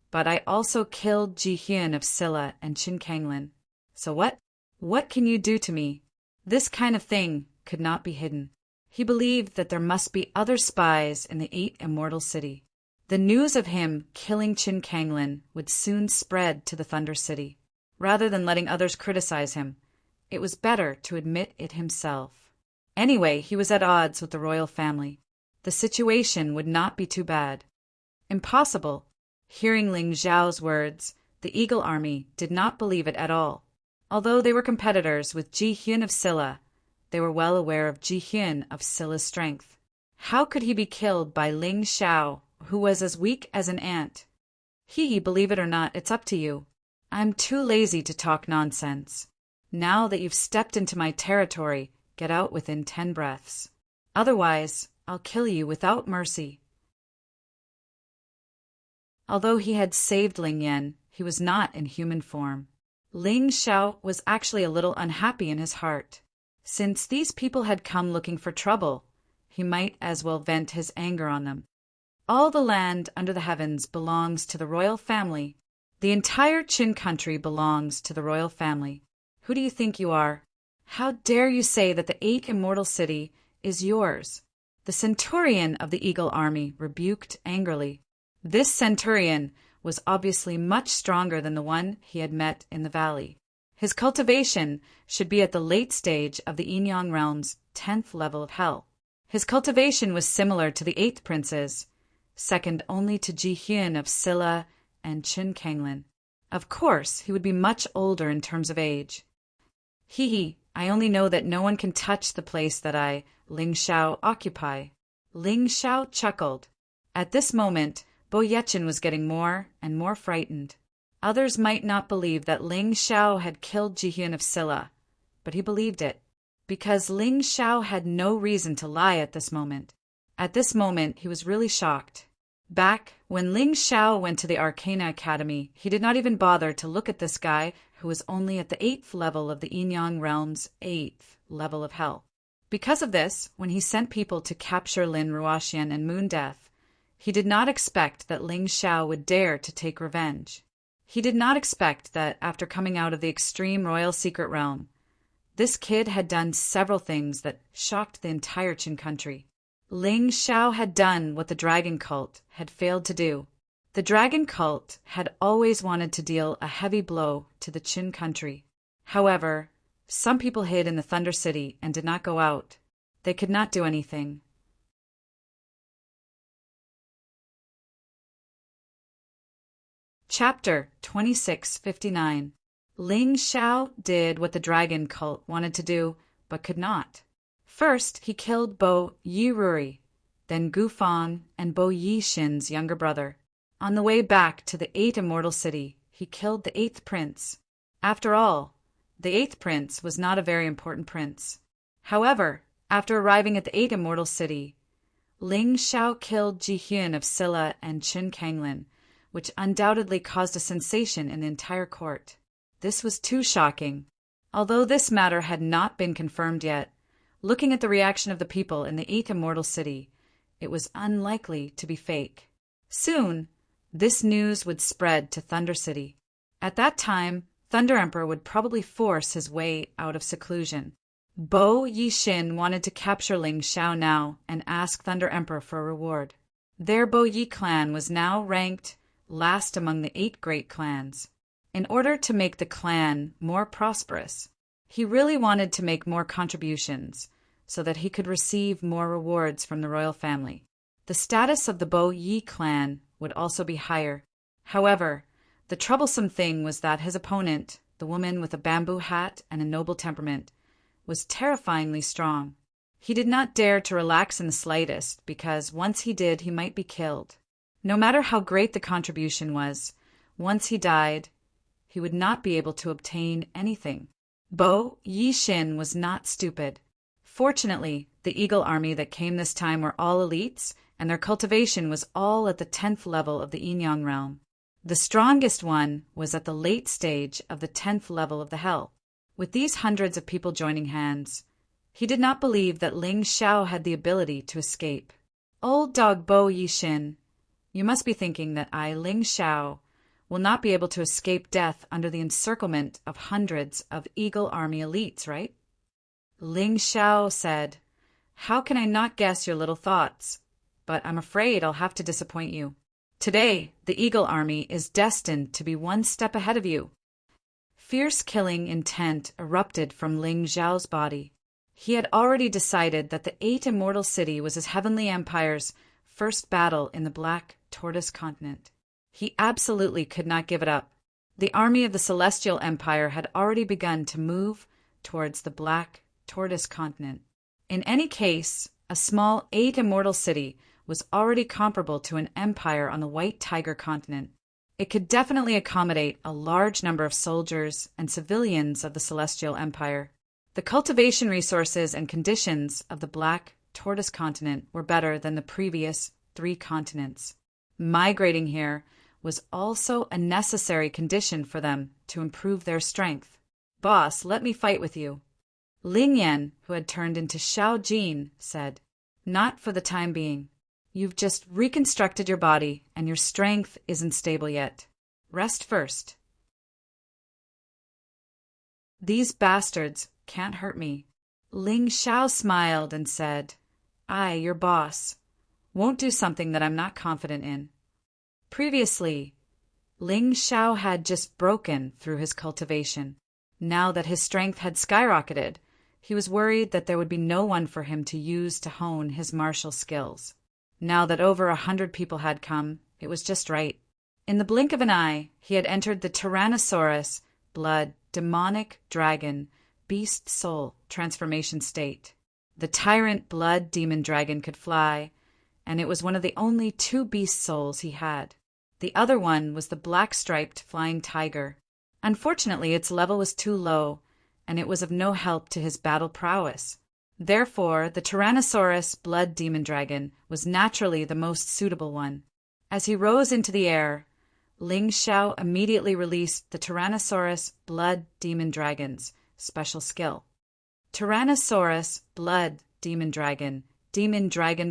but I also killed Ji Hyun of Silla and Qin Kanglin. So what? What can you do to me? This kind of thing could not be hidden. He believed that there must be other spies in the 8 Immortal City. The news of him killing Qin Kanglin would soon spread to the Thunder City. Rather than letting others criticize him, it was better to admit it himself. Anyway, he was at odds with the royal family. The situation would not be too bad. Impossible. Hearing Ling Xiao's words, the Eagle Army did not believe it at all. Although they were competitors with Ji Hyun of Silla, they were well aware of Ji Hyun of Silla's strength. How could he be killed by Ling Xiao, who was as weak as an ant? Believe it or not, it's up to you. I'm too lazy to talk nonsense. Now that you've stepped into my territory, get out within 10 breaths. Otherwise, I'll kill you without mercy. Although he had saved Ling Yan, he was not in human form. Ling Xiao was actually a little unhappy in his heart. Since these people had come looking for trouble, he might as well vent his anger on them. All the land under the heavens belongs to the royal family. The entire Qin country belongs to the royal family. Who do you think you are? How dare you say that the 8 Immortal City is yours? The centurion of the Eagle Army rebuked angrily. This centurion was obviously much stronger than the one he had met in the valley. His cultivation should be at the late stage of the Yin Yang realm's 10th level of hell. His cultivation was similar to the 8th prince's, second only to Ji Hyun of Silla and Qin Kanglin. Of course, he would be much older in terms of age. I only know that no one can touch the place that I, Ling Xiao, occupy. Ling Xiao chuckled. At this moment, Bo Yechin was getting more and more frightened. Others might not believe that Ling Xiao had killed Ji Hyun of Silla, but he believed it, because Ling Xiao had no reason to lie at this moment. At this moment, he was really shocked. Back when Ling Xiao went to the Arcana Academy, he did not even bother to look at this guy who was only at the 8th level of the Yin Yang realm's 8th level of hell. Because of this, when he sent people to capture Lin Ruoxian and Moon Death, he did not expect that Ling Xiao would dare to take revenge. He did not expect that after coming out of the extreme royal secret realm, this kid had done several things that shocked the entire Qin country. Ling Xiao had done what the dragon cult had failed to do. The dragon cult had always wanted to deal a heavy blow to the Qin country. However, some people hid in the Thunder City and did not go out. They could not do anything. Chapter 2659. Ling Xiao did what the dragon cult wanted to do, but could not. First, he killed Bo Yiruri, then Gu Fang and Bo Yixin's younger brother. On the way back to the 8 Immortal City, he killed the 8th prince. After all, the 8th prince was not a very important prince. However, after arriving at the 8 Immortal City, Ling Xiao killed Ji Hyun of Silla and Qin Kanglin, which undoubtedly caused a sensation in the entire court. This was too shocking. Although this matter had not been confirmed yet, looking at the reaction of the people in the 8th Immortal City, it was unlikely to be fake. Soon, this news would spread to Thunder City. At that time, Thunder Emperor would probably force his way out of seclusion. Bo Yixin wanted to capture Ling Xiao now and ask Thunder Emperor for a reward. Their Bo Yi clan was now ranked last among the 8 great clans. In order to make the clan more prosperous, he really wanted to make more contributions so that he could receive more rewards from the royal family. The status of the Bo Yi clan would also be higher. However, the troublesome thing was that his opponent, the woman with a bamboo hat and a noble temperament, was terrifyingly strong. He did not dare to relax in the slightest, because once he did, he might be killed. No matter how great the contribution was, once he died, he would not be able to obtain anything. Bo Yixin was not stupid. Fortunately, the Eagle Army that came this time were all elites, and their cultivation was all at the 10th level of the Yinyang realm. The strongest one was at the late stage of the 10th level of the Hell. With these hundreds of people joining hands, he did not believe that Ling Xiao had the ability to escape. Old dog Bo Yixin, you must be thinking that I, Ling Xiao, will not be able to escape death under the encirclement of hundreds of Eagle Army elites, right? Ling Xiao said, "How can I not guess your little thoughts? But I'm afraid I'll have to disappoint you. Today, the Eagle Army is destined to be one step ahead of you." Fierce killing intent erupted from Ling Xiao's body. He had already decided that the 8 Immortal City was his heavenly empire's first battle in the Black Tortoise continent. He absolutely could not give it up. The army of the Celestial Empire had already begun to move towards the Black Tortoise continent. In any case, a small 8 Immortal City was already comparable to an empire on the White Tiger continent. It could definitely accommodate a large number of soldiers and civilians of the Celestial Empire. The cultivation resources and conditions of the Black Tortoise continent were better than the previous 3 continents. Migrating here was also a necessary condition for them to improve their strength. "Boss, let me fight with you." Ling Yan, who had turned into Xiao Jin, said, "Not for the time being. You've just reconstructed your body, and your strength isn't stable yet. Rest first." "These bastards can't hurt me." Ling Xiao smiled and said, "I, your boss, won't do something that I'm not confident in." Previously, Ling Xiao had just broken through his cultivation. Now that his strength had skyrocketed, he was worried that there would be no one for him to use to hone his martial skills. Now that over 100 people had come, it was just right. In the blink of an eye, he had entered the Tyrannosaurus, blood, demonic, dragon, beast soul transformation state. The Tyrant blood demon dragon could fly, and it was one of the only 2 beast souls he had. The other one was the black-striped flying tiger. Unfortunately, its level was too low, and it was of no help to his battle prowess. Therefore, the Tyrannosaurus blood demon dragon was naturally the most suitable one. As he rose into the air, Ling Xiao immediately released the Tyrannosaurus blood demon dragon's special skill. Tyrannosaurus blood demon dragon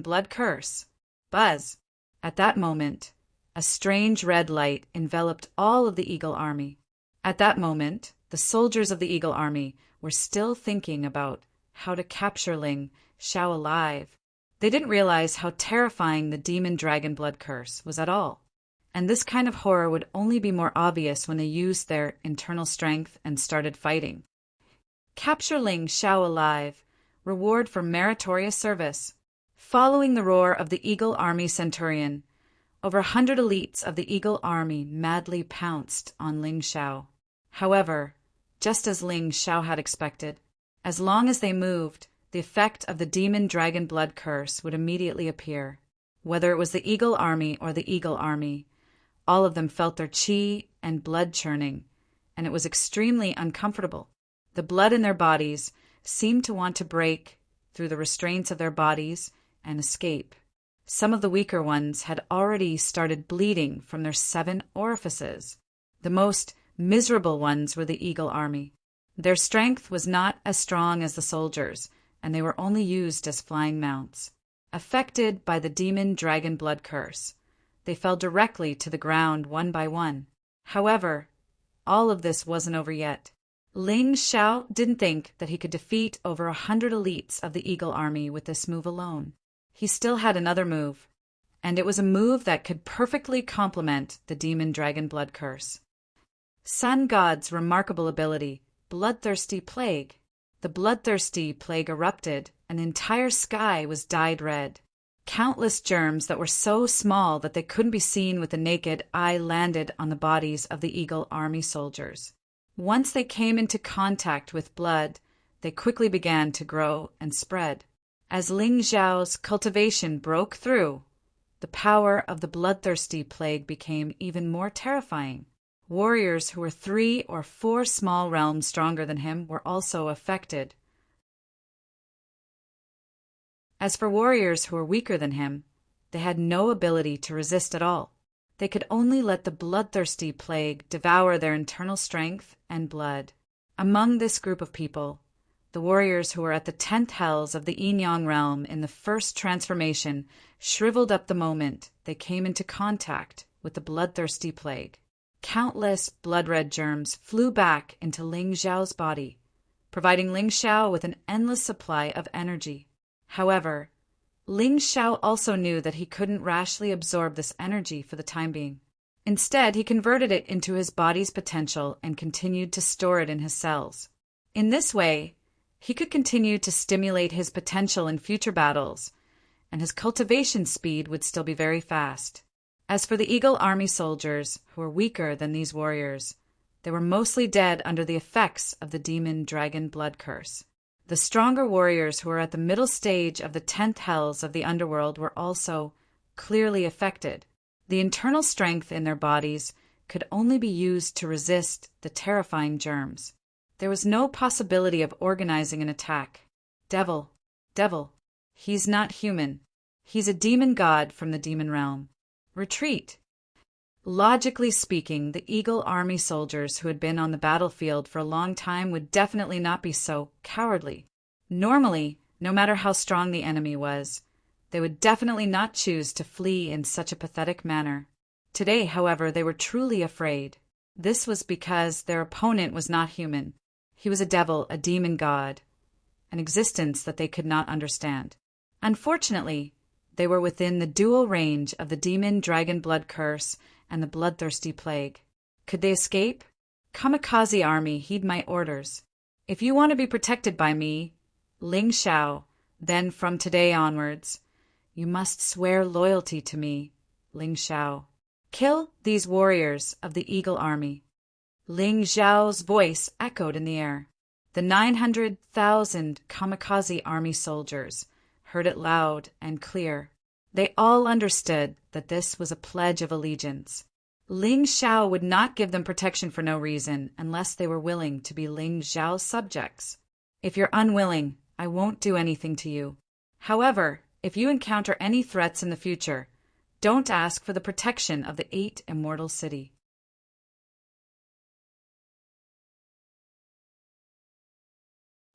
blood curse. Buzz. At that moment, a strange red light enveloped all of the Eagle Army. At that moment, the soldiers of the Eagle Army were still thinking about how to capture Ling Xiao alive. They didn't realize how terrifying the demon dragon blood curse was at all. And this kind of horror would only be more obvious when they used their internal strength and started fighting. Capture Ling Xiao alive. Reward for meritorious service. Following the roar of the Eagle Army Centurion, over 100 elites of the Eagle Army madly pounced on Ling Xiao. However, just as Ling Xiao had expected, as long as they moved, the effect of the demon dragon blood curse would immediately appear. Whether it was the Eagle Army or the Eagle Army, all of them felt their chi and blood churning, and it was extremely uncomfortable. The blood in their bodies seemed to want to break through the restraints of their bodies and escape. Some of the weaker ones had already started bleeding from their 7 orifices. The most miserable ones were the Eagle Army. Their strength was not as strong as the soldiers, and they were only used as flying mounts. Affected by the demon dragon blood curse, they fell directly to the ground one by one. However, all of this wasn't over yet. Ling Xiao didn't think that he could defeat over 100 elites of the Eagle Army with this move alone. He still had another move, and it was a move that could perfectly complement the Demon Dragon Blood Curse. Sun God's remarkable ability, Bloodthirsty Plague. The bloodthirsty plague erupted, and the entire sky was dyed red. Countless germs that were so small that they couldn't be seen with the naked eye landed on the bodies of the Eagle Army soldiers. Once they came into contact with blood, they quickly began to grow and spread. As Ling Xiao's cultivation broke through, the power of the bloodthirsty plague became even more terrifying. Warriors who were 3 or 4 small realms stronger than him were also affected. As for warriors who were weaker than him, they had no ability to resist at all. They could only let the bloodthirsty plague devour their internal strength and blood. Among this group of people, the warriors who were at the 10th hells of the Yin-Yang realm in the first transformation shriveled up the moment they came into contact with the bloodthirsty plague. Countless blood-red germs flew back into Ling Xiao's body, providing Ling Xiao with an endless supply of energy. However, Ling Xiao also knew that he couldn't rashly absorb this energy for the time being. Instead, he converted it into his body's potential and continued to store it in his cells. In this way, he could continue to stimulate his potential in future battles, and his cultivation speed would still be very fast. As for the Eagle Army soldiers, who were weaker than these warriors, they were mostly dead under the effects of the Demon Dragon Blood Curse. The stronger warriors who were at the middle stage of the 10th hells of the underworld were also clearly affected. The internal strength in their bodies could only be used to resist the terrifying germs. There was no possibility of organizing an attack. Devil, he's not human. He's a demon god from the demon realm. Retreat. Logically speaking, the Eagle Army soldiers who had been on the battlefield for a long time would definitely not be so cowardly. Normally, no matter how strong the enemy was, they would definitely not choose to flee in such a pathetic manner. Today, however, they were truly afraid. This was because their opponent was not human. He was a devil, a demon god, an existence that they could not understand. Unfortunately, they were within the dual range of the Demon Dragon Blood Curse and the Bloodthirsty Plague. Could they escape? Kamikaze Army, heed my orders. If you want to be protected by me, Ling Xiao, then from today onwards, you must swear loyalty to me, Ling Xiao. Kill these warriors of the Eagle Army. Ling Xiao's voice echoed in the air. The 900,000 Kamikaze Army soldiers heard it loud and clear. They all understood that this was a pledge of allegiance. Ling Xiao would not give them protection for no reason unless they were willing to be Ling Xiao's subjects. If you're unwilling, I won't do anything to you. However, if you encounter any threats in the future, don't ask for the protection of the 8 Immortal City.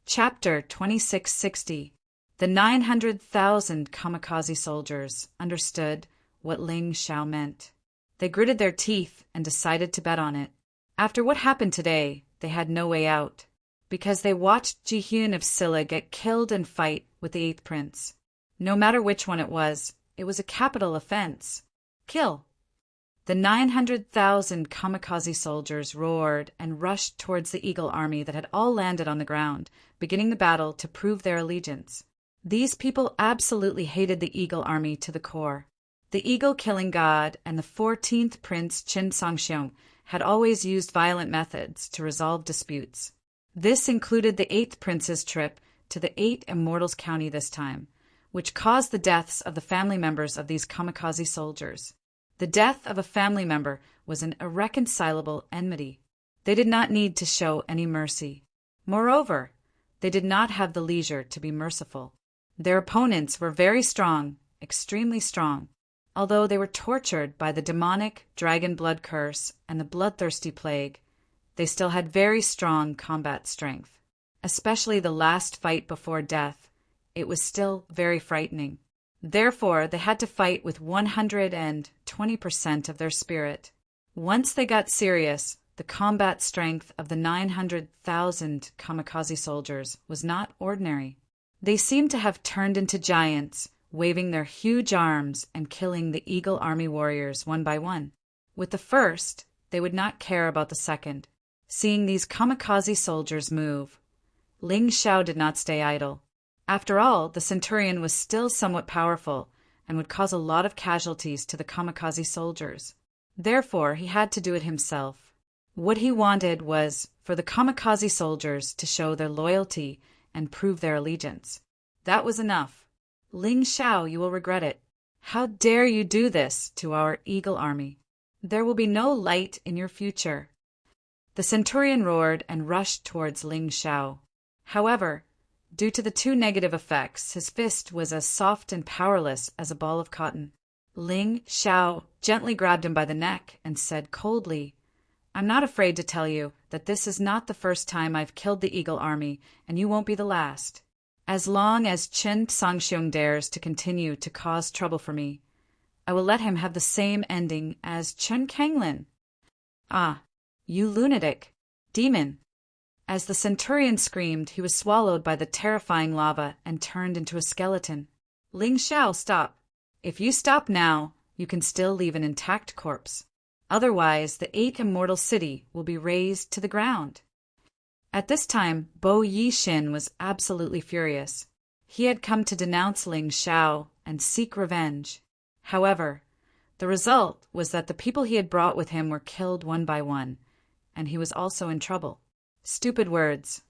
Chapter 2660. The 900,000 Kamikaze soldiers understood what Ling Xiao meant. They gritted their teeth and decided to bet on it. After what happened today, they had no way out, because they watched Ji-hyun of Silla get killed and fight with the 8th prince. No matter which one it was a capital offense. Kill! The 900,000 Kamikaze soldiers roared and rushed towards the Eagle Army that had all landed on the ground, beginning the battle to prove their allegiance. These people absolutely hated the Eagle Army to the core. The Eagle-killing god and the 14th Prince Qin Sangxiong had always used violent methods to resolve disputes. This included the 8th Prince's trip to the 8 Immortals County this time, which caused the deaths of the family members of these Kamikaze soldiers. The death of a family member was an irreconcilable enmity. They did not need to show any mercy. Moreover, they did not have the leisure to be merciful. Their opponents were very strong, extremely strong. Although they were tortured by the demonic dragon blood curse and the bloodthirsty plague, they still had very strong combat strength. Especially the last fight before death, it was still very frightening. Therefore, they had to fight with 120% of their spirit. Once they got serious, The combat strength of the 900,000 kamikaze soldiers was not ordinary. They seemed to have turned into giants, waving their huge arms and killing the Eagle Army warriors one by one. With the first, they would not care about the second. Seeing these kamikaze soldiers move, Ling Xiao did not stay idle. After all, the centurion was still somewhat powerful and would cause a lot of casualties to the kamikaze soldiers. Therefore, he had to do it himself. What he wanted was for the kamikaze soldiers to show their loyalty and prove their allegiance. That was enough. Ling Xiao, you will regret it. How dare you do this to our Eagle Army? There will be no light in your future. The centurion roared and rushed towards Ling Xiao. However, due to the two negative effects, his fist was as soft and powerless as a ball of cotton. Ling Xiao gently grabbed him by the neck and said coldly, I'm not afraid to tell you that this is not the first time I've killed the Eagle Army, and you won't be the last. As long as Chen Sangxiong dares to continue to cause trouble for me, I will let him have the same ending as Chen Kanglin. Ah, you lunatic, demon. As the centurion screamed, he was swallowed by the terrifying lava and turned into a skeleton. Ling Xiao, stop. If you stop now, you can still leave an intact corpse. Otherwise, the 8 immortal city will be razed to the ground. At this time, Bo Yixin was absolutely furious. He had come to denounce Ling Xiao and seek revenge. However, the result was that the people he had brought with him were killed one by one, and he was also in trouble. Stupid words.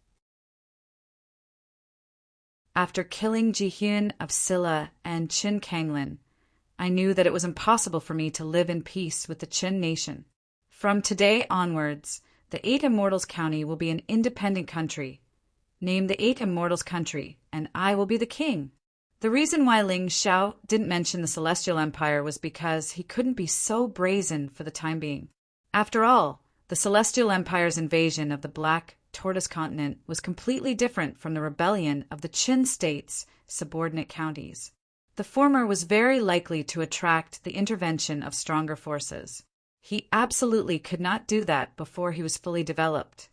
After killing Jihyun of Silla and Qin Kanglin, I knew that it was impossible for me to live in peace with the Qin nation. From today onwards, the 8 Immortals County will be an independent country. Name the 8 Immortals Country, and I will be the king. The reason why Ling Xiao didn't mention the Celestial Empire was because he couldn't be so brazen for the time being. After all, the Celestial Empire's invasion of the Black Tortoise Continent was completely different from the rebellion of the Qin state's subordinate counties. The former was very likely to attract the intervention of stronger forces. He absolutely could not do that before he was fully developed.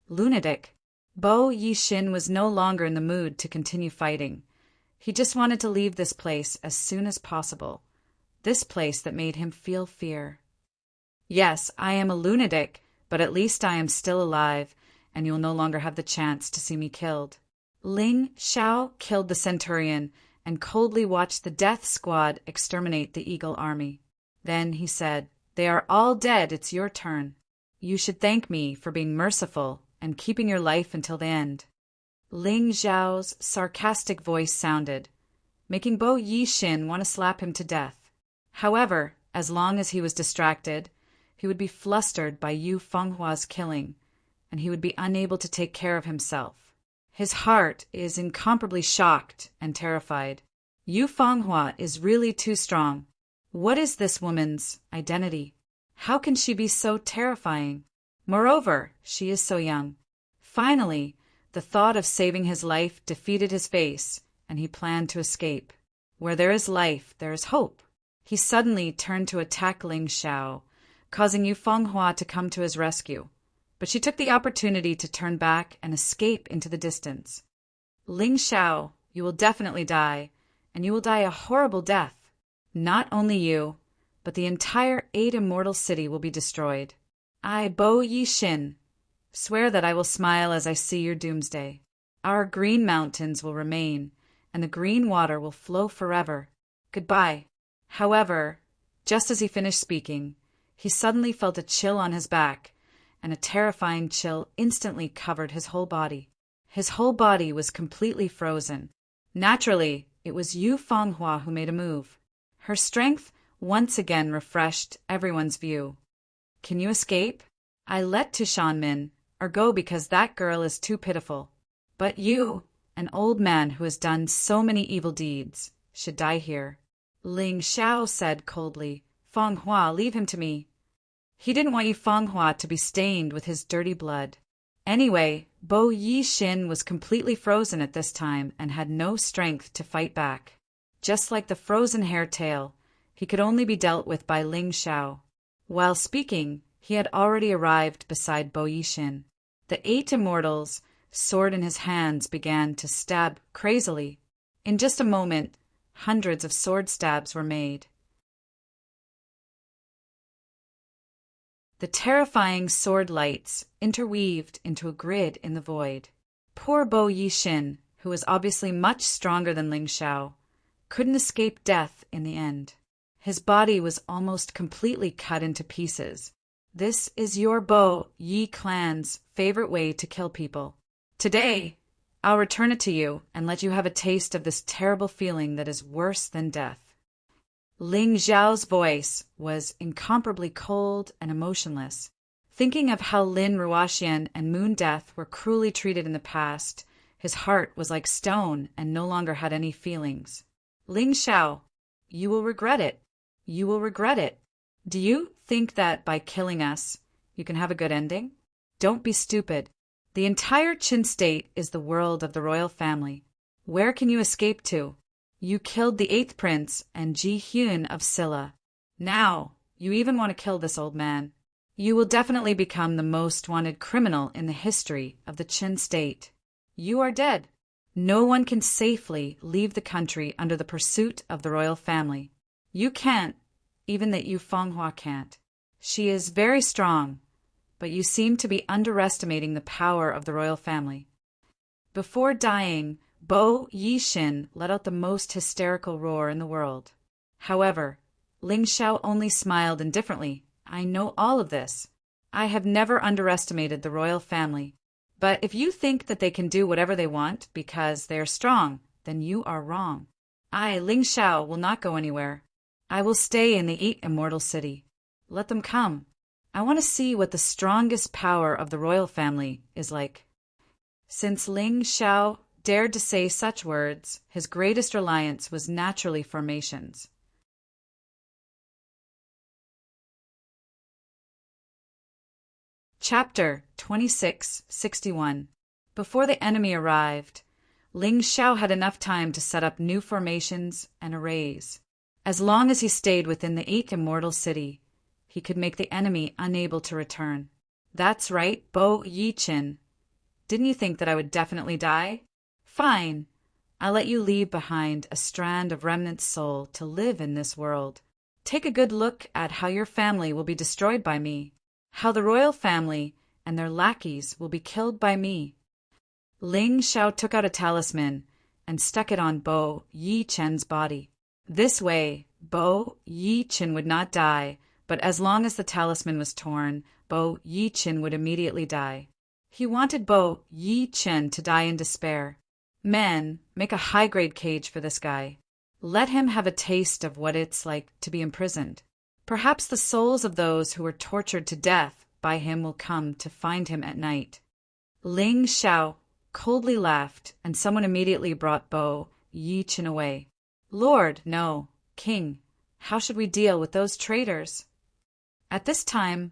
Lunatic. Bo Yixin was no longer in the mood to continue fighting. He just wanted to leave this place as soon as possible. This place that made him feel fear. Yes, I am a lunatic, but at least I am still alive, and you'll no longer have the chance to see me killed. Ling Xiao killed the centurion and coldly watched the death squad exterminate the Eagle Army. Then he said, They are all dead, it's your turn. You should thank me for being merciful and keeping your life until the end. Ling Xiao's sarcastic voice sounded, making Bo Yixin want to slap him to death. However, as long as he was distracted, he would be flustered by Yu Fenghua's killing, and he would be unable to take care of himself. His heart is incomparably shocked and terrified. Yu Fenghua is really too strong. What is this woman's identity? How can she be so terrifying? Moreover, she is so young. Finally, the thought of saving his life defeated his face, and he planned to escape. Where there is life, there is hope. He suddenly turned to attack Ling Xiao, causing Yu Fenghua to come to his rescue. But she took the opportunity to turn back and escape into the distance. Ling Xiao, you will definitely die, and you will die a horrible death. Not only you, but the entire 8 immortal city will be destroyed. I, Bo Yixin, swear that I will smile as I see your doomsday. Our green mountains will remain, and the green water will flow forever. Goodbye. However, just as he finished speaking, he suddenly felt a chill on his back, and a terrifying chill instantly covered his whole body. His whole body was completely frozen. Naturally, it was Yu Fenghua who made a move. Her strength once again refreshed everyone's view. Can you escape? I let to Shanmin, or go because that girl is too pitiful. But you, an old man who has done so many evil deeds, should die here. Ling Xiao said coldly, Fenghua, leave him to me. He didn't want Yu Fenghua to be stained with his dirty blood. Anyway, Bo Yixin was completely frozen at this time and had no strength to fight back. Just like the frozen hair tail, he could only be dealt with by Ling Xiao. While speaking, He had already arrived beside Bo Yixin. The 8 immortals, sword in his hands, began to stab crazily. In just a moment, hundreds of sword stabs were made. The terrifying sword lights interweaved into a grid in the void. Poor Bo Yixin, who was obviously much stronger than Ling Xiao, couldn't escape death in the end. His body was almost completely cut into pieces. This is your Bo Yi clan's favorite way to kill people. Today, I'll return it to you and let you have a taste of this terrible feeling that is worse than death. Ling Xiao's voice was incomparably cold and emotionless. Thinking of how Lin Ruoxian and Moon Death were cruelly treated in the past, his heart was like stone and no longer had any feelings. Ling Xiao, you will regret it. You will regret it. Do you think that by killing us, you can have a good ending? Don't be stupid. The entire Qin state is the world of the royal family. Where can you escape to? You killed the 8th prince and Ji Hyun of Silla. Now, you even want to kill this old man. You will definitely become the most wanted criminal in the history of the Qin state. You are dead. No one can safely leave the country under the pursuit of the royal family. You can't, even that Yu Fenghua can't. She is very strong, but you seem to be underestimating the power of the royal family. Before dying, Bo Yixin let out the most hysterical roar in the world. However, Ling Xiao only smiled indifferently. I know all of this. I have never underestimated the royal family. But if you think that they can do whatever they want because they are strong, then you are wrong. I, Ling Xiao, will not go anywhere. I will stay in the 8 immortal city. Let them come. I want to see what the strongest power of the royal family is like. Since Ling Xiao dared to say such words, his greatest reliance was naturally formations. Chapter 2661. Before the enemy arrived, Ling Xiao had enough time to set up new formations and arrays. As long as he stayed within the 8 immortal city, he could make the enemy unable to return. That's right, Bo Yixin. Didn't you think that I would definitely die? Fine. I'll let you leave behind a strand of remnant soul to live in this world. Take a good look at how your family will be destroyed by me, how the royal family and their lackeys will be killed by me. Ling Xiao took out a talisman and stuck it on Bo Yixin's body. This way, Bo Yixin would not die, but as long as the talisman was torn, Bo Yixin would immediately die. He wanted Bo Yixin to die in despair. Men, make a high-grade cage for this guy. Let him have a taste of what it's like to be imprisoned. Perhaps the souls of those who were tortured to death by him will come to find him at night. Ling Xiao coldly laughed, and someone immediately brought Bo Yixin away. Lord, no, King, how should we deal with those traitors? At this time,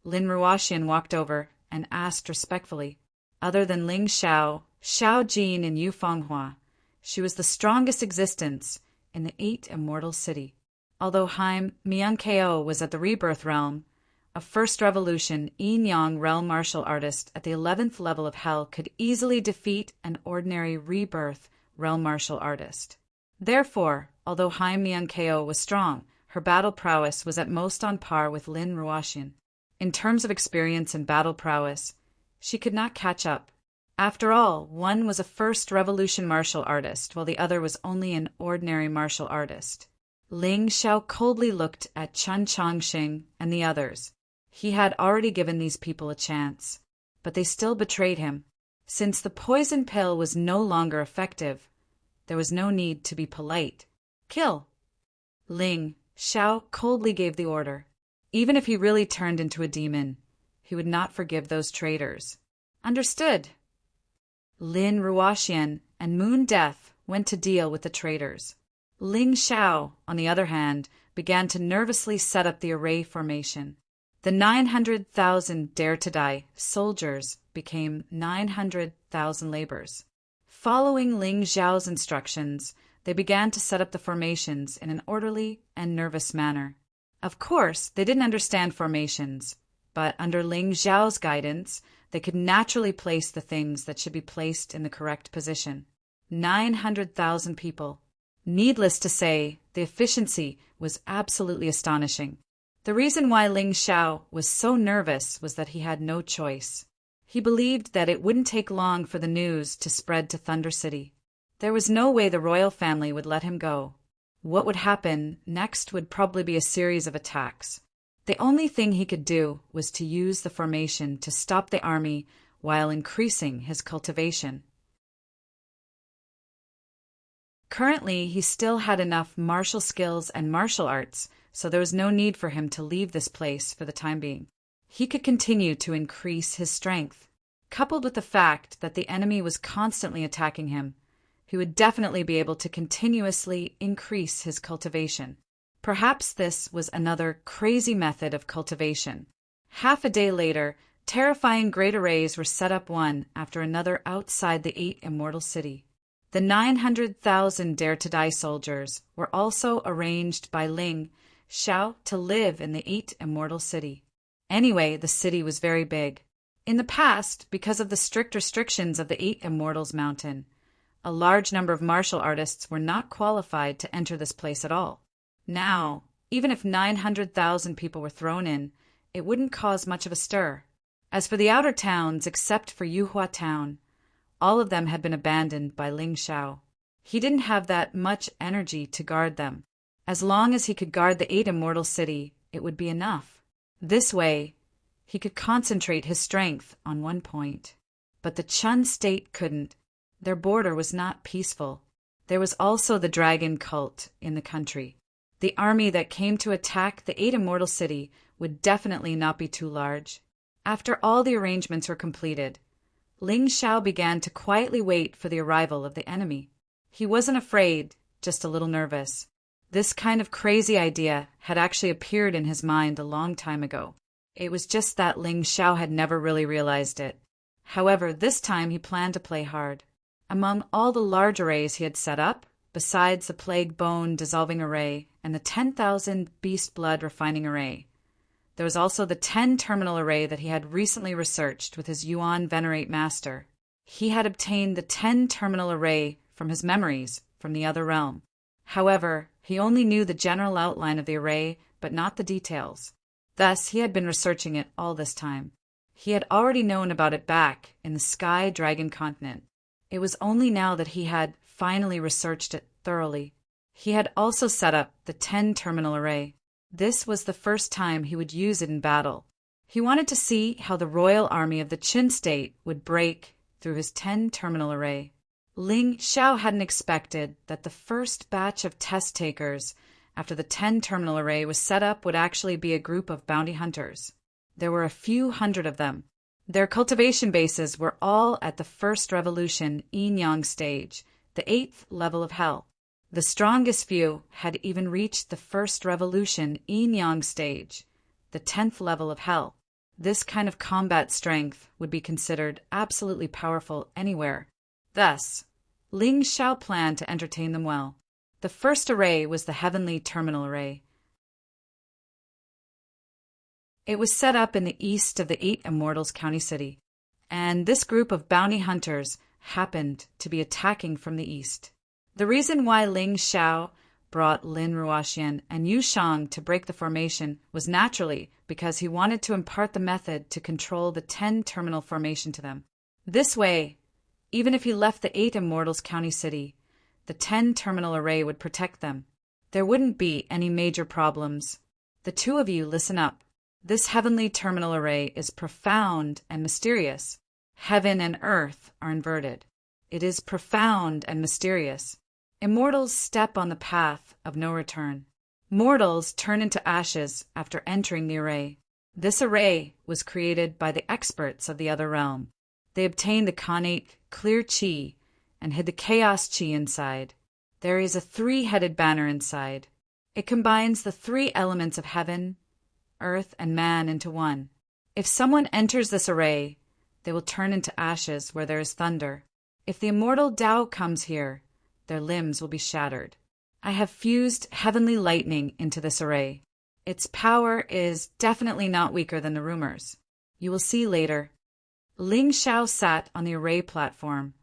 Lin Ruoxian walked over and asked respectfully. Other than Ling Xiao, Xiao Jin, and Yu Fenghua, she was the strongest existence in the 8 immortal city. Although Haim Miankeo was at the rebirth realm, a first revolution Yin Yang realm martial artist at the 11th level of hell could easily defeat an ordinary rebirth realm martial artist. Therefore, although Haim Miankeo was strong, her battle prowess was at most on par with Lin Ruoxian. In terms of experience and battle prowess, she could not catch up. After all, one was a first revolution martial artist, while the other was only an ordinary martial artist. Ling Xiao coldly looked at Chen Chongxing and the others. He had already given these people a chance, but they still betrayed him. Since the poison pill was no longer effective, there was no need to be polite. Kill! Ling Xiao coldly gave the order. Even if he really turned into a demon, he would not forgive those traitors. Understood. Lin Ruoxian and Moon Death went to deal with the traitors. Ling Xiao, on the other hand, began to nervously set up the array formation. The 900,000 dare to die soldiers became 900,000 laborers. Following Ling Xiao's instructions, they began to set up the formations in an orderly and nervous manner. Of course, they didn't understand formations, but under Ling Xiao's guidance, they could naturally place the things that should be placed in the correct position. 900,000 people. Needless to say, the efficiency was absolutely astonishing. The reason why Ling Xiao was so nervous was that he had no choice. He believed that it wouldn't take long for the news to spread to Thunder City. There was no way the royal family would let him go. What would happen next would probably be a series of attacks. The only thing he could do was to use the formation to stop the army while increasing his cultivation. Currently, he still had enough martial skills and martial arts, so there was no need for him to leave this place for the time being. He could continue to increase his strength. Coupled with the fact that the enemy was constantly attacking him, he would definitely be able to continuously increase his cultivation. Perhaps this was another crazy method of cultivation. Half a day later, terrifying great arrays were set up one after another outside the 8 immortal city. The 900,000 dare-to-die soldiers were also arranged by Ling Xiao to live in the 8 immortal city. Anyway, the city was very big. In the past, because of the strict restrictions of the 8 Immortals Mountain, a large number of martial artists were not qualified to enter this place at all. Now, even if 900,000 people were thrown in, it wouldn't cause much of a stir. As for the outer towns, except for Yuhua Town, all of them had been abandoned by Ling Xiao. He didn't have that much energy to guard them. As long as he could guard the 8 Immortal City, it would be enough. This way, he could concentrate his strength on one point. But the Chun state couldn't. Their border was not peaceful. There was also the dragon cult in the country. The army that came to attack the 8 Immortal City would definitely not be too large. After all the arrangements were completed, Ling Xiao began to quietly wait for the arrival of the enemy. He wasn't afraid, just a little nervous. This kind of crazy idea had actually appeared in his mind a long time ago. It was just that Ling Xiao had never really realized it. However, this time he planned to play hard. Among all the large arrays he had set up, besides the Plague Bone Dissolving Array and the 10,000 Beast Blood Refining Array, there was also the 10 Terminal Array that he had recently researched with his Yuan Venerate Master. He had obtained the 10 Terminal Array from his memories from the other realm. However, he only knew the general outline of the array, but not the details. Thus, he had been researching it all this time. He had already known about it back in the Sky Dragon continent. It was only now that he had finally researched it thoroughly. He had also set up the 10 Terminal Array. This was the first time he would use it in battle. He wanted to see how the royal army of the Qin state would break through his 10 Terminal Array. Ling Xiao hadn't expected that the first batch of test takers after the 10 Terminal Array was set up would actually be a group of bounty hunters. There were a few hundred of them. Their cultivation bases were all at the first revolution yin-yang stage, the 8th level of hell. The strongest few had even reached the first revolution yin-yang stage, the 10th level of hell. This kind of combat strength would be considered absolutely powerful anywhere. Thus, Ling Xiao planned to entertain them well. The first array was the Heavenly Terminal Array. It was set up in the east of the 8 Immortals County City, and this group of bounty hunters happened to be attacking from the east. The reason why Ling Xiao brought Lin Ruoxian and Yu Shang to break the formation was naturally because he wanted to impart the method to control the 10 terminal formation to them. This way, even if he left the 8 Immortals County City, the 10 terminal array would protect them. There wouldn't be any major problems. The two of you listen up. This heavenly terminal array is profound and mysterious. Heaven and earth are inverted. It is profound and mysterious. Immortals step on the path of no return. Mortals turn into ashes after entering the array. This array was created by the experts of the other realm. They obtained the Khanate clear chi and hid the chaos chi inside. There is a 3-headed banner inside. It combines the 3 elements of heaven, earth, and man into one. If someone enters this array, they will turn into ashes where there is thunder. If the immortal Tao comes here, their limbs will be shattered. I have fused heavenly lightning into this array. Its power is definitely not weaker than the rumors. You will see later. Ling Xiao sat on the array platform,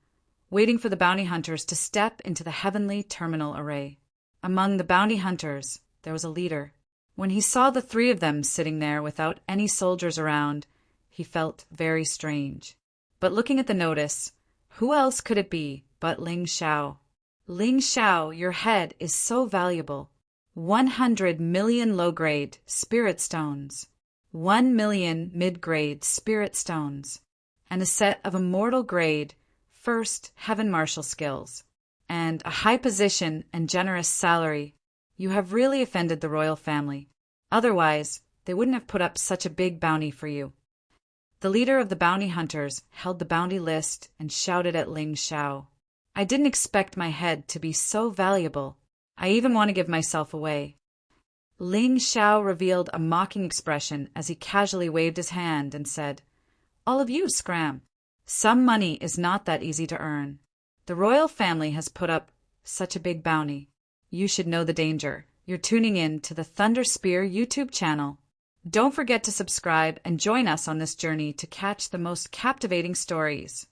waiting for the bounty hunters to step into the heavenly terminal array. Among the bounty hunters, there was a leader. When he saw the three of them sitting there without any soldiers around, he felt very strange. But looking at the notice, who else could it be but Ling Xiao? Ling Xiao, your head is so valuable. 100 million low-grade spirit stones, 1 million mid-grade spirit stones, and a set of immortal grade first heaven martial skills, and a high position and generous salary. You have really offended the royal family. Otherwise, they wouldn't have put up such a big bounty for you. The leader of the bounty hunters held the bounty list and shouted at Ling Xiao. I didn't expect my head to be so valuable. I even want to give myself away. Ling Xiao revealed a mocking expression as he casually waved his hand and said, All of you scram. Some money is not that easy to earn. The royal family has put up such a big bounty. You should know the danger. You're tuning in to the Thunder Spear YouTube channel. Don't forget to subscribe and join us on this journey to catch the most captivating stories.